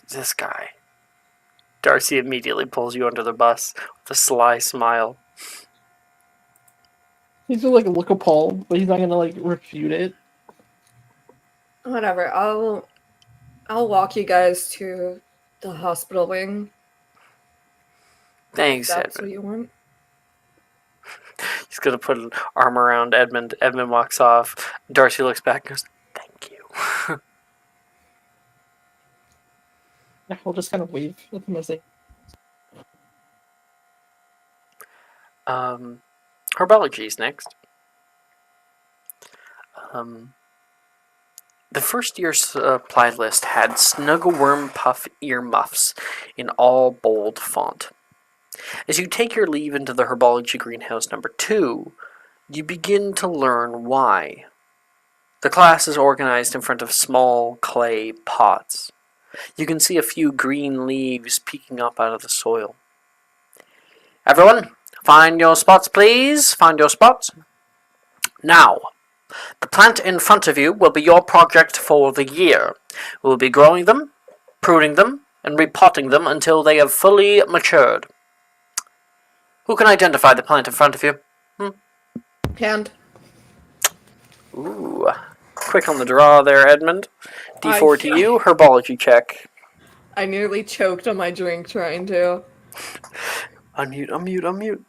This guy. Darcy immediately pulls you under the bus with a sly smile. He's gonna like look appalled, but he's not gonna like refute it. Whatever. I'll walk you guys to the hospital wing. Thanks, That's Edmund. what you want. He's gonna put an arm around Edmund. Edmund walks off. Darcy looks back and goes, "Thank you." Yeah, we'll just kind of wave at him as they. Herbology's next. The first year's supply list had Snuggleworm Puff earmuffs in all bold font. As you take your leave into the Herbology Greenhouse number 2, you begin to learn why. The class is organized in front of small clay pots. You can see a few green leaves peeking up out of the soil. Everyone, find your spots, please. Find your spots. Now, the plant in front of you will be your project for the year. We will be growing them, pruning them, and repotting them until they have fully matured. Who can identify the plant in front of you? Hand. Ooh, quick on the draw there, Edmund. D4 to you, herbology check. I nearly choked on my drink trying to. Unmute.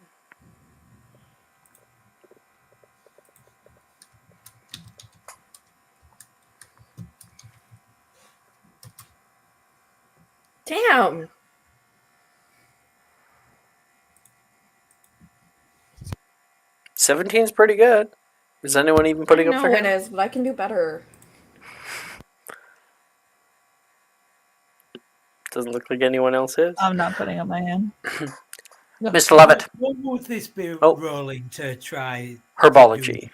Damn. 17's pretty good. Is anyone even putting up I for know him? it is, but I can do better. Doesn't look like anyone else is. I'm not putting up my hand. Mr. Levitt, What would this be Oh. rolling to try? herbology.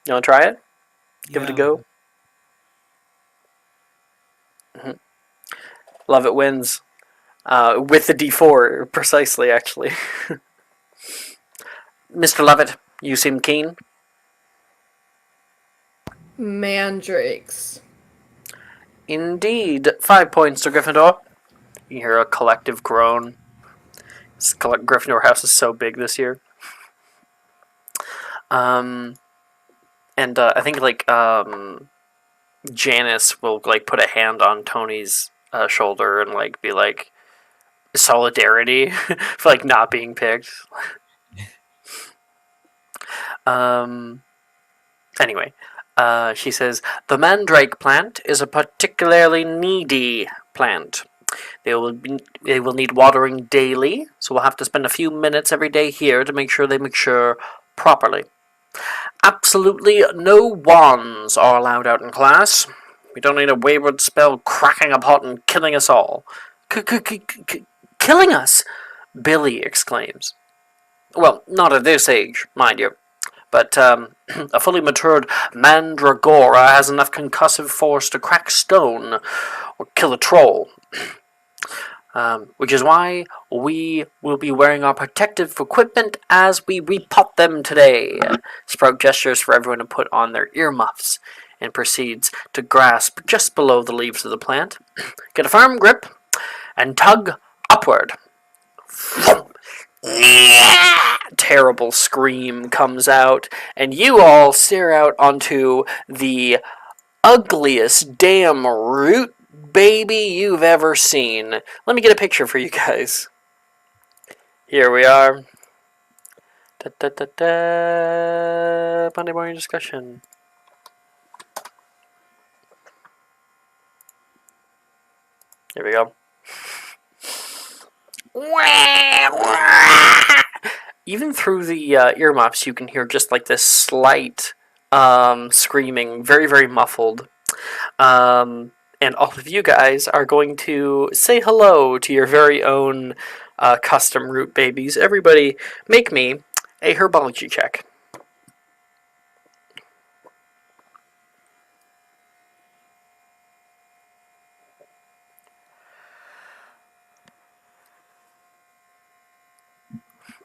You want to try it? Give it a Yeah. go. Levitt wins. With the D4, precisely, actually. Mr. Levitt, you seem keen. Mandrakes. Indeed. 5 points to Gryffindor. You hear a collective groan. Gryffindor house is so big this year. And I think Janice will put a hand on Tony's shoulder and be like solidarity for not being picked. Anyway, she says the mandrake plant is a particularly needy plant. They will need watering daily, so we'll have to spend a few minutes every day here to make sure they mature properly. Absolutely no wands are allowed out in class. We don't need a wayward spell cracking a pot and killing us all. Killing us? Billy exclaims. Well, not at this age, mind you. But a fully matured mandragora has enough concussive force to crack stone or kill a troll. Which is why we will be wearing our protective equipment as we repot them today. Sprout gestures for everyone to put on their earmuffs and proceeds to grasp just below the leaves of the plant. Get a firm grip and tug upward. Terrible scream comes out, and you all stare out onto the ugliest damn root baby you've ever seen. Let me get a picture for you guys. Here we are. Monday morning discussion. Here we go. Even through the earmuffs, you can hear just this slight screaming, very, very muffled. And all of you guys are going to say hello to your very own custom root babies. Everybody, make me a herbology check.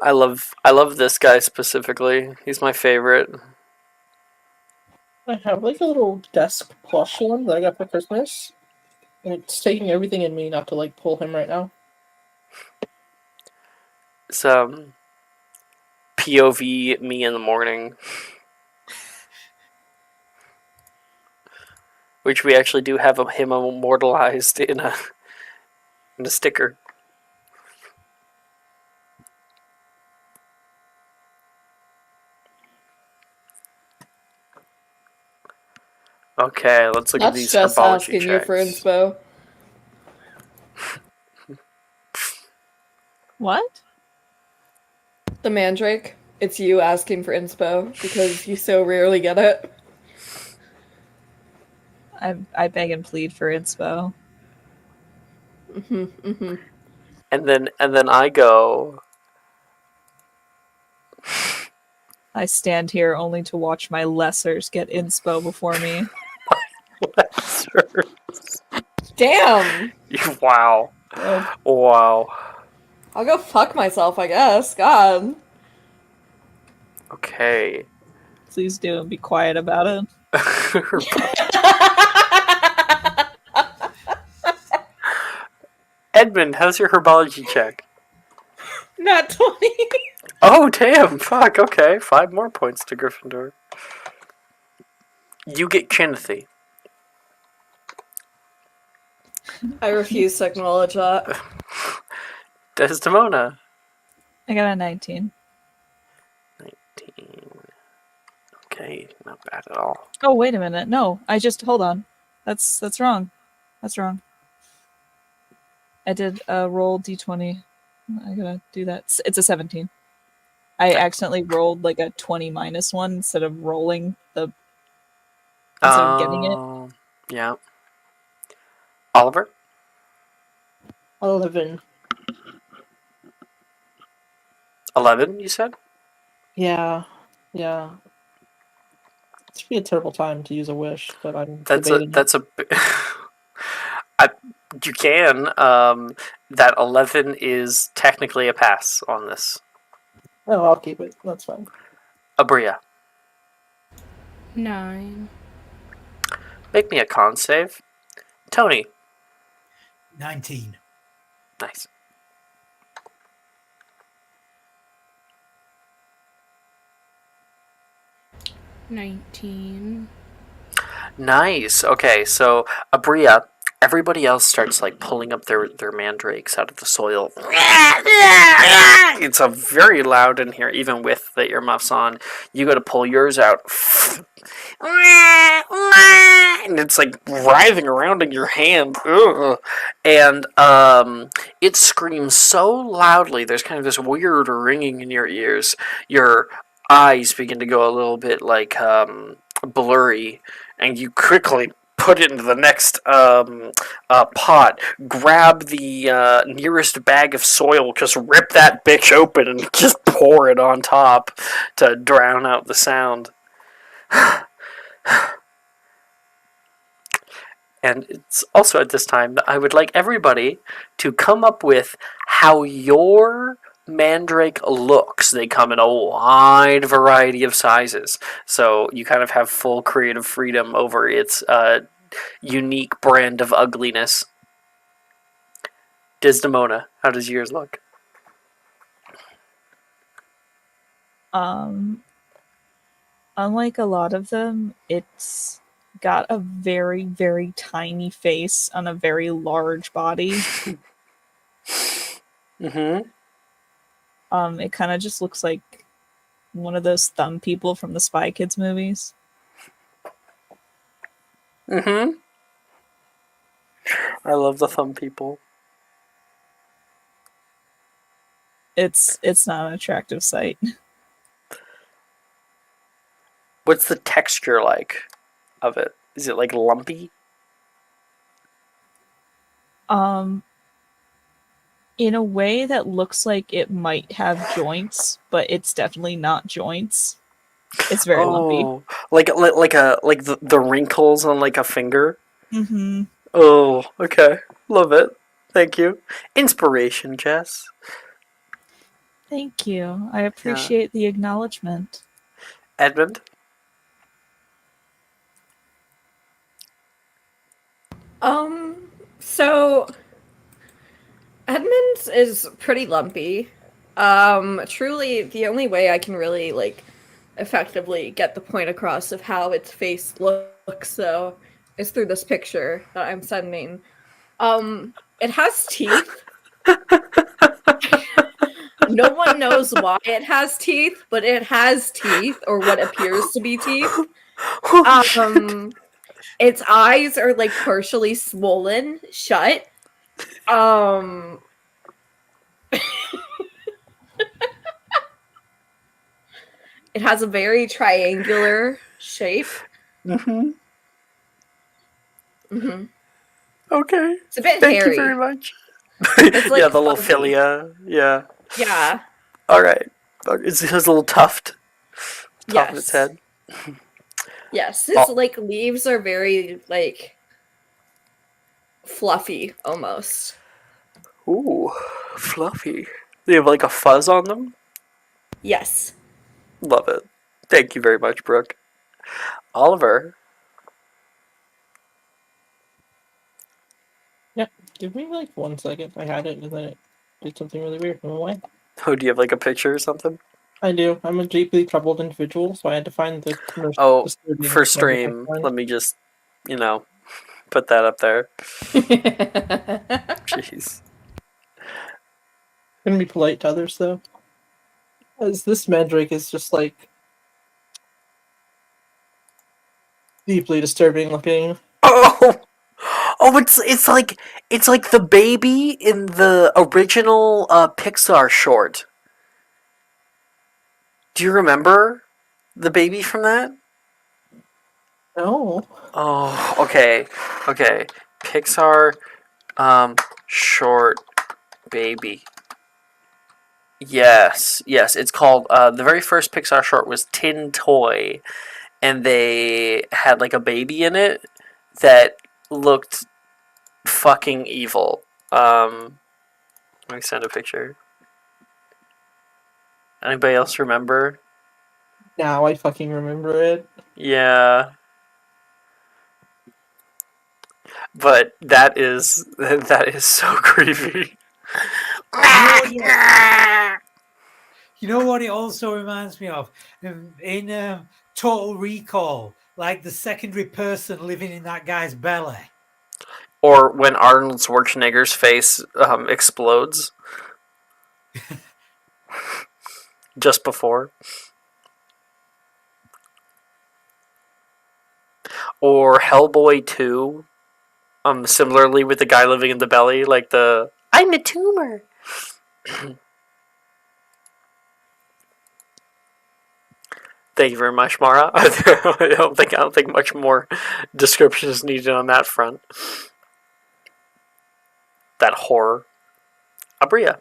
I love this guy specifically. He's my favorite. I have a little desk plush one that I got for Christmas. And it's taking everything in me not to pull him right now. Some POV me in the morning. Which we actually do have him immortalized in a sticker. Okay, let's look at these That's just herbology asking checks. you for inspo. What? The mandrake. It's you asking for inspo because you so rarely get it. I beg and plead for inspo. And then I go. I stand here only to watch my lessers get inspo before me. Damn! Wow. Wow. I'll go fuck myself, I guess. God. Okay. Please do and be quiet about it. Edmund, how's your herbology check? Not 20. Oh, damn. Fuck, okay. 5 more points to Gryffindor. You get Chinathy. I refuse to acknowledge that. Desdemona. I got a 19. 19. Okay, not bad at all. Oh, wait a minute. No, hold on. That's wrong. That's wrong. I did roll d20. I gotta do that. It's a 17. I accidentally rolled a 20 minus 1 instead of rolling instead of getting it. Yeah. Oliver? 11. 11, you said? Yeah. Yeah. This would be a terrible time to use a wish, but I'm That's a debating it. that's a. I, you can. That 11 is technically a pass on this. Oh, I'll keep it. That's fine. Abria, 9. make me a con save. Tony, 19. nice. 19. Nice. Okay, so Abria, everybody else starts like pulling up their mandrakes out of the soil. It's a very loud in here, even with the earmuffs on. You go to pull yours out, and it's like writhing around in your hand. Ugh. And it screams so loudly. There's kind of this weird ringing in your ears. Your eyes begin to go a little bit like blurry, and you quickly put it into the next pot, grab the nearest bag of soil, just rip that bitch open, and just pour it on top to drown out the sound. And it's also at this time that I would like everybody to come up with how your mandrake looks. They come in a wide variety of sizes, so you kind of have full creative freedom over its unique brand of ugliness. Desdemona, how does yours look? Unlike a lot of them, it's got a very, very tiny face on a very large body. Mm-hmm. It kind of just looks like one of those thumb people from the Spy Kids movies. Mm-hmm. I love the thumb people. It's not an attractive sight. What's the texture like of it? Is it like lumpy? In a way that looks like it might have joints, but it's definitely not joints. It's very lumpy. Oh, like the wrinkles on like a finger. Mm-hmm. Oh, okay, love it. Thank you. Inspiration, Jess. Thank you. I appreciate the acknowledgement. Edmund. So Edmund's is pretty lumpy. Truly the only way I can really like effectively get the point across of how its face looks though is through this picture that I'm sending. It has teeth. No one knows why it has teeth, but it has teeth, or what appears to be teeth. Its eyes are like partially swollen shut. It has a very triangular shape. Mm-hmm. Mm-hmm. Okay. It's a bit Thank hairy. you very much. It's like yeah, the little fuzzy. philia. Yeah. Yeah. All right. It has a little tuft. Top of its Yes. head. Yes. Its Oh. like leaves are very like fluffy almost. Ooh, fluffy. They have like a fuzz on them. Yes. Love it. Thank you very much, Brooke. Oliver. Give me like 1 second. I had it and then it did something really weird. Went away. Oh, do you have like a picture or something? I do. I'm a deeply troubled individual, so I had to find the most Oh, disturbing for moment I stream, could let me just, put that up there. Find. Jeez. Gonna be polite to others though. As this mandrake is just like deeply disturbing looking. Oh, oh, it's like the baby in the original Pixar short. Do you remember the baby from that? No. Oh, okay, okay. Pixar short baby. Yes, it's called. The very first Pixar short was Tin Toy, and they had like a baby in it that looked fucking evil. Let me send a picture. Anybody else remember? Now I fucking remember it. Yeah. But that is so creepy. You know what it also reminds me of? In Total Recall, like the secondary person living in that guy's belly. Or when Arnold Schwarzenegger's face explodes just before. Or Hellboy 2. Similarly with the guy living in the belly, like the I'm a tumor. Thank you very much, Mara. I don't think much more description is needed on that front. That horror. Abria.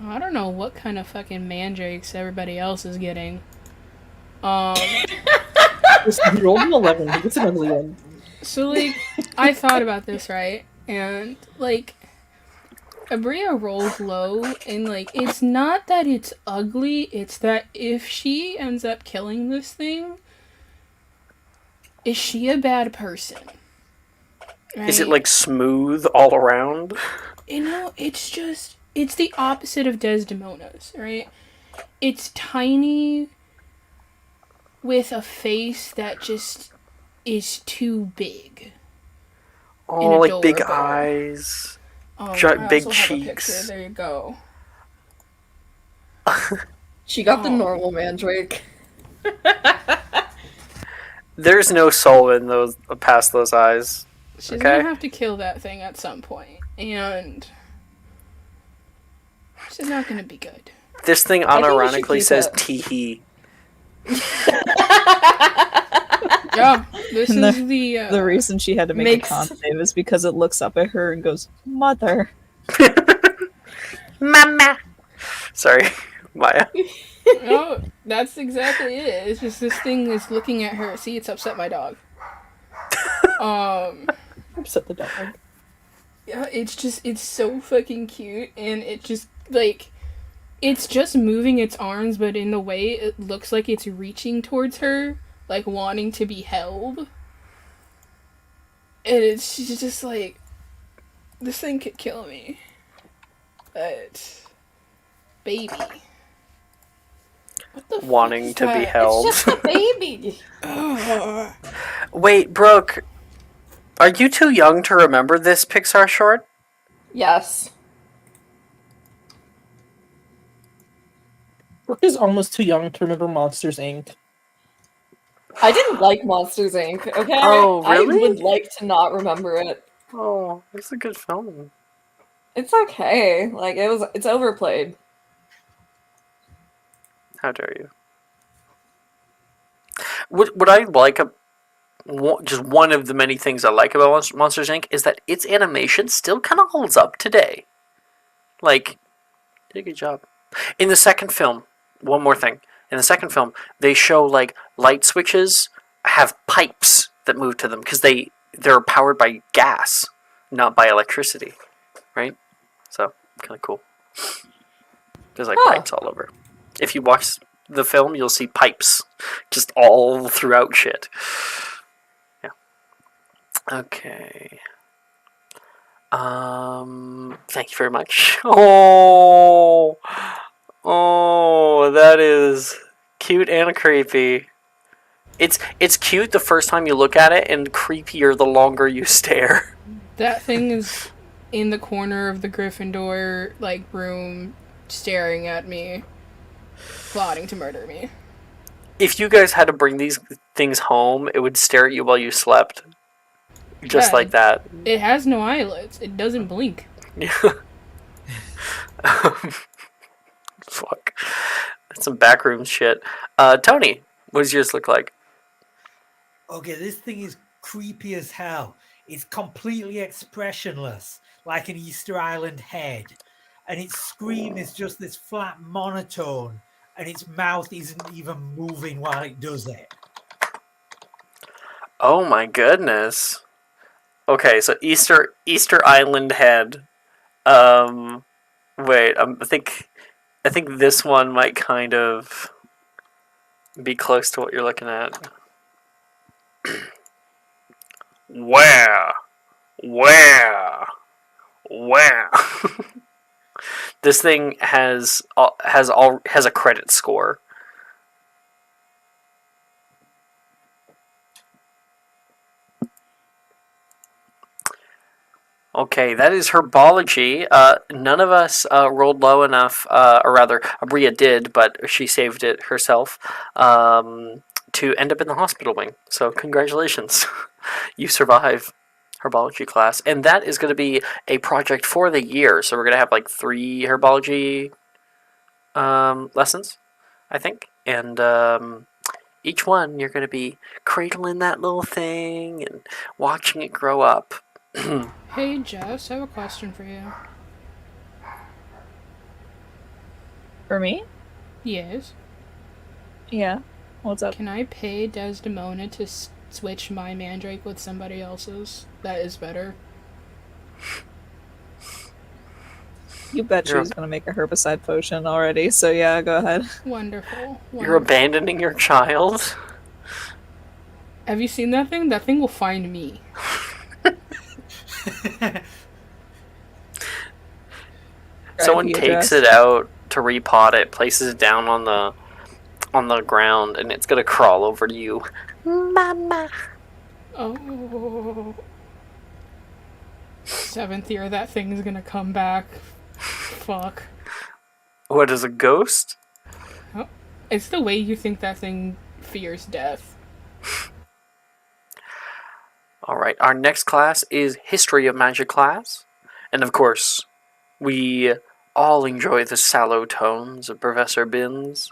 I don't know what kind of fucking mandrakes everybody else is getting. He rolled an 11. He gets an ugly one. So, like, I thought about this, right? And, like, Abria rolls low, and, like, it's not that it's ugly, it's that if she ends up killing this thing, is she a bad person? Right? Is it like smooth all around? You know, it's the opposite of Desdemona's, right? It's tiny with a face that just is too big. Oh, like big eyes. Big cheeks. There you go. She got the normal mandrake. There's no soul in those past those eyes. She's gonna have to kill that thing at some point, and she's not gonna be good. This thing unironically says teehee. Yeah, this is the reason she had to make a con save is because it looks up at her and goes, "Mother." Mama. Sorry, Maya. No, that's exactly it. It's just this thing is looking at her. See, it's upset my dog. Upset the dog. Yeah, it's so fucking cute, and it just, like, it's just moving its arms, but in the way it looks like it's reaching towards her, like, wanting to be held. And she's just like, this thing could kill me. But, baby. What the wanting to be held. It's just a baby. Wait, Brooke, are you too young to remember this Pixar short? Yes. Brooke is almost too young to remember Monsters, Inc. I didn't like Monsters, Inc., okay? Oh, really? I would like to not remember it. Oh, it's a good film. It's okay. Like, it's overplayed. How dare you? What I like, just one of the many things I like about Monsters, Inc. is that its animation still kind of holds up today. Like, did a good job. In the second film, one more thing. In the second film, they show, like, light switches have pipes that move to them because they're powered by gas, not by electricity, right? So, kind of cool. There's, like, pipes all over. If you watch the film, you'll see pipes just all throughout shit. Yeah. Okay. Thank you very much. Oh, that is cute and creepy. It's cute the first time you look at it, and creepier the longer you stare. That thing is in the corner of the Gryffindor, like, room, staring at me, plotting to murder me. If you guys had to bring these things home, it would stare at you while you slept. Just like that. It has no eyelids. It doesn't blink. Yeah. Fuck. That's some backroom shit. Tony, what does yours look like? Okay, this thing is creepy as hell. It's completely expressionless, like an Easter Island head. And its scream is just this flat monotone, and its mouth isn't even moving while it does it. Oh my goodness. Okay, so Easter Island head. Um, wait, I think this one might kind of be close to what you're looking at. Where? Where? Where? This thing has a credit score. Okay, that is herbology. None of us rolled low enough, or rather, Abria did, but she saved it herself, to end up in the hospital wing. So, congratulations. You survive herbology class. And that is going to be a project for the year. So, we're going to have like 3 herbology lessons, I think. And each one, you're going to be cradling that little thing and watching it grow up. Hey, Jess, I have a question for you. For me? Yes. Yeah. What's up? Can I pay Desdemona to switch my mandrake with somebody else's that is better? You bet You're- she's gonna make a herbicide potion already, so yeah, go ahead. Wonderful. You're abandoning your child? Have you seen that thing? That thing will find me. Someone IP takes address. it out to repot it, places it down on the ground, and it's gonna crawl over to you. Mama. Oh. 7th year, that thing's gonna come back. Fuck. What is a ghost? Oh. It's the way you think that thing fears death. Alright, our next class is History of Magic class. And of course, we all enjoy the sallow tones of Professor Binns.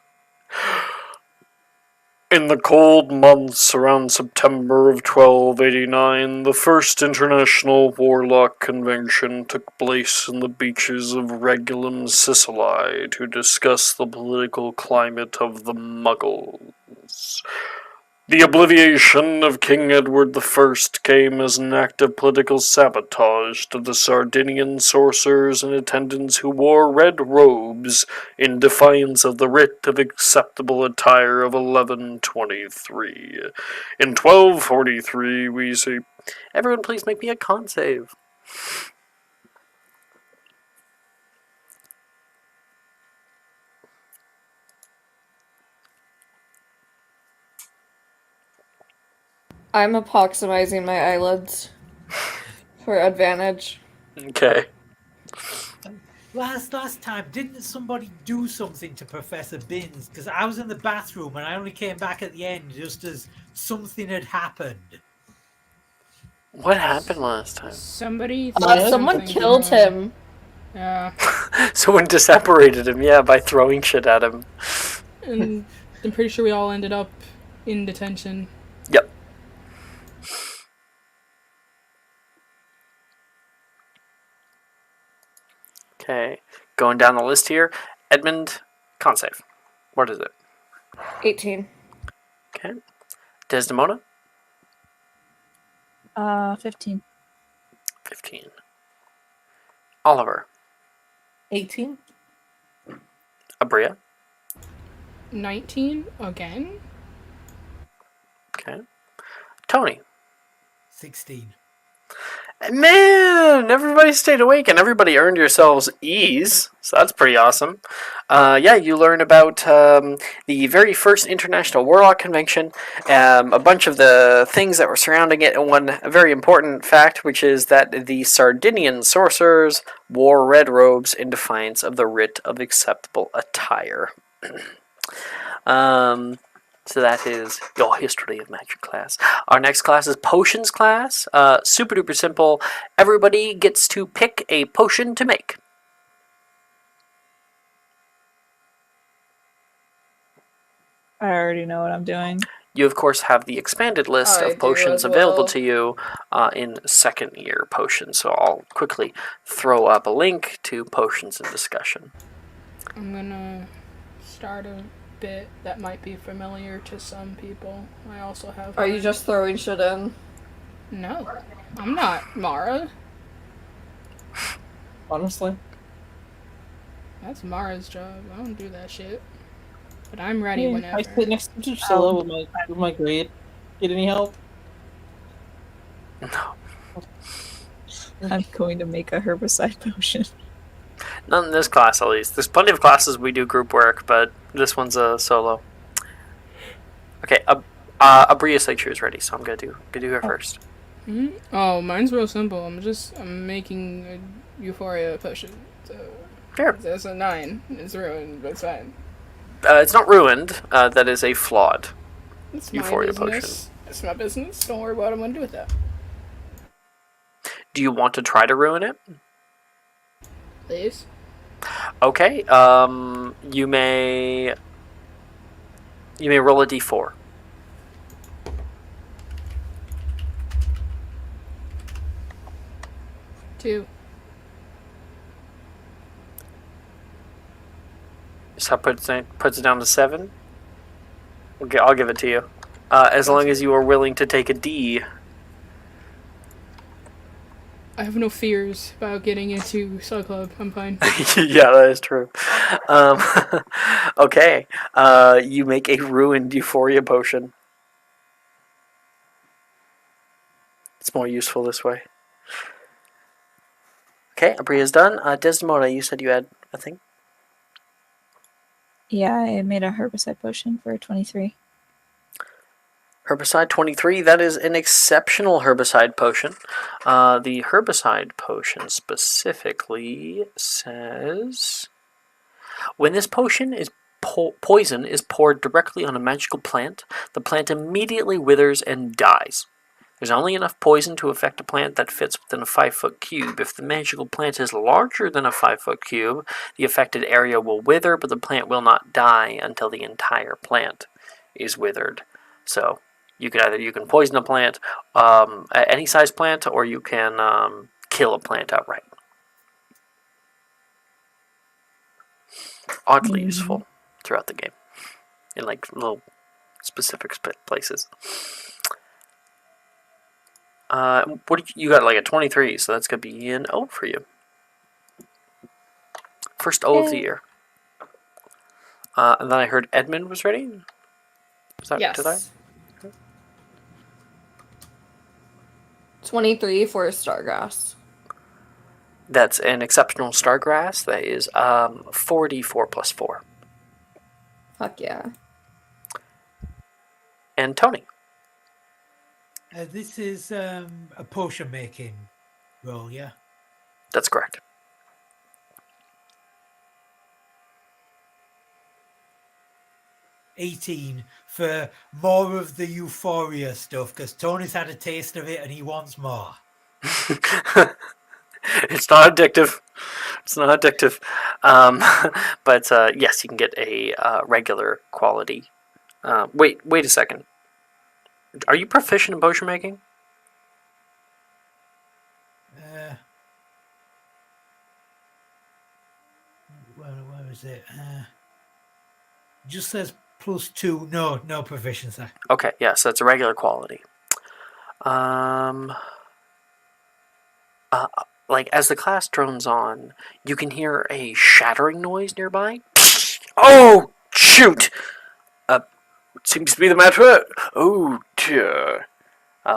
In the cold months around September of 1289, the first International Warlock Convention took place in the beaches of Regulum, Sicily, to discuss the political climate of the Muggles. The obliviation of King Edward I came as an act of political sabotage to the Sardinian sorcerers in attendance who wore red robes in defiance of the writ of acceptable attire of 1123. In 1243, we see... Everyone please make me a con save. I'm approximizing my eyelids for advantage. Okay. Last time, didn't somebody do something to Professor Binns? Because I was in the bathroom and I only came back at the end just as something had happened. What happened last time? Somebody. Someone something killed to him. Yeah. Someone disapparated him, yeah, by throwing shit at him. And I'm pretty sure we all ended up in detention. Yep. Okay, going down the list here. Edmund, con save. What is it? 18. Okay. Desdemona, 15. 15. Oliver, 18? Abria, 19 again? okay. Tony. 16. Man, everybody stayed awake and everybody earned yourselves E's, so that's pretty awesome. Yeah, you learn about the very first International Warlock Convention, a bunch of the things that were surrounding it, and one very important fact, which is that the Sardinian sorcerers wore red robes in defiance of the writ of acceptable attire. So that is your History of Magic class. Our next class is Potions class. Super duper simple. Everybody gets to pick a potion to make. I already know what I'm doing. You, of course, have the expanded list I of do potions as available well. to you in second year potions. So I'll quickly throw up a link to potions in discussion. I'm gonna start a bit that might be familiar to some people. I also have. Are you just throwing shit in? No, I'm not Mara. Honestly. That's Mara's job. I don't do that shit. But I'm ready Yeah, whenever. I sit next to Drusilla with my grade. Get any help? No. I'm going to make a herbicide potion. Not in this class, at least. There's plenty of classes we do group work, but this one's a solo. Okay, Abria said she was ready, so I'm gonna do her first. Hmm? Oh, mine's real simple. I'm making a Euphoria potion. So Fair. that's a 9. It's ruined, but it's fine. It's not ruined. That is a flawed It's Euphoria my business. It's my business. Don't worry about what I'm gonna do with that. Do you want to try to ruin it? Please. Okay. You may roll a d4. Two. So puts it down to 7. Okay, I'll give it to you. As long as you are willing to take a D. I have no fears about getting into Cell Club. I'm fine. Yeah, that is true. Okay. You make a ruined Euphoria potion. It's more useful this way. Okay, Abria's done. Desdemona, you said you had a thing? Yeah, I made a herbicide potion for 23. Herbicide 23, that is an exceptional herbicide potion. The herbicide potion specifically says, when this potion is poison is poured directly on a magical plant, the plant immediately withers and dies. There's only enough poison to affect a plant that fits within a 5-foot cube. If the magical plant is larger than a 5-foot cube, the affected area will wither, but the plant will not die until the entire plant is withered. So you can poison a plant, any size plant, or you can kill a plant outright. Oddly useful throughout the game, in like little specific places. You got like a 23, so that's gonna be an O for you. First O of the year. And then I heard Edmund was ready. Was that, Yes. Did I? 23 for Stargrass. That's an exceptional Stargrass. That is 4d4 plus 4. Fuck yeah. And Tony. This is a potion making roll, yeah? That's correct. $18 for more of the Euphoria stuff, because Tony's had a taste of it and he wants more. It's not addictive. It's not addictive. But yes, you can get a regular quality. Wait a second. Are you proficient in potion making? Where is it? Just says +2. No proficiency. Okay, yes, that's a regular quality. Like as the class drones on, you can hear a shattering noise nearby. Oh shoot! What seems to be the matter? Oh dear.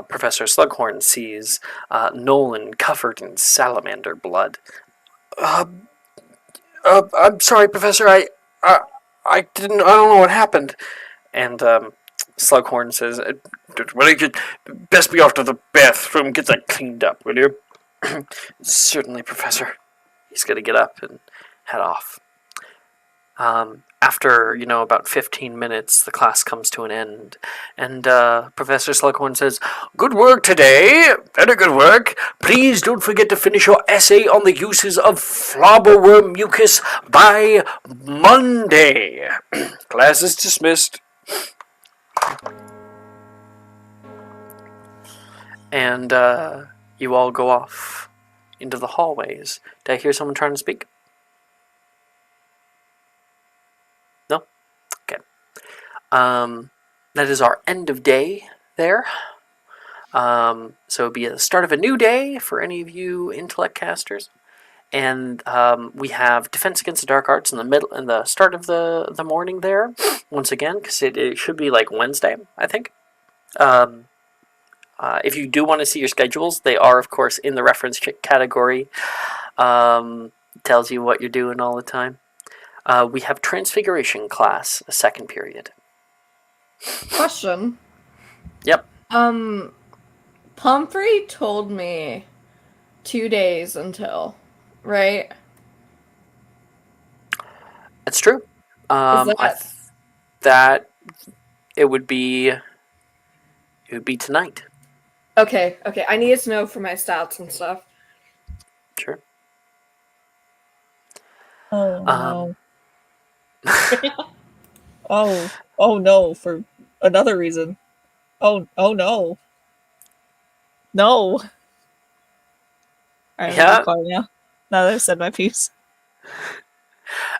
Professor Slughorn sees Nolan covered in salamander blood. I'm sorry, Professor. I don't know what happened. And Slughorn says, "Well, you best be off to the bathroom. Get that cleaned up, will you?" Certainly, Professor. He's gonna get up and head off. After, about 15 minutes, the class comes to an end, and Professor Slughorn says, "Good work today, very good work. Please don't forget to finish your essay on the uses of flobberworm mucus by Monday." Class is dismissed. and you all go off into the hallways. Did I hear someone trying to speak? No? Okay. That is our end of day there. So it'll be the start of a new day for any of you intellect casters. And we have Defense Against the Dark Arts in the start of the morning there. Once again, because it should be like Wednesday, I think. If you do want to see your schedules, they are, of course, in the reference category. Tells you what you're doing all the time. We have Transfiguration class, a second period. Question. Yep. Pumphrey told me 2 days until, right? That's true. That it would be tonight. Okay. I needed to know for my stats and stuff. Sure. Oh no. Oh no, for another reason. Oh no. No. Alright, Yeah. I'm quiet now. Now that I've said my piece.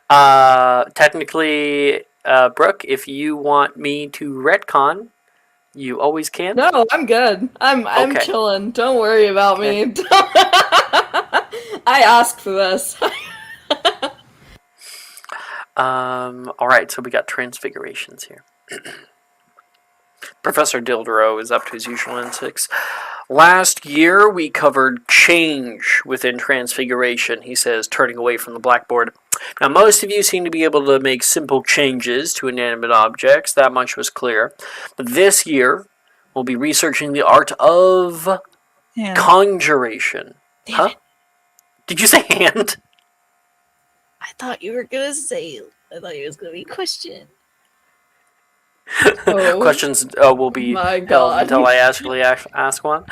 Technically, Brooke, if you want me to retcon, you always can. No, I'm good. I'm Okay. chilling. Don't worry about Okay. me. I asked for this. Alright, so we got transfigurations here. Professor Dildero is up to his usual antics. Last year, we covered change within transfiguration, he says, turning away from the blackboard. Now, most of you seem to be able to make simple changes to inanimate objects. That much was clear. But this year, we'll be researching the art of conjuration. Damn it. Did you say hand? I thought you were gonna say. I thought it was gonna be question. Oh, Questions will be my held God. until I actually ask one.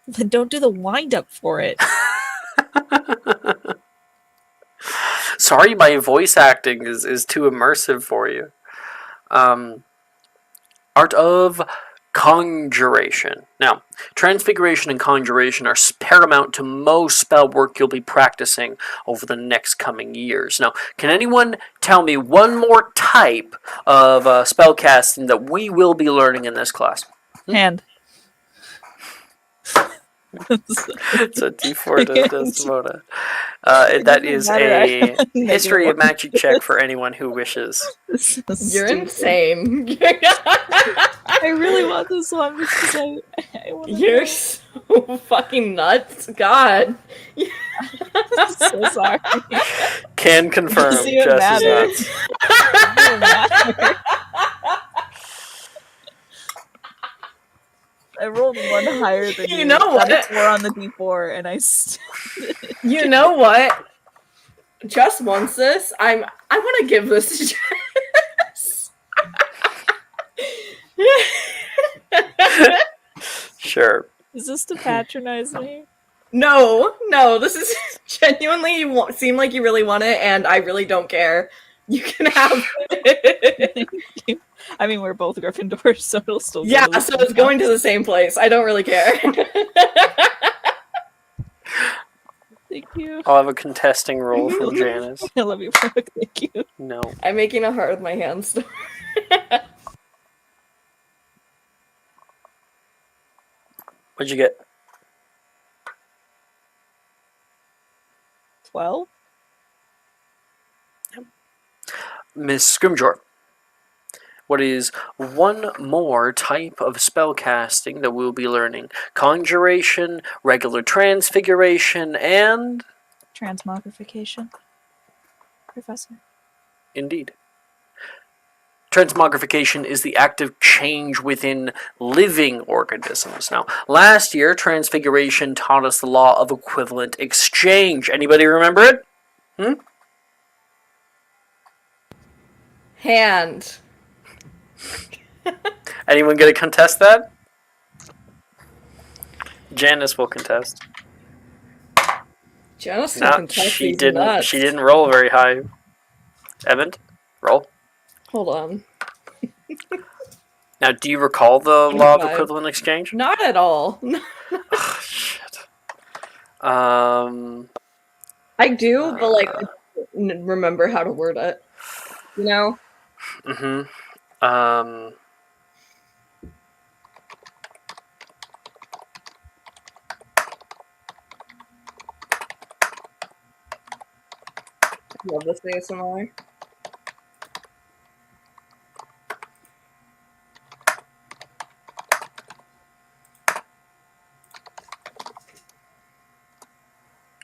Then don't do the wind up for it. Sorry, my voice acting is too immersive for you. Art of conjuration. Now, transfiguration and conjuration are paramount to most spell work you'll be practicing over the next coming years. Now, can anyone tell me one more type of spell casting that we will be learning in this class? Hand. It's a D4 Desdemona. That is a history of magic check for anyone who wishes. You're insane. I really want this one because I want to. You're so fucking nuts. God. So sorry. Can confirm. Doesn't even Jess is matter. nuts. Doesn't matter. I rolled one higher than you. You know what? Got a 4 on the D4, and I. You know what? Just wants this. I want to give this to Jess. Sure. Is this to patronize me? No. This is genuinely. You seem like you really want it, and I really don't care. You can have it. Thank you. I mean, we're both Gryffindors, so it'll still. Yeah, so it's going to the same place. I don't really care. Thank you. I'll have a contesting roll from Janice. I love you, Brooke. Thank you. No. I'm making a heart with my hands. What'd you get? 12. Miss Scrimgeour. What is one more type of spell casting that we'll be learning? Conjuration, regular transfiguration, and... Transmogrification. Professor. Indeed. Transmogrification is the act of change within living organisms. Now, last year, transfiguration taught us the law of equivalent exchange. Anybody remember it? Hand. Anyone gonna contest that? Janice will contest. Janice No, can contest she these didn't. nuts. She didn't roll very high. Evan, roll. Hold on. Now, do you recall the law of 25. equivalent exchange? Not at all. Oh, shit. Um. I do, but like I don't remember how to word it. You know? Mm-hmm. Love this ASMR.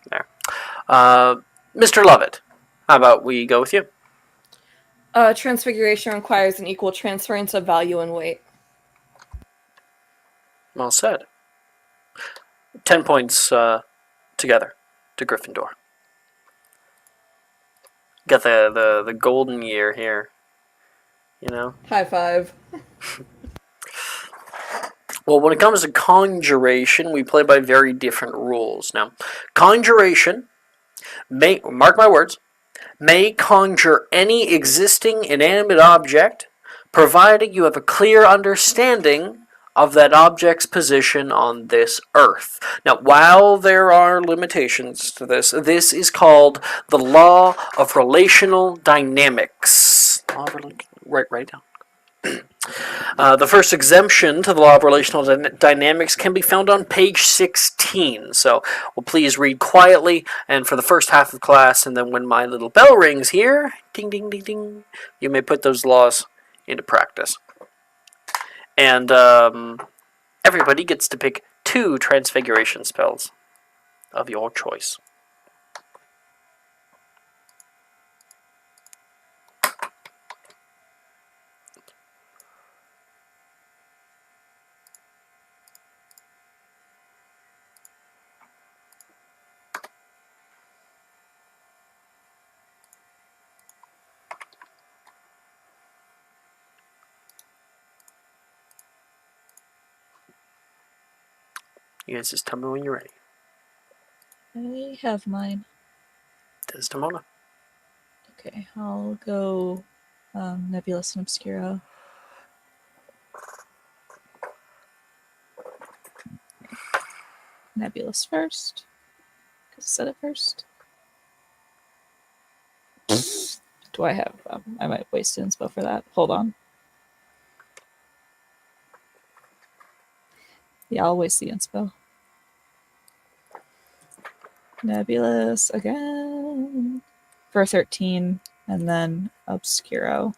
There. Mr. Lovett, how about we go with you? Transfiguration requires an equal transference of value and weight. Well said. 10 points together to Gryffindor. Got the golden year here. You know? High five. Well, when it comes to conjuration, we play by very different rules. Now, conjuration may, mark my words, may conjure any existing inanimate object, provided you have a clear understanding of that object's position on this earth. Now, while there are limitations to this, this is called the law of relational dynamics. Right down. The first exemption to the law of relational dynamics can be found on page 16. So, well, please read quietly and for the first half of class, and then when my little bell rings here, ding, ding, ding, ding, you may put those laws into practice. And everybody gets to pick 2 transfiguration spells of your choice. You guys just tell me when you're ready. I have mine. Desdemona. Okay, I'll go Nebulous and Obscuro. Nebulous first. Because I said it first. Do I have... I might waste inspo for that. Hold on. Yeah, I'll waste the inspo. Nebulous again. For 13. And then Obscuro.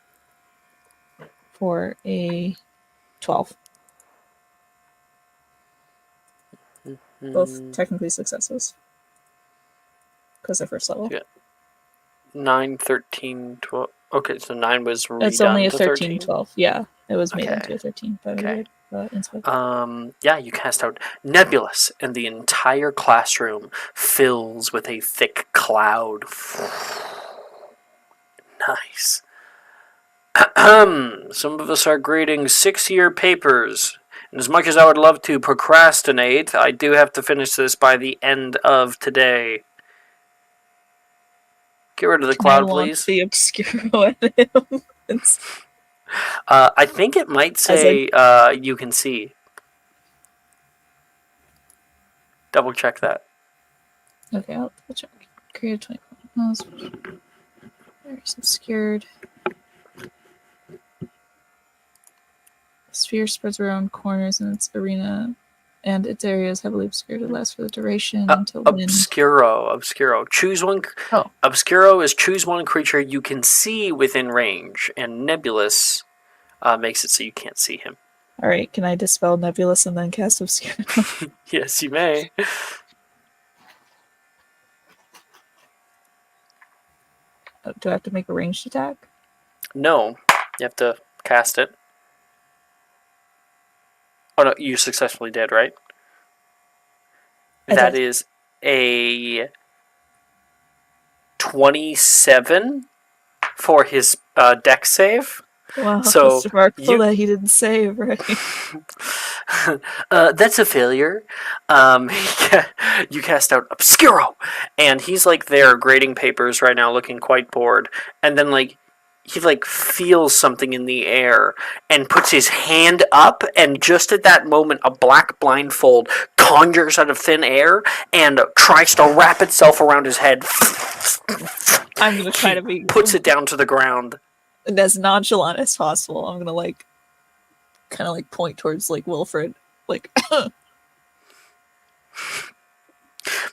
For a 12. Both technically successes. Because they're first level. Yeah. 9, 13, 12. Okay, so 9 was redone It's only a to 13, 13? 12. Yeah, it was made Okay. into a 13 by Okay. inspo. Yeah, you cast out Nebulous, and the entire classroom fills with a thick cloud. Nice. Some of us are grading 6-year papers. And as much as I would love to procrastinate, I do have to finish this by the end of today. Get rid of the cloud, please. The Obscuro at him. I think it might say you can see. Double check that. Okay, I'll check. Create 20 miles. There's obscured. The sphere spreads around corners in its arena, and its area is heavily obscured. It lasts for the duration until wind. Obscuro. Choose one. Oh. Obscuro is choose one creature you can see within range, and Nebulous makes it so you can't see him. All right, can I dispel Nebulous and then cast Obscuro? Yes, you may. Do I have to make a ranged attack? No, you have to cast it. Oh no, you successfully did, right? That is a 27 for his dex save. Wow, So it's remarkable that he didn't save, right? That's a failure. You cast out Obscuro, and he's like there grading papers right now, looking quite bored. And then like he like feels something in the air and puts his hand up, and just at that moment a black blindfold conjures out of thin air and tries to wrap itself around his head. I'm gonna try He to be puts it down to the ground. as nonchalant as possible. I'm gonna like kind of like point towards like Wilfred, like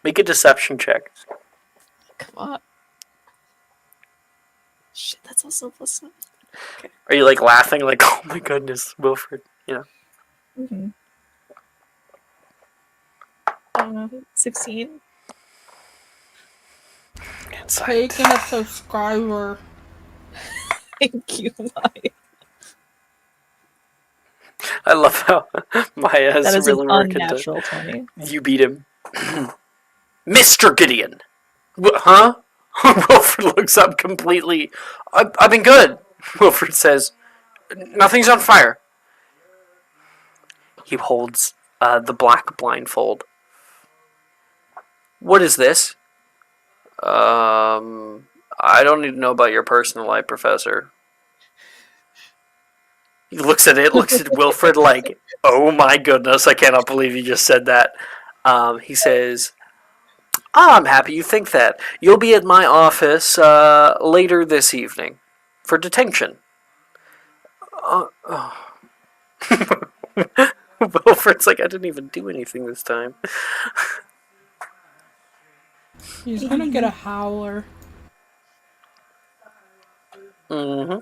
Make a deception check. come on. Shit, that's also +7. Are you like laughing like, oh my goodness, Wilfred? You know. Mm-hmm. 16. Insight. Taking a subscriber. Thank you, Maya. I love how Maya has That is really an worked into. unnatural 20. You beat him. Mr. Gideon! Huh? Wilfred looks up completely. I've been good. Wilfred says, nothing's on fire. He holds the black blindfold. What is this? I don't need to know about your personal life, Professor. He looks at it, looks at Wilfred like, oh my goodness, I cannot believe you just said that. He says, I'm happy you think that. You'll be at my office later this evening for detention. Wilfred's like, I didn't even do anything this time. He's gonna get a howler. Mm-hmm.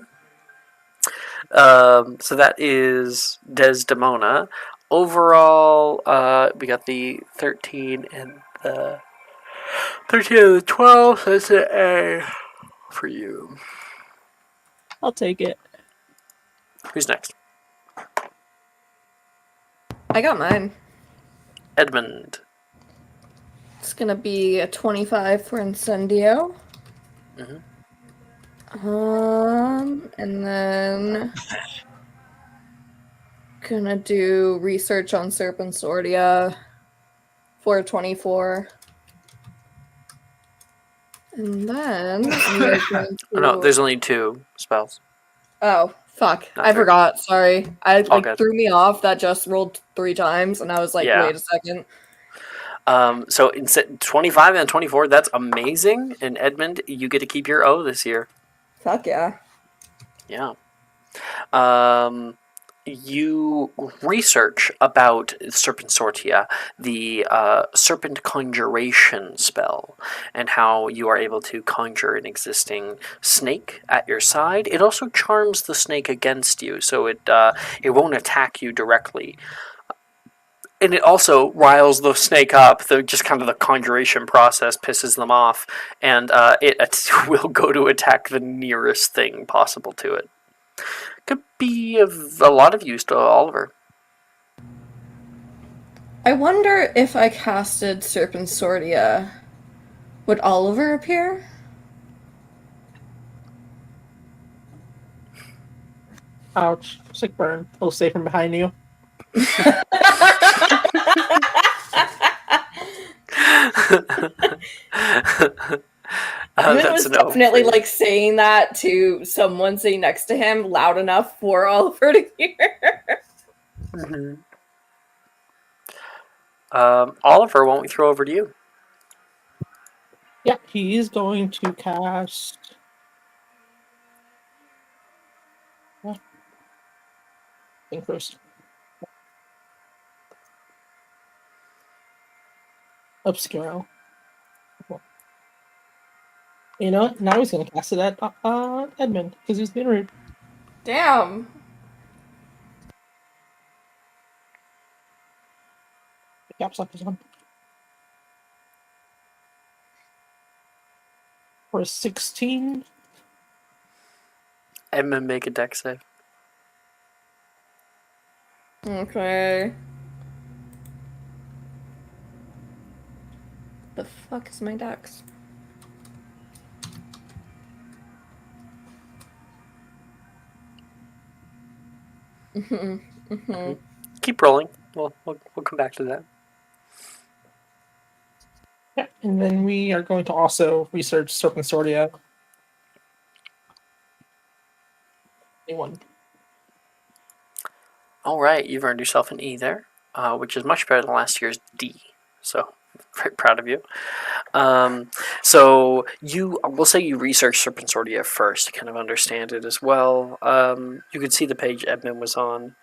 So that is Desdemona. Overall, we got the 13 and the 13 and the 12. So that's an A for you. I'll take it. Who's next? I got mine. Edmund. It's gonna be a 25 for Incendio. Mhm. And then gonna do research on Serpensortia for 24. And then we are going Oh, no, to... there's only 2 spells. Oh, fuck. Not I three. forgot. Sorry. I All good. threw me off. That just rolled 3 times, and I was like, Yeah. wait a second. So in 25 and 24, that's amazing. And Edmund, you get to keep your O this year. Fuck yeah. Yeah. You research about Serpensortia, the serpent conjuration spell, and how you are able to conjure an existing snake at your side. It also charms the snake against you, so it won't attack you directly. And it also riles the snake up. Just kind of the conjuration process pisses them off, and it will go to attack the nearest thing possible to it. Could be of a lot of use to Oliver. I wonder if I casted Serpensortia, would Oliver appear? Ouch. Sick burn. He'll stay from behind you. Evan That's was an O definitely for you. like saying that to someone sitting next to him loud enough for Oliver to hear. Mhm. Oliver, won't we throw over to you? Yeah, he's going to cast. Think first. Obscuro. You know what? Now he's going to cast it at Edmund because he's being rude. Damn. The caps lock is on. For a 16. Edmund, make a dex save. Okay. The fuck is my dex? Keep rolling. We'll come back to that. Yeah, and then we are going to also research Serpensortia. Anyone? All right, you've earned yourself an E there, which is much better than last year's D. So, very proud of you. So we'll say you researched Serpensortia first to kind of understand it as well. You could see the page Edmund was on,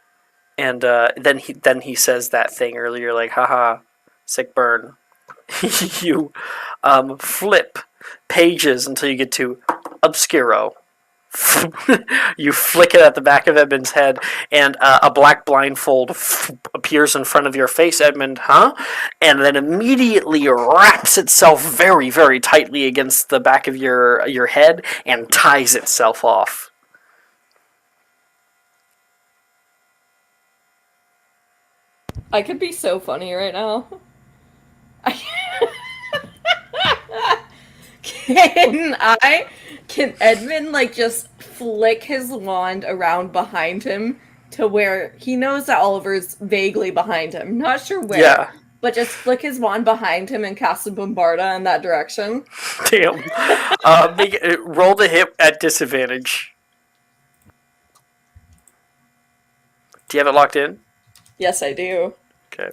and then he says that thing earlier, like, haha, sick burn. You flip pages until you get to Obscuro. You flick it at the back of Edmund's head, and a black blindfold appears in front of your face, Edmund, huh? And then immediately wraps itself very, very tightly against the back of your head and ties itself off. I could be so funny right now. Can Edmund like just flick his wand around behind him to where he knows that Oliver's vaguely behind him, not sure where, Yeah. but just flick his wand behind him and cast a Bombarda in that direction? Damn. Roll the hit at disadvantage. Do you have it locked in? Yes, I do. Okay.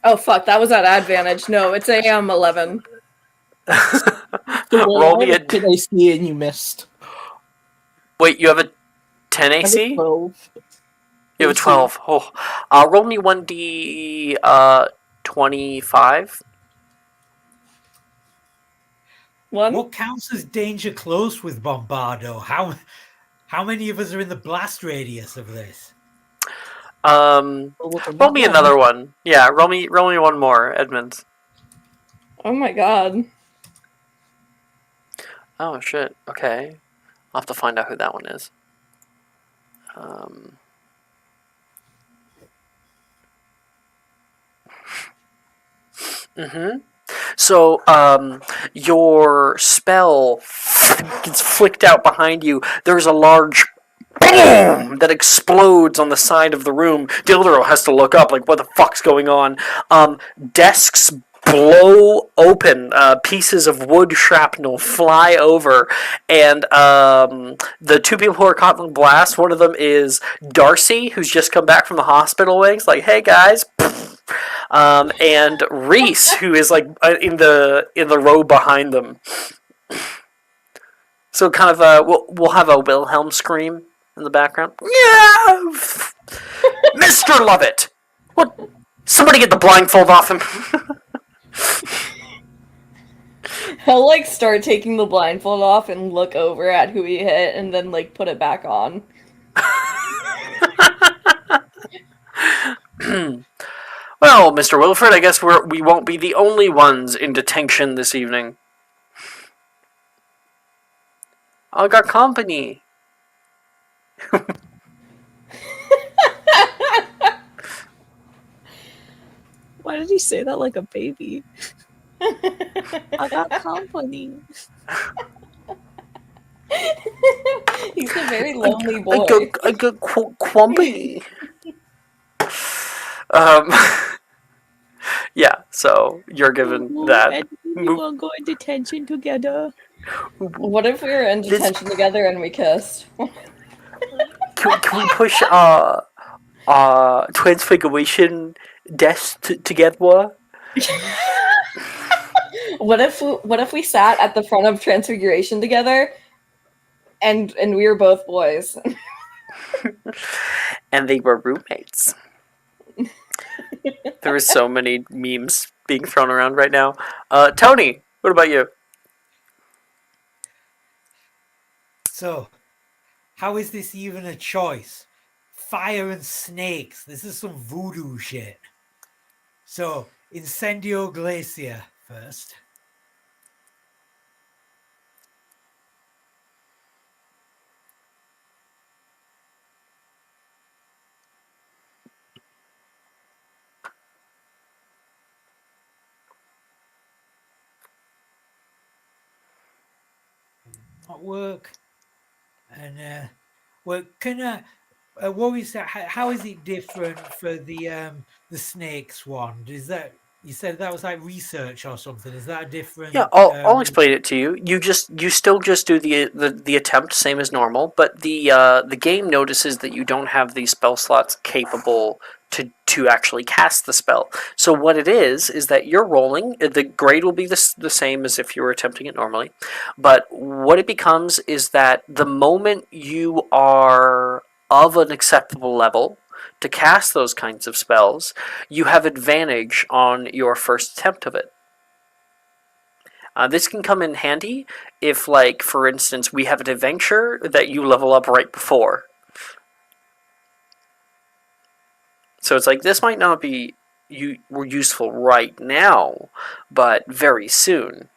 Oh fuck, that was at advantage. No, it's AM 11. Roll me a. Did I see it and you missed? Wait, you have a 10 I have a AC? 12. You have a 12. Oh. Roll me 1d 25. One. What counts as danger close with Bombardo? How many of us are in the blast radius of this? Roll me another one. Yeah, roll me one more, Edmund. Oh my god. Oh shit. Okay, I'll have to find out who that one is. So, your spell gets flicked out behind you. There's a large boom that explodes on the side of the room. Dildero has to look up, like, what the fuck's going on? Desks blow open. Pieces of wood shrapnel fly over, and the two people who are caught in the blast, one of them is Darcy, who's just come back from the hospital wings, like, hey guys. And Reese, who is like in the row behind them. So kind of we'll have a Wilhelm scream in the background. Yeah, Mr. Lovett. What? Somebody get the blindfold off him. He'll like start taking the blindfold off and look over at who he hit and then like put it back on. Well, Mr. Wilfred, I guess we won't be the only ones in detention this evening. I got company. Why did he say that like a baby? I got company. He's a very lonely boy. I got company. Yeah, so you're given that. And we will go in detention together. What if we were in detention together and we kissed? Can we push transfiguration death together? What if we sat at the front of Transfiguration together and we were both boys? And they were roommates. There were so many memes being thrown around right now. Tony, what about you? So, how is this even a choice? Fire and snakes. This is some voodoo shit. So, Incendio Glacier first. Not work. And well, can what is that? How is it different for the snakes one? Is that You said that was like research or something. Is that a different? Yeah, I'll explain it to you. You still just do the attempt, same as normal, but the game notices that you don't have the spell slots capable to actually cast the spell. So what it is that you're rolling. The grade will be the same as if you were attempting it normally, but what it becomes is that the moment you are of an acceptable level to cast those kinds of spells, you have advantage on your first attempt of it. This can come in handy if, like, for instance, we have an adventure that you level up right before. So it's like, this might not be useful right now, but very soon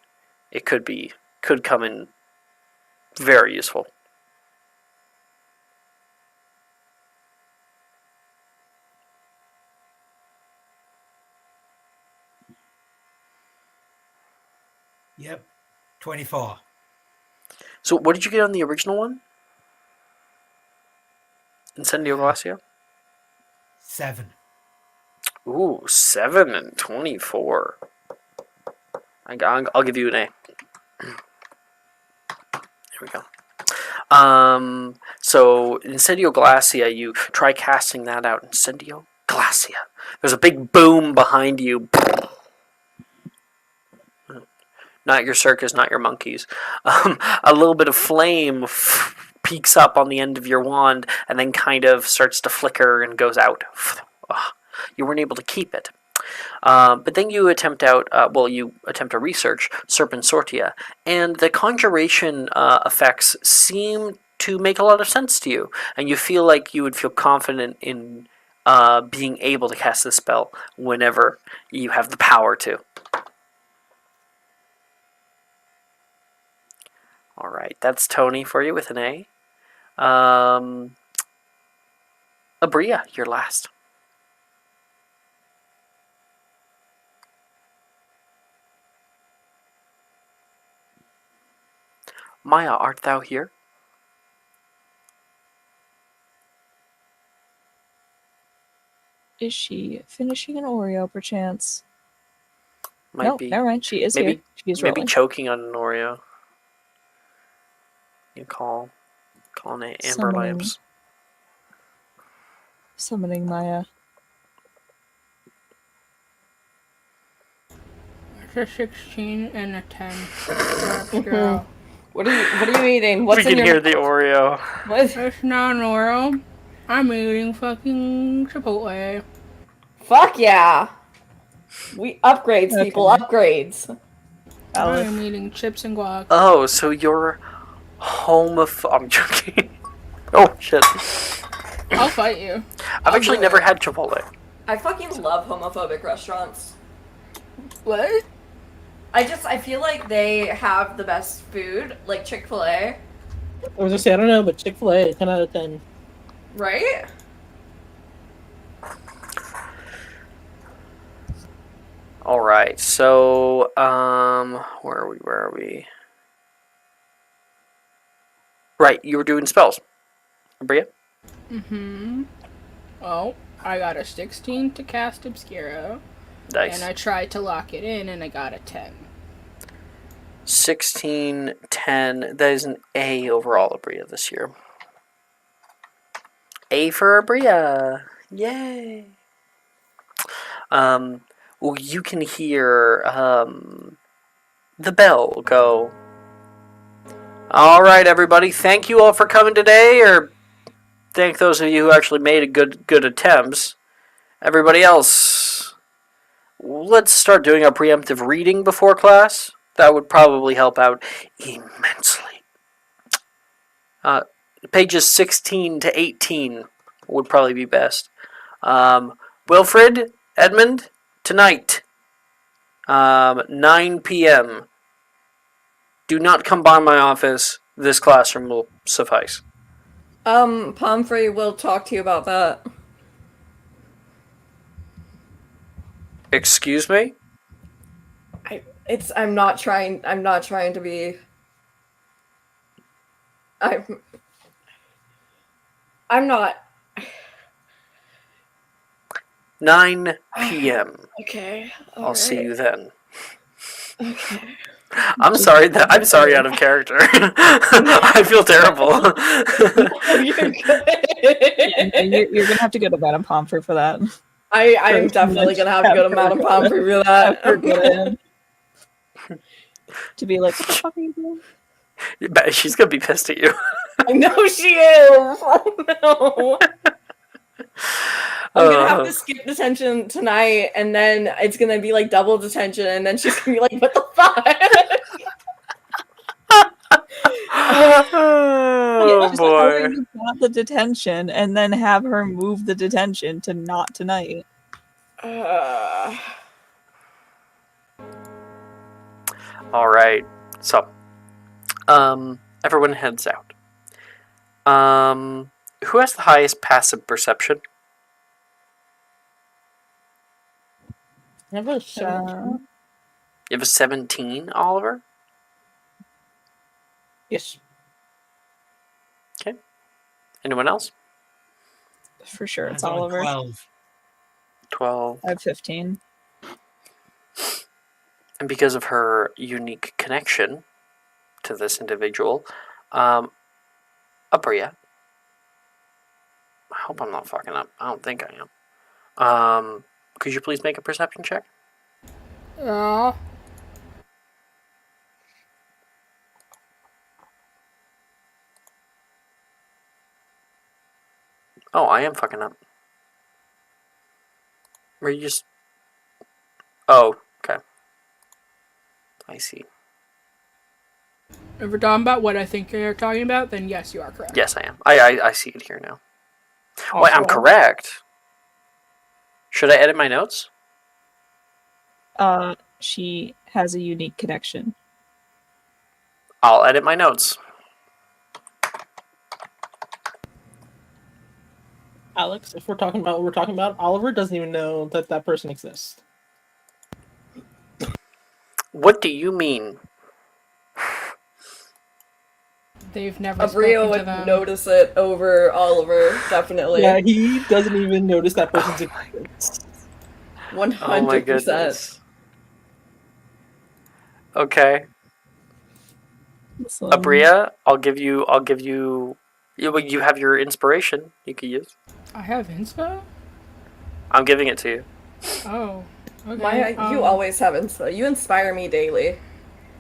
it could come in very useful. Yep, 24. So what did you get on the original one? Incendio Glacia? 7. Ooh, 7 and 24. I'll give you an A. Here we go. So Incendio Glacia, you try casting that out. Incendio Glacia. There's a big boom behind you. Not your circus, not your monkeys. A little bit of flame peeks up on the end of your wand and then kind of starts to flicker and goes out. You weren't able to keep it. But then you attempt to research Serpent Sortia, and the conjuration effects seem to make a lot of sense to you, and you feel like you would feel confident in being able to cast this spell whenever you have the power to. All right, that's Tony for you with an A. Abria, you're last. Maya, art thou here? Is she finishing an Oreo, perchance? Might No, be. never mind. She is Maybe, here. She is maybe rolling. choking on an Oreo. You calling it amber lamps. Summoning Maya. It's a 16 and a 10. Girl. What are you eating? What's We in can your hear the Oreo. What? It's not an Oreo. I'm eating fucking Chipotle. Fuck yeah. We upgrades, people, Okay. upgrades. Valid. I'm eating chips and guac. Oh, so you're I'm joking. Oh, shit. I'll fight you. I've actually never had Chipotle. I fucking love homophobic restaurants. What? I feel like they have the best food, like Chick-fil-A, I was gonna say, I don't know, but Chick-fil-A, 10 out of 10. right? All right, so where are we? Right, you were doing spells, Bria. Oh, I got a 16 to cast Obscura. Nice. And I tried to lock it in and I got a 10. 16, 10. That is an A overall, Abria, this year. A for Abria. Yay. Well, you can hear the bell go. All right, everybody. Thank you all for coming today, or thank those of you who actually made a good attempts. Everybody else, let's start doing a preemptive reading before class. That would probably help out immensely. Pages 16 to 18 would probably be best. Wilfred, Edmund, tonight, 9 p.m. Do not come by my office. This classroom will suffice. Pomfrey will talk to you about that. Excuse me? I'm not trying to be. I'm not. 9 p.m. Okay. I'll see you then. Okay. I'm sorry out of character. I feel terrible. You're good. You're gonna have to go to Madame Pomfrey for that. I am definitely gonna have to go to Madame Pomfrey for that. Have her go in. To be like, what the fuck are you doing? She's gonna be pissed at you. I know she is. Oh no. I'm gonna have to skip detention tonight, and then it's gonna be like double detention, and then she's gonna be like, "What the fuck?" Oh Just tell her boy. you want the detention, and then have her move the detention to not tonight. All right. So, everyone heads out. Who has the highest passive perception? Never shown. You have a 17, Oliver? Yes. Okay. Anyone else? For sure, it's I got a Oliver. 12. 12. I have 15. And because of her unique connection to this individual, Abria. I hope I'm not fucking up. I don't think I am. Could you please make a perception check? Yeah. Oh, I am fucking up. Were you just... Oh, okay. I see. If we're talking about what I think you're talking about, then yes, you are correct. Yes, I am. I see it here now. Wait, I'm correct. Should I edit my notes? She has a unique connection. I'll edit my notes. Alex, if we're talking about what we're talking about, Oliver doesn't even know that that person exists. What do you mean? They've never Abrio spoken to would them. notice it over Oliver, definitely. Yeah, he doesn't even notice that person's existence. 100%. Oh my goodness. Okay. Abria, I'll give you you have your inspiration you could use. I have inspo? I'm giving it to you. Oh. Okay. Maya, you always have inspo. You inspire me daily.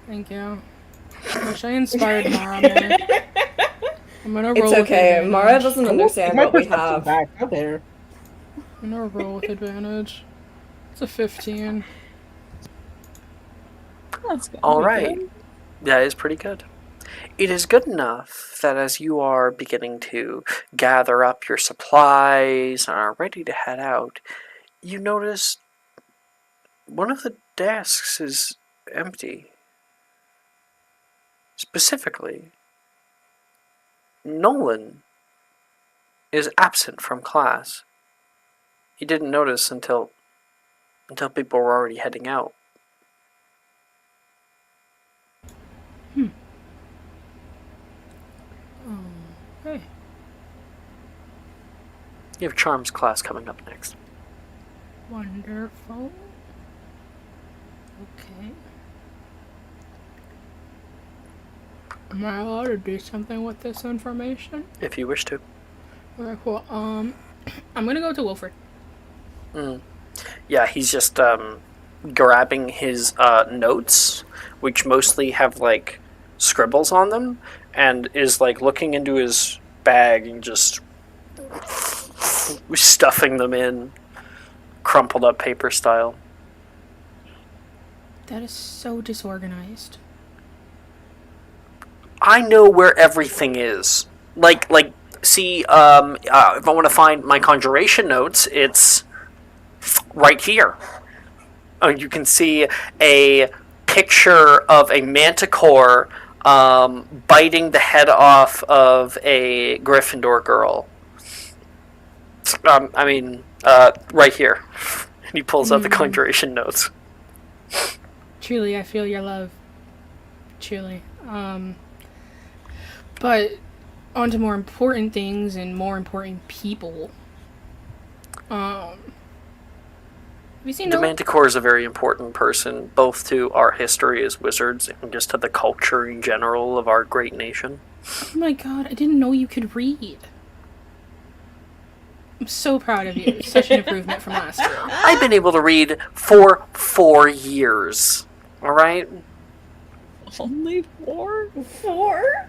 Thank you. I wish I inspired Mara more. I'm gonna roll It's with okay. advantage. Mara doesn't understand My what we perception have. back out there. I'm gonna roll with advantage. It's a 15. That's good. All right. That is pretty good. It is good enough that as you are beginning to gather up your supplies and are ready to head out, you notice one of the desks is empty. Specifically, Nolan is absent from class. You didn't notice until people were already heading out. Hey. You have Charms class coming up next. Wonderful. Okay. Am I allowed to do something with this information? If you wish to. Okay, cool. I'm gonna go to Wilfred. Yeah, he's just grabbing his notes, which mostly have like scribbles on them, and is like looking into his bag and just stuffing them in, crumpled up paper style. That is so disorganized. I know where everything is. See, if I want to find my conjuration notes, it's right here. You can see a picture of a manticore biting the head off of a Gryffindor girl. Right here. And he pulls out the conjuration notes. Truly, I feel your love. Truly. But on to more important things and more important people. you seen The Nolan? Manticore is a very important person, both to our history as wizards and just to the culture in general of our great nation. Oh my god, I didn't know you could read. I'm so proud of you. Such an improvement from last year. I've been able to read for 4 years. Alright? Only 4? 4?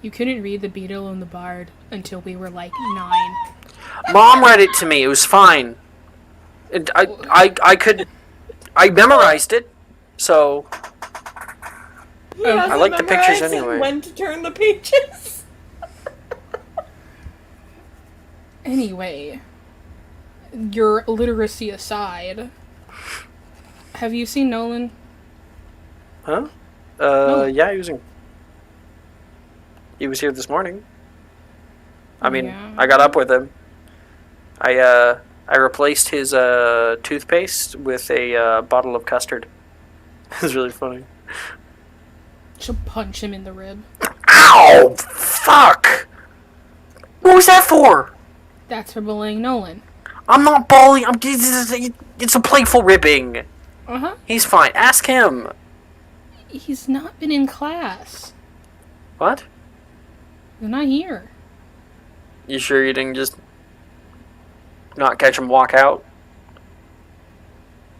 You couldn't read The Beetle and the Bard until we were like 9. Mom read it to me. It was fine. And I memorized it. So, He hasn't I like the pictures memorized anyway. when to turn the pages. Anyway, your literacy aside, have you seen Nolan? huh? Yeah, he was here this morning. I mean, Yeah. I got up with him. I replaced his toothpaste with a bottle of custard. It was really funny. She'll punch him in the rib. Ow! Fuck! What was that for? That's for bullying Nolan. I'm not bullying. It's a playful ribbing. Uh-huh. He's fine. Ask him. He's not been in class. What? He's not here. You sure you didn't just not catch him walk out?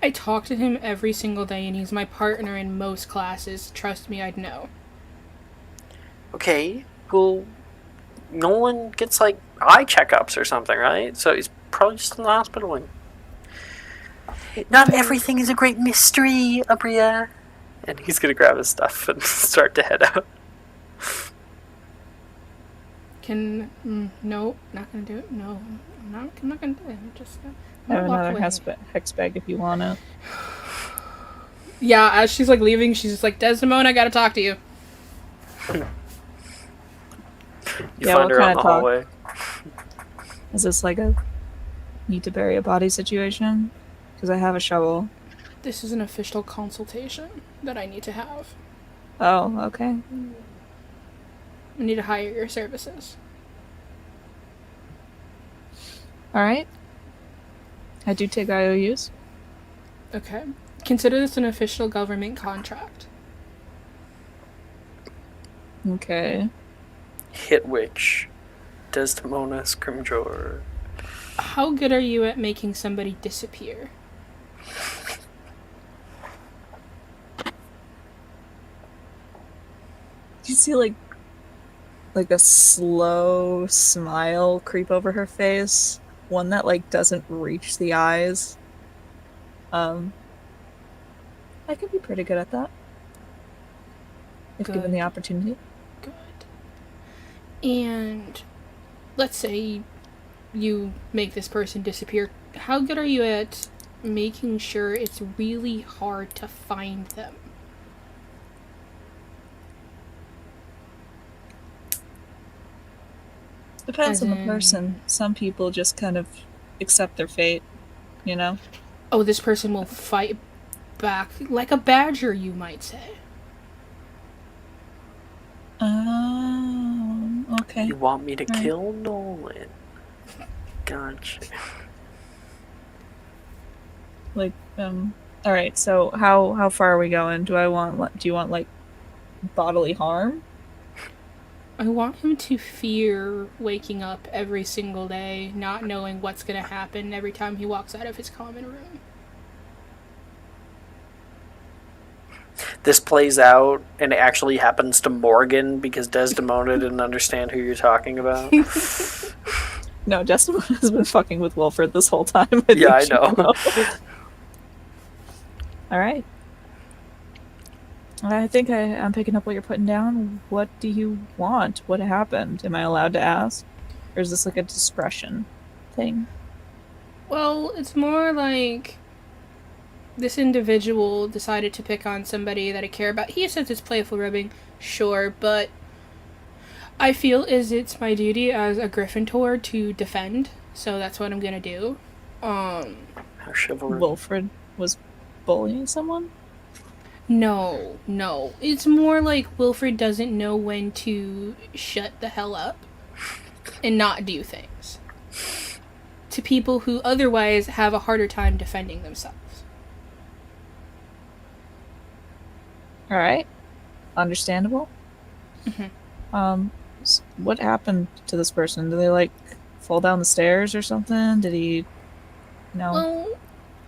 I talk to him every single day, and he's my partner in most classes. Trust me, I'd know. Okay. Well, Nolan gets like eye checkups or something, right? So he's probably just in the hospital wing. Not everything is a great mystery, Abria. And he's gonna grab his stuff and start to head out. No, not gonna do it. No, I'm not gonna do it. I'm just gonna I have walk another away. hex bag if you want it. Yeah, as she's like leaving, she's just like, Desdemona, I gotta talk to you. You Yeah, find what her out kind in the of talk? hallway. Is this like a need to bury a body situation? Because I have a shovel. This is an official consultation that I need to have. Oh, okay. I need to hire your services. Alright. I do take IOUs. Okay. Consider this an official government contract. Okay. Hit witch. Desdemona Scrimgeour. How good are you at making somebody disappear? You see like a slow smile creep over her face, one that like doesn't reach the eyes. I could be pretty good at that if given the Good. opportunity. Good. And let's say you make this person disappear. How good are you at making sure it's really hard to find them? Depends As on the in- person. Some people just kind of accept their fate, you know? Oh, this person will fight back like a badger, you might say. Okay. You want me to Right. kill Nolan? Gotcha. Like, alright, so how far are we going? Do you want like bodily harm? I want him to fear waking up every single day, not knowing what's gonna happen every time he walks out of his common room. This plays out, and it actually happens to Morgan because Desdemona didn't understand who you're talking about. No, Justin has been fucking with Wilfred this whole time. Yeah, I know. Alright. I think I'm picking up what you're putting down. What do you want? What happened? Am I allowed to ask? Or is this like a discretion thing? Well, it's more like this individual decided to pick on somebody that I care about. He says it's playful ribbing, sure, but I feel as it's my duty as a Gryffindor to defend, so that's what I'm gonna do. How chivalrous. Wilfred was bullying someone? No. It's more like Wilfred doesn't know when to shut the hell up and not do things. to people who otherwise have a harder time defending themselves. All right. Understandable. What happened to this person? Did they like fall down the stairs or something? Did he, Well,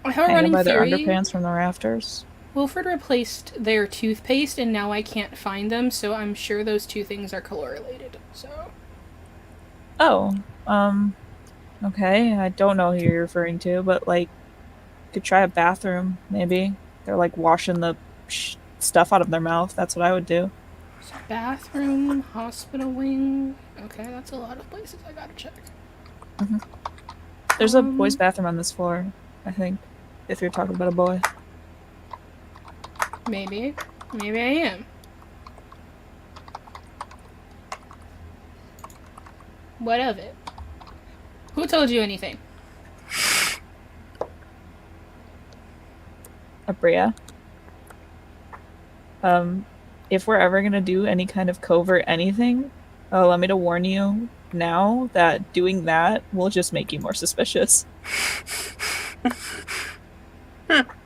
I have a hang running by their theory. underpants from the rafters? Wilfred replaced their toothpaste, and now I can't find them, so I'm sure those two things are correlated. So. Oh, okay. I don't know who you're referring to, but like, could try a bathroom maybe. They're like washing the stuff out of their mouth. That's what I would do. So bathroom, hospital wing. Okay, that's a lot of places I gotta check. There's a boys' bathroom on this floor, I think, if you're talking about a boy. Maybe I am. What of it? Who told you anything? Abria. If we're ever gonna do any kind of covert anything, allow me to warn you now that doing that will just make you more suspicious.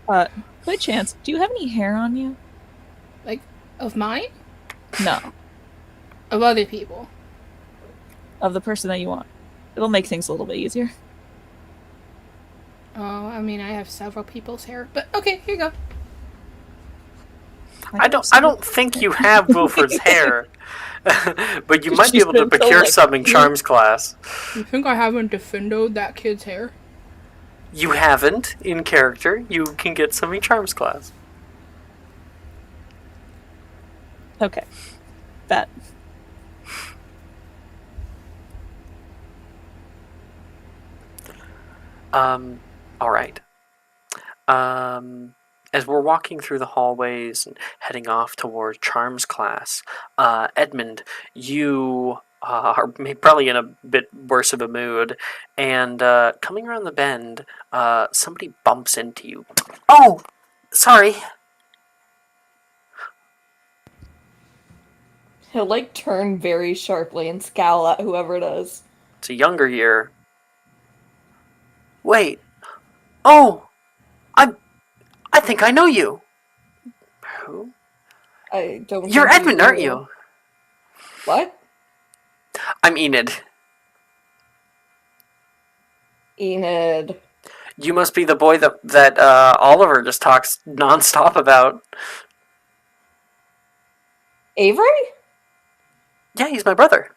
By chance, do you have any hair on you? Like, of mine? No. Of other people? Of the person that you want. It'll make things a little bit easier. Oh, I mean, I have several people's hair, but okay, here you go. I don't think you have Wilford's hair, but you might be She's able to been so, procure like, some in Charms class. You think I haven't defended that kid's hair? You haven't in character. You can get some in Charms class. Okay. Bet. All right. As we're walking through the hallways and heading off towards Charms class, Edmund, you are probably in a bit worse of a mood, and coming around the bend, somebody bumps into you. Oh, sorry. He'll like turn very sharply and scowl at whoever it is. It's a younger year. Wait. Oh, I think I know you. Who? I don't. You're think we Edmund, aren't do. you? What? I'm Enid. Enid. You must be the boy that Oliver just talks nonstop about. Avery? Yeah, he's my brother.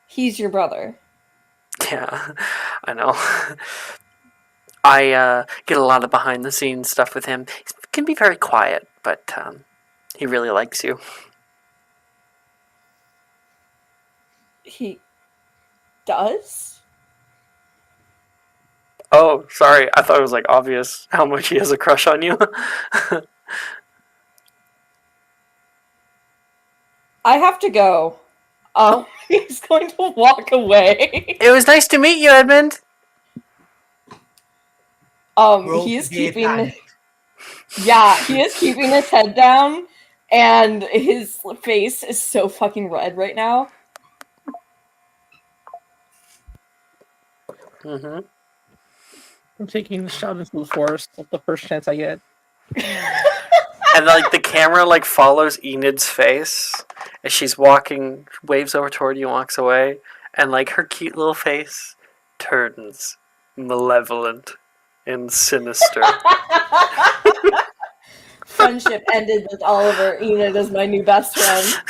He's your brother. Yeah, I know. I get a lot of behind the scenes stuff with him. He can be very quiet, but he really likes you. He does? Oh, sorry. I thought it was like obvious how much he has a crush on you. I have to go. He's going to walk away. It was nice to meet you, Edmund. Roll He is to be keeping. panicked. Yeah, he is keeping his head down, and his face is so fucking red right now. Mm-hmm. I'm taking the shot into the forest at the first chance I get. And like the camera like follows Enid's face as she's walking, waves over toward you, and walks away, and like her cute little face turns malevolent and sinister. Friendship ended with Oliver. Enid is my new best friend.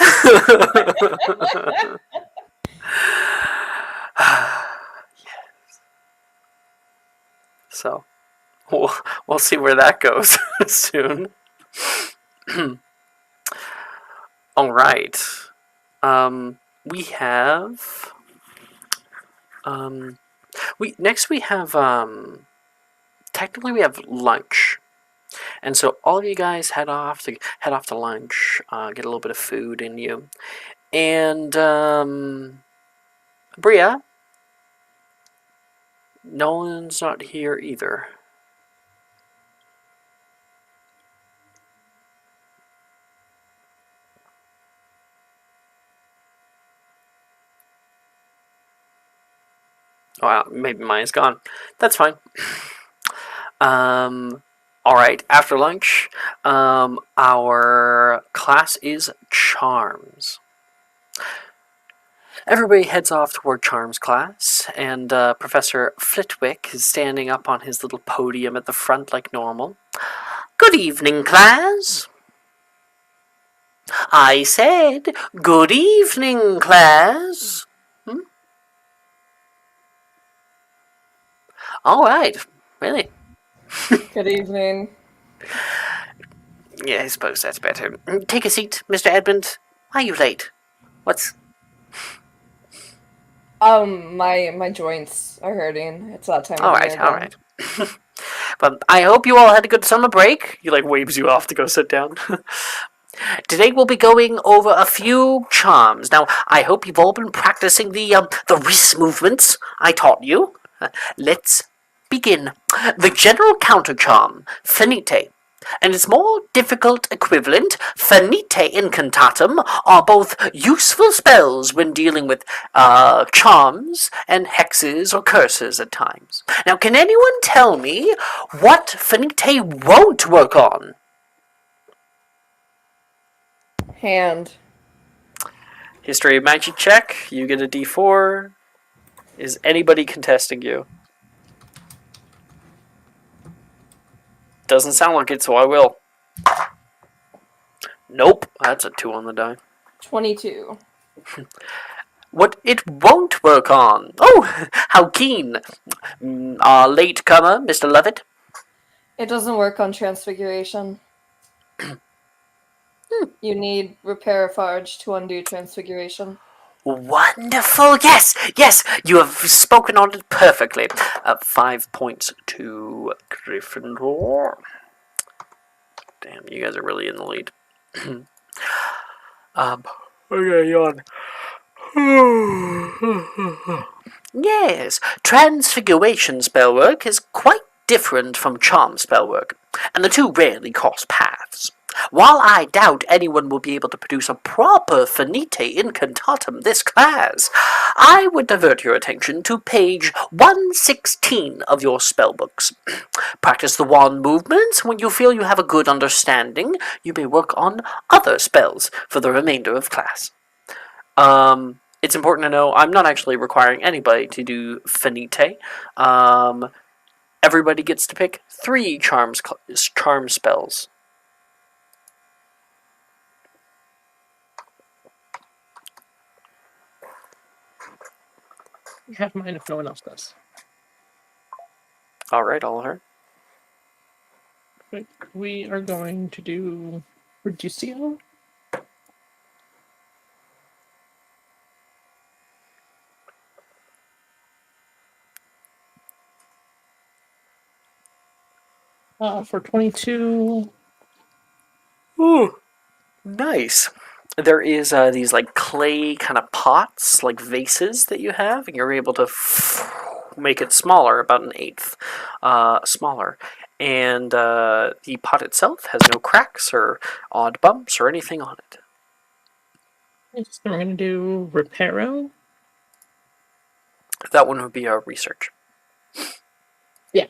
Yes. So we'll see where that goes soon. All right. We have we have technically we have lunch. And so all of you guys head off to lunch, get a little bit of food in you. And Bria, Nolan's not here either. Well, maybe mine's gone. That's fine. All right. After lunch, our class is charms. Everybody heads off toward Charms class, and Professor Flitwick is standing up on his little podium at the front like normal. Good evening, class. I said, good evening, class. All right. Really? Good evening. Yeah, I suppose that's better. Take a seat, Mr. Edmund. Why are you late? What's... My joints are hurting. It's that time of the year All again. right. But I hope you all had a good summer break. He waves you off to go sit down. Today we'll be going over a few charms. Now, I hope you've all been practicing the wrist movements I taught you. Let's begin. The general counter charm, Finite, and its more difficult equivalent, Finite Incantatum, are both useful spells when dealing with charms and hexes or curses at times. Now, can anyone tell me what Finite won't work on? Hand. History of magic check. You get a d4. Is anybody contesting you? Doesn't sound like it, so I will. Nope. That's a 2 on the die. 22. What it won't work on. Oh, how keen. Our late comer, Mr. Levitt. It doesn't work on transfiguration. You need repair Farge to undo transfiguration. Wonderful. Yes, yes, you have spoken on it perfectly. 5 points to Gryffindor. Damn, you guys are really in the lead. Okay, yawn. Yes, transfiguration spellwork is quite different from charm spellwork, and the two rarely cross paths. While I doubt anyone will be able to produce a proper Finite Incantatum this class, I would divert your attention to page 116 of your spellbooks. Practice the wand movements. When you feel you have a good understanding, you may work on other spells for the remainder of class. It's important to know I'm not actually requiring anybody to do Finite. Everybody gets to pick 3 charm spells. I have mine if no one else does. All right, Oliver. We are going to do Reducio. For 22. Ooh, nice. There is these clay kind of pots, like vases that you have, and you're able to make it smaller, about an eighth smaller. And the pot itself has no cracks or odd bumps or anything on it. So we're going to do Reparo. That one would be a research. Yeah,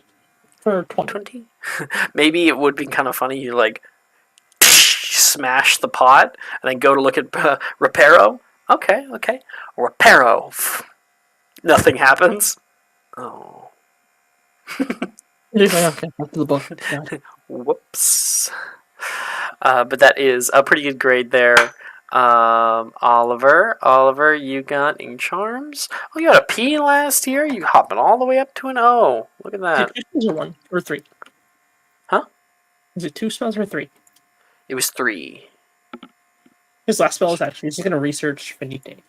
for 20. 20? Maybe it would be kind of funny. You smash the pot and then go to look at Reparo. Okay. Reparo. Nothing happens. Oh. Whoops. But that is a pretty good grade there. Oliver, you got in charms. Oh, you got a P last year. You hopping all the way up to an O. Look at that. Is it 2 spells or 1 or 3? Huh? Is it 2 spells or 3? It was 3. His last spell is actually just going to research Finite.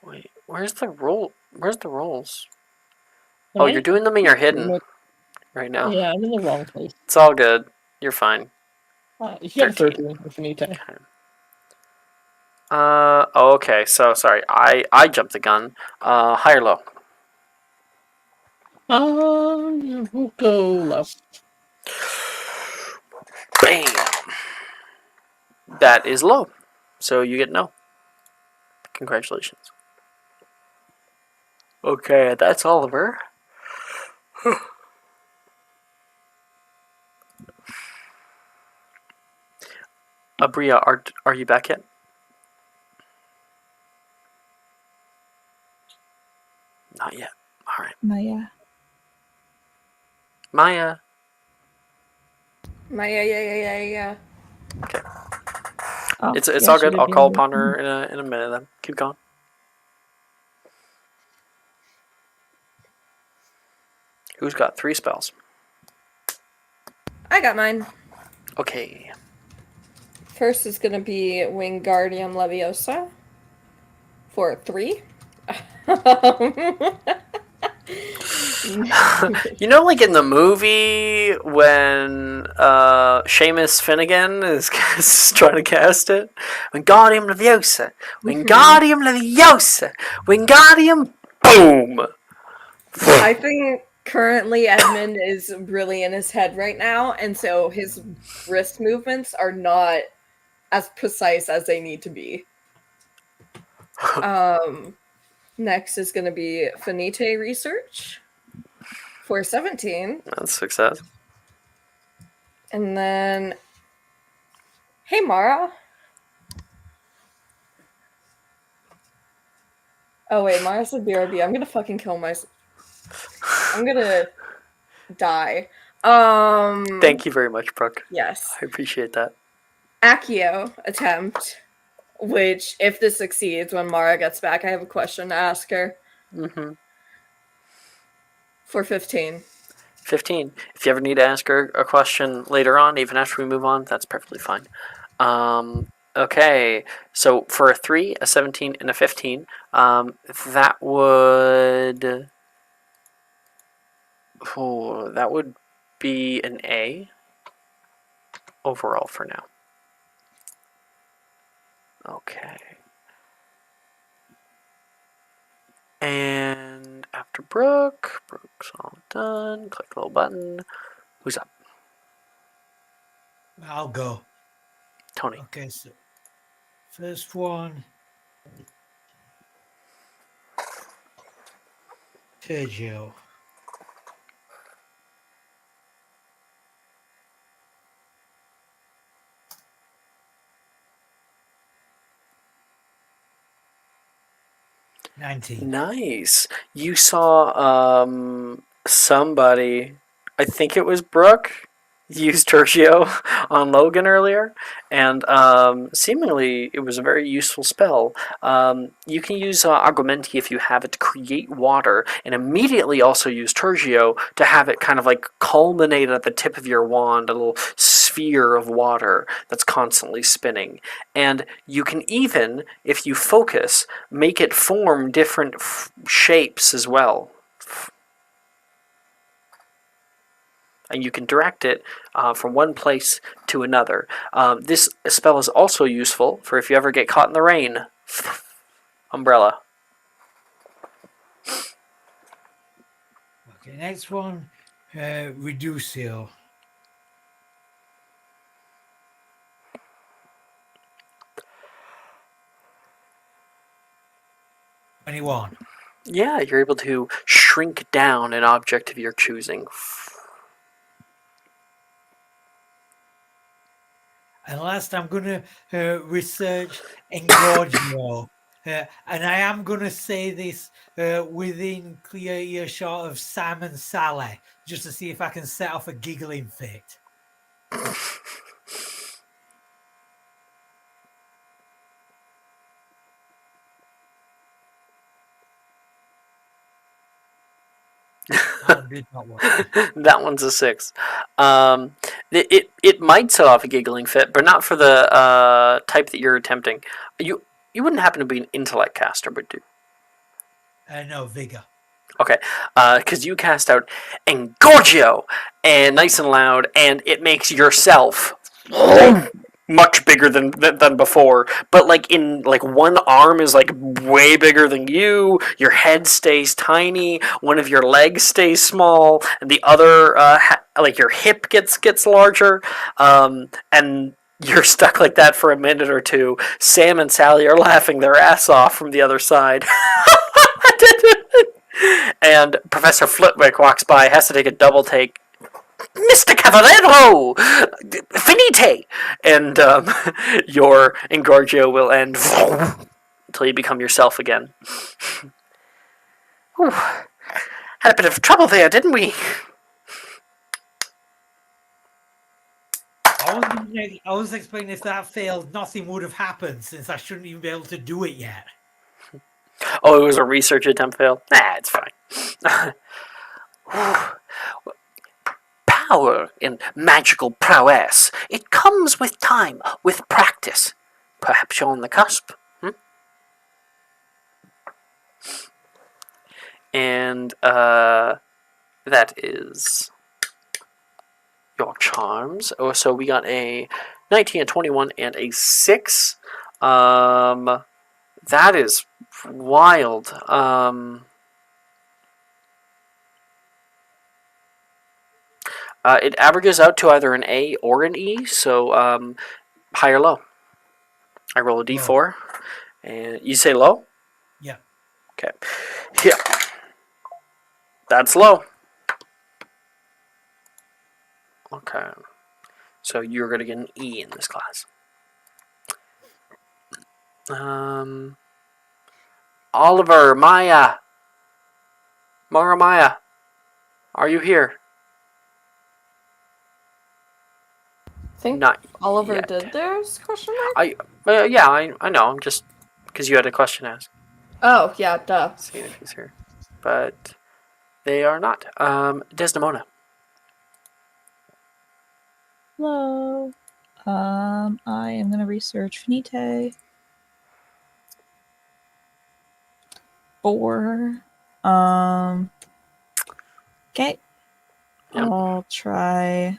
Wait, where's the roll? Where's the rolls? Oh, you're doing them in your hidden right now. Yeah, I'm in the wrong place. It's all good. You're fine. You got 13 for Finite. Okay, so sorry. I jumped the gun. High or low? We'll go low. Bam! That is low. So you get no. Congratulations. Okay, that's Oliver. Abria, are you back yet? Not yet. All right. Maya. Maya. Yeah. Okay. Oh, It's yeah, all she good. did I'll be call on upon the- her in a minute then. Keep going. Who's got 3 spells? I got mine. Okay. First is gonna be Wingardium Leviosa for 3. You know, like in the movie when Seamus Finnegan is trying to cast it? Wingardium Leviosa. Wingardium Leviosa. Wingardium boom. I think currently Edmund is really in his head right now, and so his wrist movements are not as precise as they need to be. Next is going to be Finite Research for 17. That's success. And then, hey, Mara. Oh, wait, Mara said BRB. I'm going to fucking kill myself. I'm going to die. Thank you very much, Brooke. Yes. I appreciate that. Accio attempt, which, if this succeeds, when Mara gets back, I have a question to ask her. Mm-hmm. For 15. 15. If you ever need to ask her a question later on, even after we move on, that's perfectly fine. Okay, so for a 3, a 17, and a 15, that would... Oh, that would be an A overall for now. Okay. And after Brooke's all done. Click the little button. Who's up? I'll go. Tony. Okay, so first one. Sergio. Nice. You saw somebody, I think it was Brooke, use Tertio on Logan earlier, and seemingly it was a very useful spell. You can use Augmenti if you have it to create water, and immediately also use Tertio to have it kind of like culminate at the tip of your wand, a little sphere of water that's constantly spinning. And you can even, if you focus, make it form different shapes as well. And you can direct it from one place to another. This spell is also useful for if you ever get caught in the rain. Umbrella. Okay, next one. Reducio. Anyone? Yeah, you're able to shrink down an object of your choosing. And last, I'm going to research Engorgio. And I am going to say this within clear earshot of Sam and Sally, just to see if I can set off a giggling fit. That did not work. That one's a 6. It might set off a giggling fit, but not for the type that you're attempting. You wouldn't happen to be an intellect caster, would you? No, Vigor. Okay, because you cast out Engorgio, and nice and loud, and it makes yourself much bigger than before. But like one arm is like way bigger than you. Your head stays tiny. One of your legs stays small, and the other like your hip gets larger. And You're stuck like that for a minute or two. Sam and Sally are laughing their ass off from the other side. And Professor Flitwick walks by, has to take a double take. Mr. Cavallero! Finite! And your Engorgio will end until you become yourself again. Whew. Had a bit of trouble there, didn't we? I was expecting if that failed, nothing would have happened since I shouldn't even be able to do it yet. Oh, it was a research attempt fail? Nah, it's fine. Power in magical prowess. It comes with time, with practice. Perhaps you're on the cusp. And that is your charms. Oh, so we got a 19, a 21, and a 6. That is wild. It averages out to either an A or an E, so high or low. I roll a D4, and you say low? Yeah. Okay. Yeah. That's low. Okay. So you're going to get an E in this class. Oliver, Maya. Maya. Are you here? I think Not Oliver yet. did theirs? Question mark? Yeah, I know. I'm just because you had a question asked. Oh, yeah, duh. See if he's here, but they are not. Desdemona. Hello. I am gonna research Finite. 4. Okay. Yep. I'll try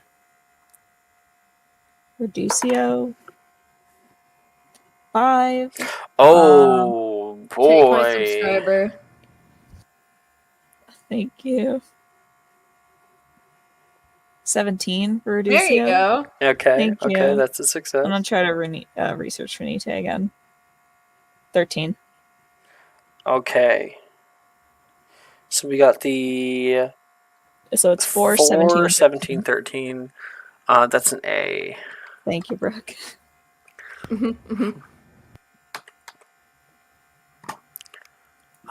Reducio. 5. Oh Take my boy. subscriber. Thank you. 17 for Reducio. There you go. Okay. Thank Okay, you. that's a success. I'm gonna try to research Finite again. 13. Okay. So we got the So it's 4, 17, and 17, 13. That's an A. Thank you, Brooke.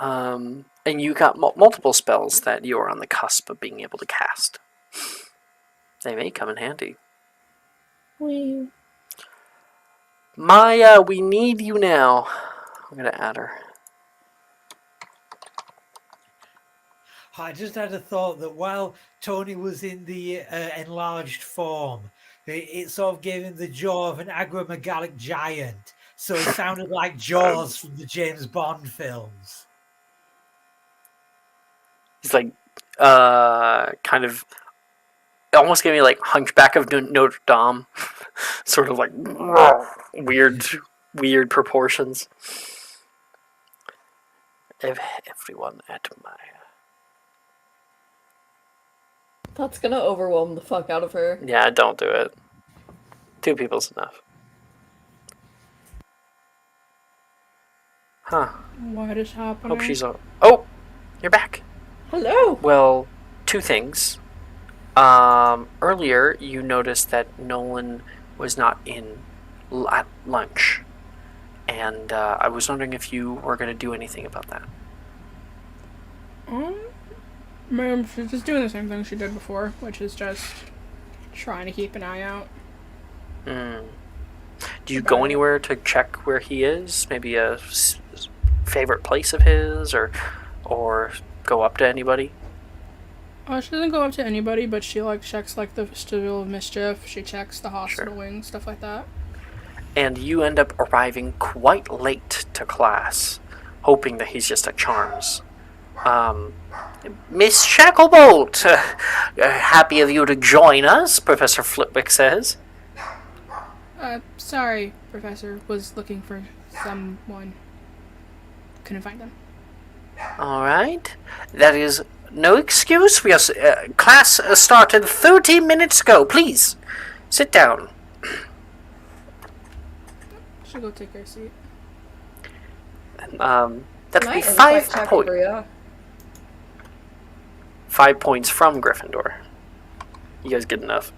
And you got multiple spells that you are on the cusp of being able to cast. They may come in handy. Maya, we need you now. I'm gonna add her. I just had a thought that while Tony was in the enlarged form, it sort of gave him the jaw of an agromegalic giant. So it sounded like Jaws from the James Bond films. He's like, kind of, it almost gave me like Hunchback of Notre Dame, sort of like weird proportions. Everyone at my. That's gonna overwhelm the fuck out of her. Yeah, don't do it. 2 people's enough. Huh. What is happening? Hope she's. Oh, you're back. Hello. Well, 2 things. Earlier, you noticed that Nolan was not in at lunch, and I was wondering if you were going to do anything about that. Ma'am, she's just doing the same thing she did before, which is just trying to keep an eye out. Do you go anywhere to check where he is? Maybe a favorite place of his, or go up to anybody? She doesn't go up to anybody, but she checks the vestibule of mischief. She checks the hospital wing, stuff like that. And you end up arriving quite late to class, hoping that he's just at Charms. Miss Shacklebolt, happy of you to join us, Professor Flitwick says. Sorry, Professor. Was looking for someone. Couldn't find them. All right. That is no excuse. We are class started 30 minutes ago. Please, sit down. should go take her seat. That'd Can I be insight check Abria? 5 points from Gryffindor. You guys get enough.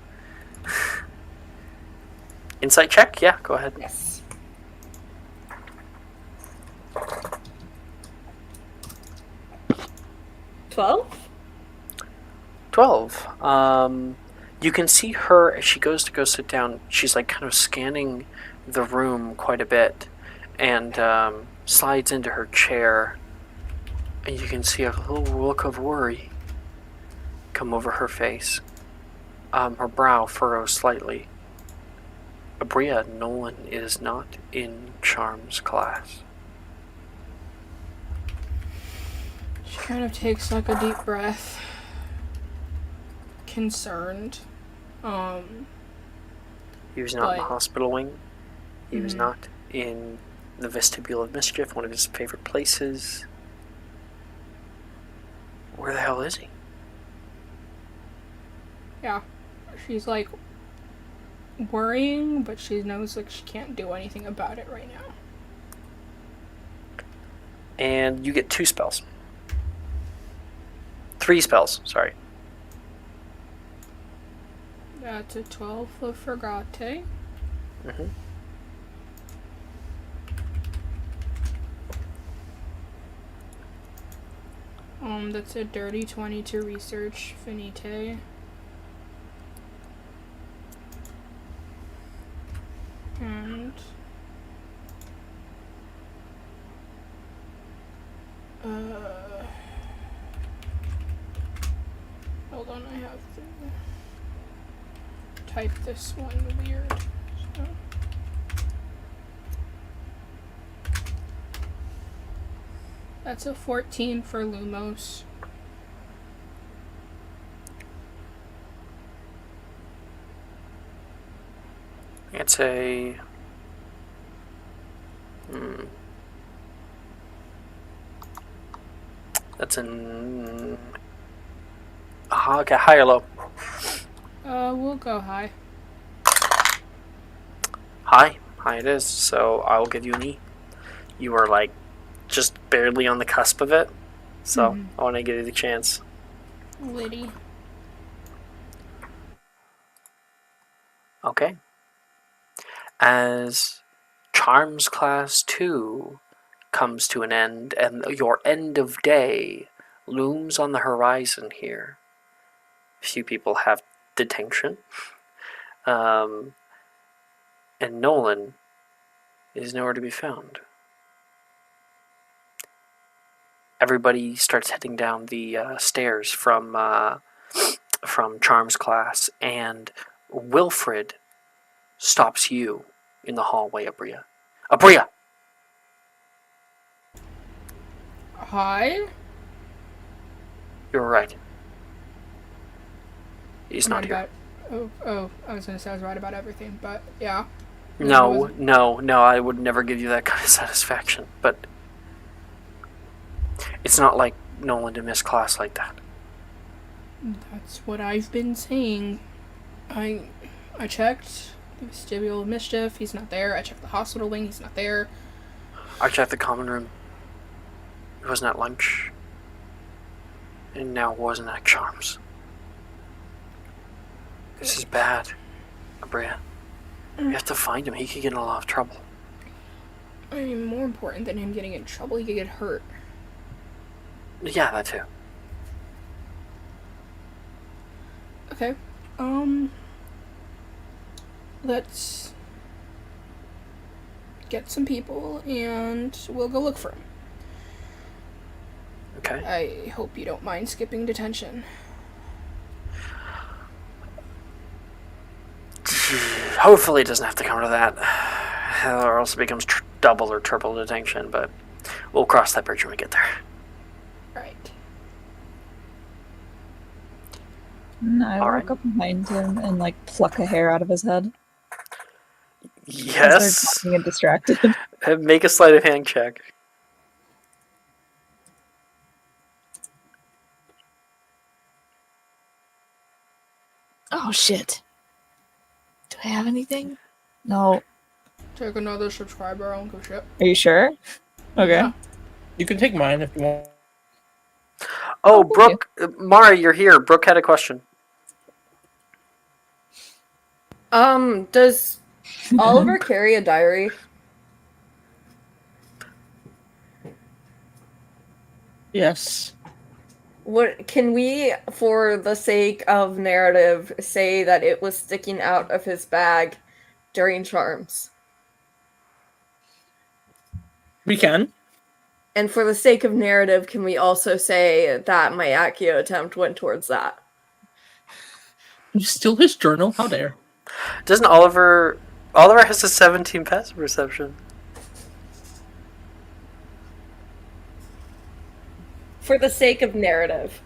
Insight check? Yeah, go ahead. Yes. 12? 12. You can see her as she goes to go sit down. She's like kind of scanning the room quite a bit and slides into her chair. And you can see a little look of worry come over her face. Her brow furrows slightly. Abria, Nolan is not in Charm's class. She kind of takes like a deep breath. Concerned. He was not in the But- hospital wing. He was Mhm. not in the vestibule of mischief, one of his favorite places. Where the hell is he? Yeah. She's like worrying, but she knows like she can't do anything about it right now. And you get 2 spells. 3 spells, sorry. That's a 12 of Fragate. Mm-hmm. That's a dirty 20 to research Finite. And hold on, I have to type this one weird. So. That's a 14 for Lumos. It's a... That's an... Okay, high or low? We'll go high. High. High it is, so I will give you an E. You are, like, just barely on the cusp of it, so I want to give you the chance. Liddy. Okay. As Charms Class 2 comes to an end, and your end of day looms on the horizon here. Few people have detention. And Nolan is nowhere to be found. Everybody starts heading down the stairs from Charms Class, and Wilfred stops you in the hallway, Abria. Abria! Hi? You're right. He's I'm not right here. about. I was gonna say I was right about everything, but yeah. No, I would never give you that kind of satisfaction. But it's not like Nolan to miss class like that. That's what I've been saying. I checked the vestibule of mischief. He's not there. I checked the hospital wing. He's not there. I checked the common room. He wasn't at lunch. And now wasn't at Charms. This is bad, Abria. We have to find him. He could get in a lot of trouble. I mean, more important than him getting in trouble, he could get hurt. Yeah, that too. Okay. Let's get some people and we'll go look for him. Okay. I hope you don't mind skipping detention. Hopefully it doesn't have to come to that. Or else it becomes double or triple detention, but we'll cross that bridge when we get there. Right. And I All walk right. up behind him and like pluck a hair out of his head. As Yes. they're talking and distracted. Make a sleight of hand check. Oh shit. Do I have anything? No. Take another subscriber. I don't give a shit. Are you sure? Okay. Yeah. You can take mine if you want. Oh, thank Brooke, Mara, you're here. Brooke had a question. Does Oliver carry a diary? Yes. What can we, for the sake of narrative, say that it was sticking out of his bag during charms? We can. And for the sake of narrative, can we also say that my Accio attempt went towards that? You steal his journal? How dare? Doesn't Oliver has a 17 passive perception? For the sake of narrative.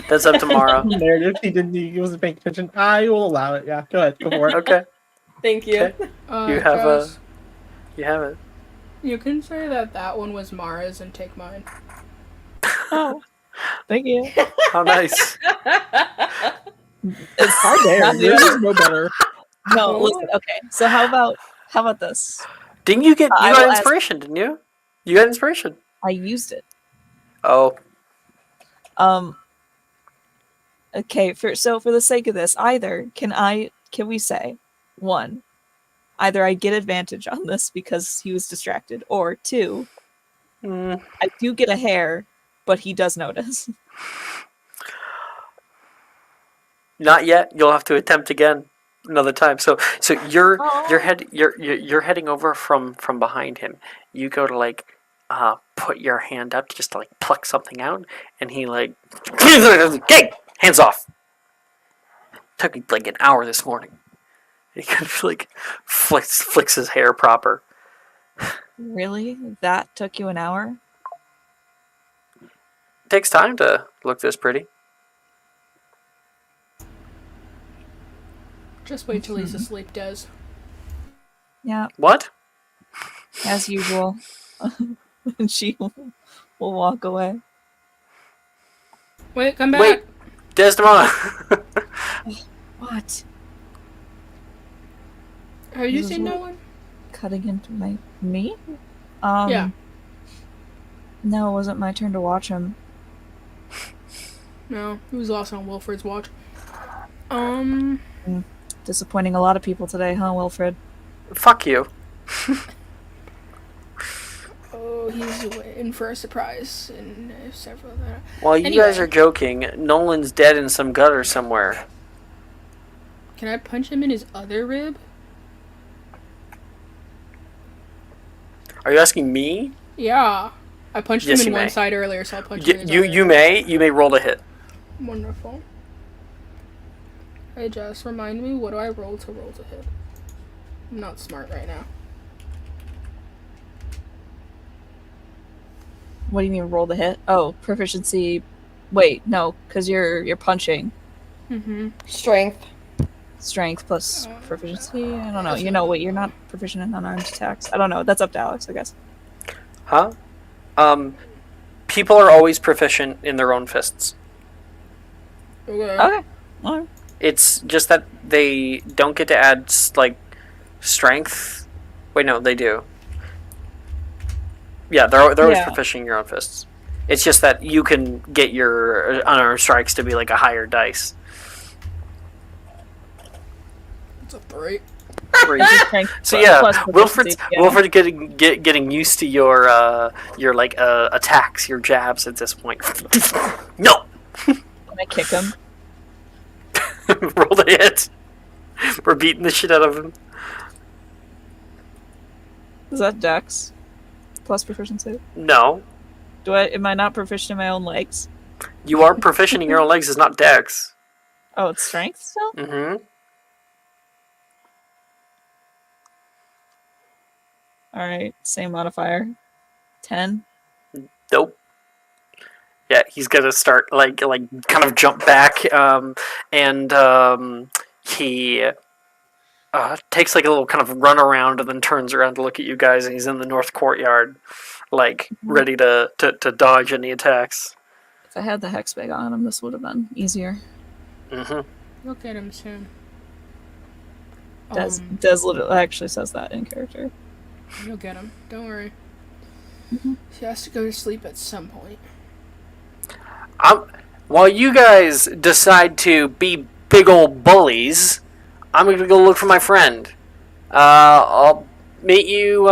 That's up to Mara. Narrative. He wasn't paying attention. I will allow it. Yeah, go ahead. Go for it. Okay. Thank you. Okay. You have Jess, You have it. You can say that one was Mara's and take mine. Oh, thank you. How nice. It's How dare? not Yours new. is no better. No, listen. Okay, so how about this? Didn't you get? I You will got ask- inspiration, didn't you? You got inspiration. I used it. Oh, Okay, for the sake of this, either can we say, one, either I get advantage on this because he was distracted, or two, mm, I do get a hair, but he does notice. not yet. You'll have to attempt again another time. So you're heading over from behind him. You go to like put your hand up just to like pluck something out, and he like, hey, hands off. Took me like an hour this morning. He kind of like flicks his hair proper. Really? That took you an hour? It takes time to look this pretty. Just wait till he's asleep, Des. Yeah, What? as usual. And she will walk away. Wait, come back. Wait, Desdemona. What? Have you This is seen no what- one? Cutting into me? Yeah. No, it wasn't my turn to watch him. No, he was lost on Wilfred's watch. Disappointing a lot of people today, huh, Wilfred? Fuck you. Oh, he's waiting for a surprise in several. While you Anyway. guys are joking, Nolan's dead in some gutter somewhere. Can I punch him in his other rib? Are you asking me? Yeah. I punched Yes, him you in one may. side earlier, so I'll punch him in his You other. you may roll to hit. Wonderful. Hey Jess, remind me, what do I roll to hit? I'm not smart right now. What do you mean roll the hit? Oh, proficiency. Wait, no, because you're punching. Mm-hmm. Strength. Strength plus proficiency. I don't know. You know what? You're not proficient in unarmed attacks. I don't know. That's up to Alex, I guess. Huh? People are always proficient in their own fists. Okay. Okay. Alright. It's just that they don't get to add like strength. Wait, no, they do. Yeah, they're always Yeah. proficient in your own fists. It's just that you can get your unarmed strikes to be like a higher dice. It's a 3. Three. Strength So plus- yeah, plus Wilfred's proficiency, yeah. Wilfred getting used to your like attacks, your jabs at this point. No, Can I kick him? roll the hit. We're beating the shit out of him. Is that Dex plus proficiency? No, Am I not proficient in my own legs? you are proficient in your own legs. It's not Dex. Oh, it's strength still? Mm-hmm. Alright, same modifier. 10. Nope. Yeah, he's gonna start like kind of jump back, and he takes like a little kind of run around and then turns around to look at you guys, and he's in the north courtyard, like ready to dodge any attacks. If I had the hex bag on him, this would have been easier. Mm-hmm. Look at him soon. Des literally actually says that in character. You'll get him. Don't worry. Mhm. She has to go to sleep at some point. While you guys decide to be big old bullies, I'm gonna go look for my friend. I'll meet you.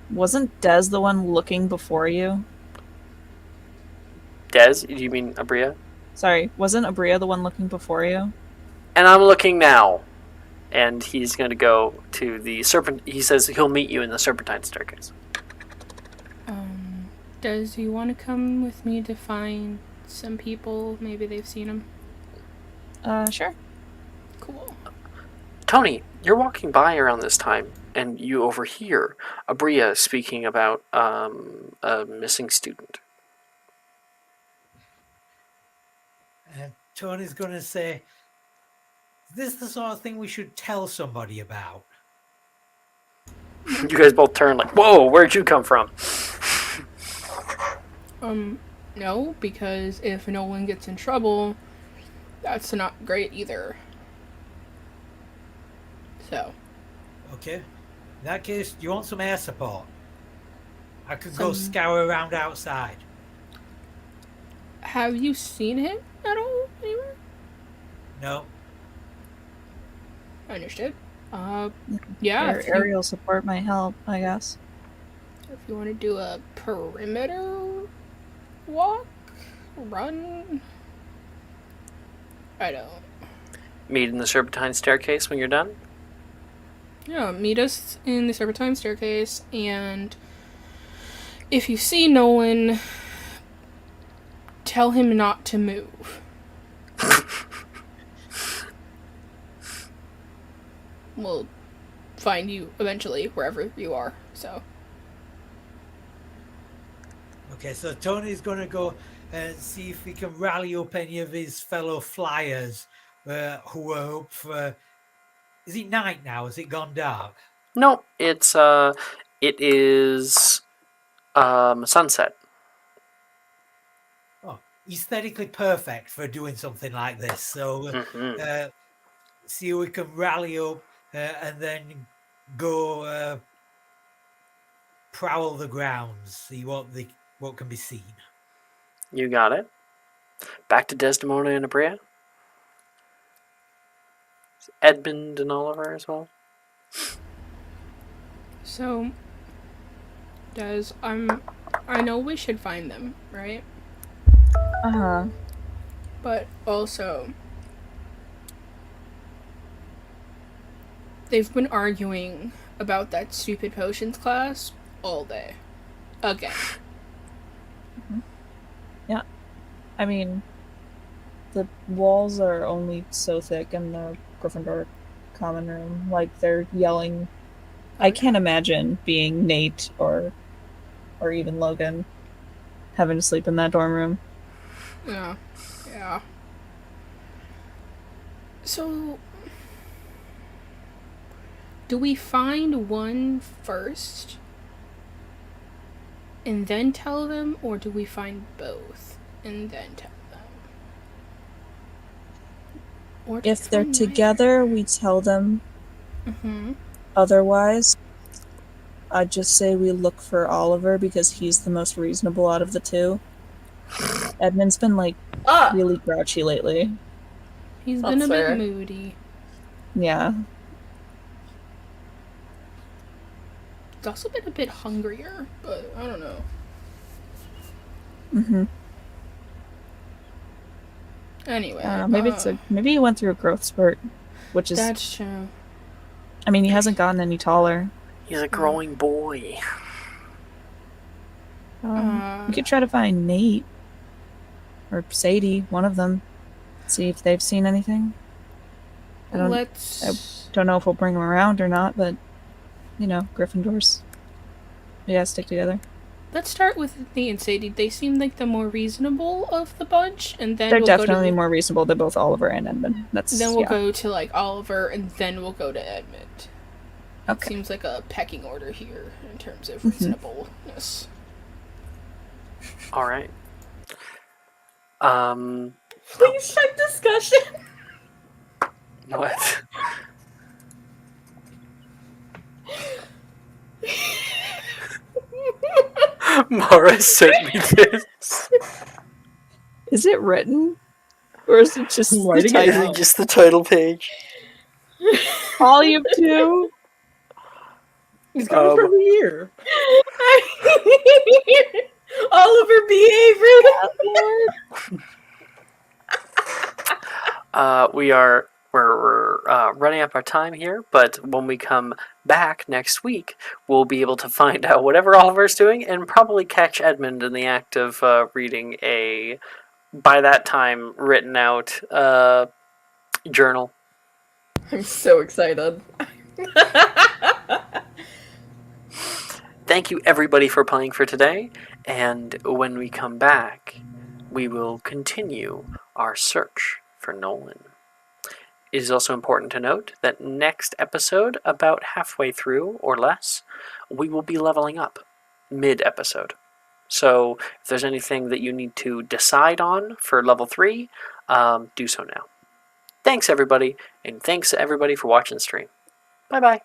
Wasn't Des the one looking before you? Des, do you mean Abria? Sorry, wasn't Abria the one looking before you? And I'm looking now. And he's going to go to the serpent. He says he'll meet you in the serpentine staircase. Does you want to come with me to find some people? Maybe they've seen him. Sure. Cool. Tony, you're walking by around this time, and you overhear Abria speaking about a missing student. Tony's going to say, "Is this the sort of thing we should tell somebody about?" You guys both turn like, whoa, where'd you come from? No, because if no one gets in trouble, that's not great either. So. Okay. In that case, do you want some air support? I could go scour around outside. Have you seen him at all anywhere? No. Understood. Yeah. Your aerial support might help, I guess. If you want to do a perimeter walk, run, I don't. Meet in the serpentine staircase when you're done? Yeah, meet us in the serpentine staircase, and if you see no one, tell him not to move. We'll find you eventually wherever you are, so. Okay, so Tony's going to go and see if he can rally up any of his fellow flyers who are up for... Is it night now? Has it gone dark? No, it is sunset. Oh, aesthetically perfect for doing something like this. So see if we can rally up and then go prowl the grounds, see what can be seen. You got it. Back to Desdemona and Abria. Edmund and Oliver as well. So, I know we should find them, right? Uh-huh. But also, they've been arguing about that stupid potions class all day. Again. Yeah. I mean, the walls are only so thick in the Gryffindor common room. Like, they're yelling. I can't imagine being Nate or even Logan having to sleep in that dorm room. Yeah. So, do we find one first and then tell them, or do we find both and then tell them? Or If they're together, we tell them. Mm-hmm. Otherwise, I'd just say we look for Oliver because he's the most reasonable out of the two. Edmund's been, like, really grouchy lately. He's been a bit moody. Yeah. He's also been a bit hungrier, but I don't know. Mm-hmm. Anyway. Maybe he went through a growth spurt, which is... That's true. I mean, he hasn't gotten any taller. He's a growing boy. We could try to find Nate. Or Sadie, one of them. See if they've seen anything. I don't know if we'll bring them around or not, but, Gryffindors. We gotta stick together. Let's start with Nate and Sadie. They seem like the more reasonable of the bunch, and then they're definitely more reasonable than both Oliver and Edmund. Then we'll go to, Oliver, and then we'll go to Edmund. Okay. Seems like a pecking order here in terms of reasonableness. All right. Please, 'Shark discussion. What? Mara sent me this. Is it written? Or is it just I'm the writing it I title? think just the title page. Volume 2? He's got it for the year. Oliver behavior. We're running up our time here, but when we come back next week, we'll be able to find out whatever Oliver's doing and probably catch Edmund in the act of reading a, by that time, written out journal. I'm so excited. Thank you everybody for playing for today, and when we come back, we will continue our search for Nolan. It is also important to note that next episode, about halfway through or less, we will be leveling up mid-episode. So if there's anything that you need to decide on for level 3, do so now. Thanks everybody, and thanks everybody for watching the stream. Bye-bye.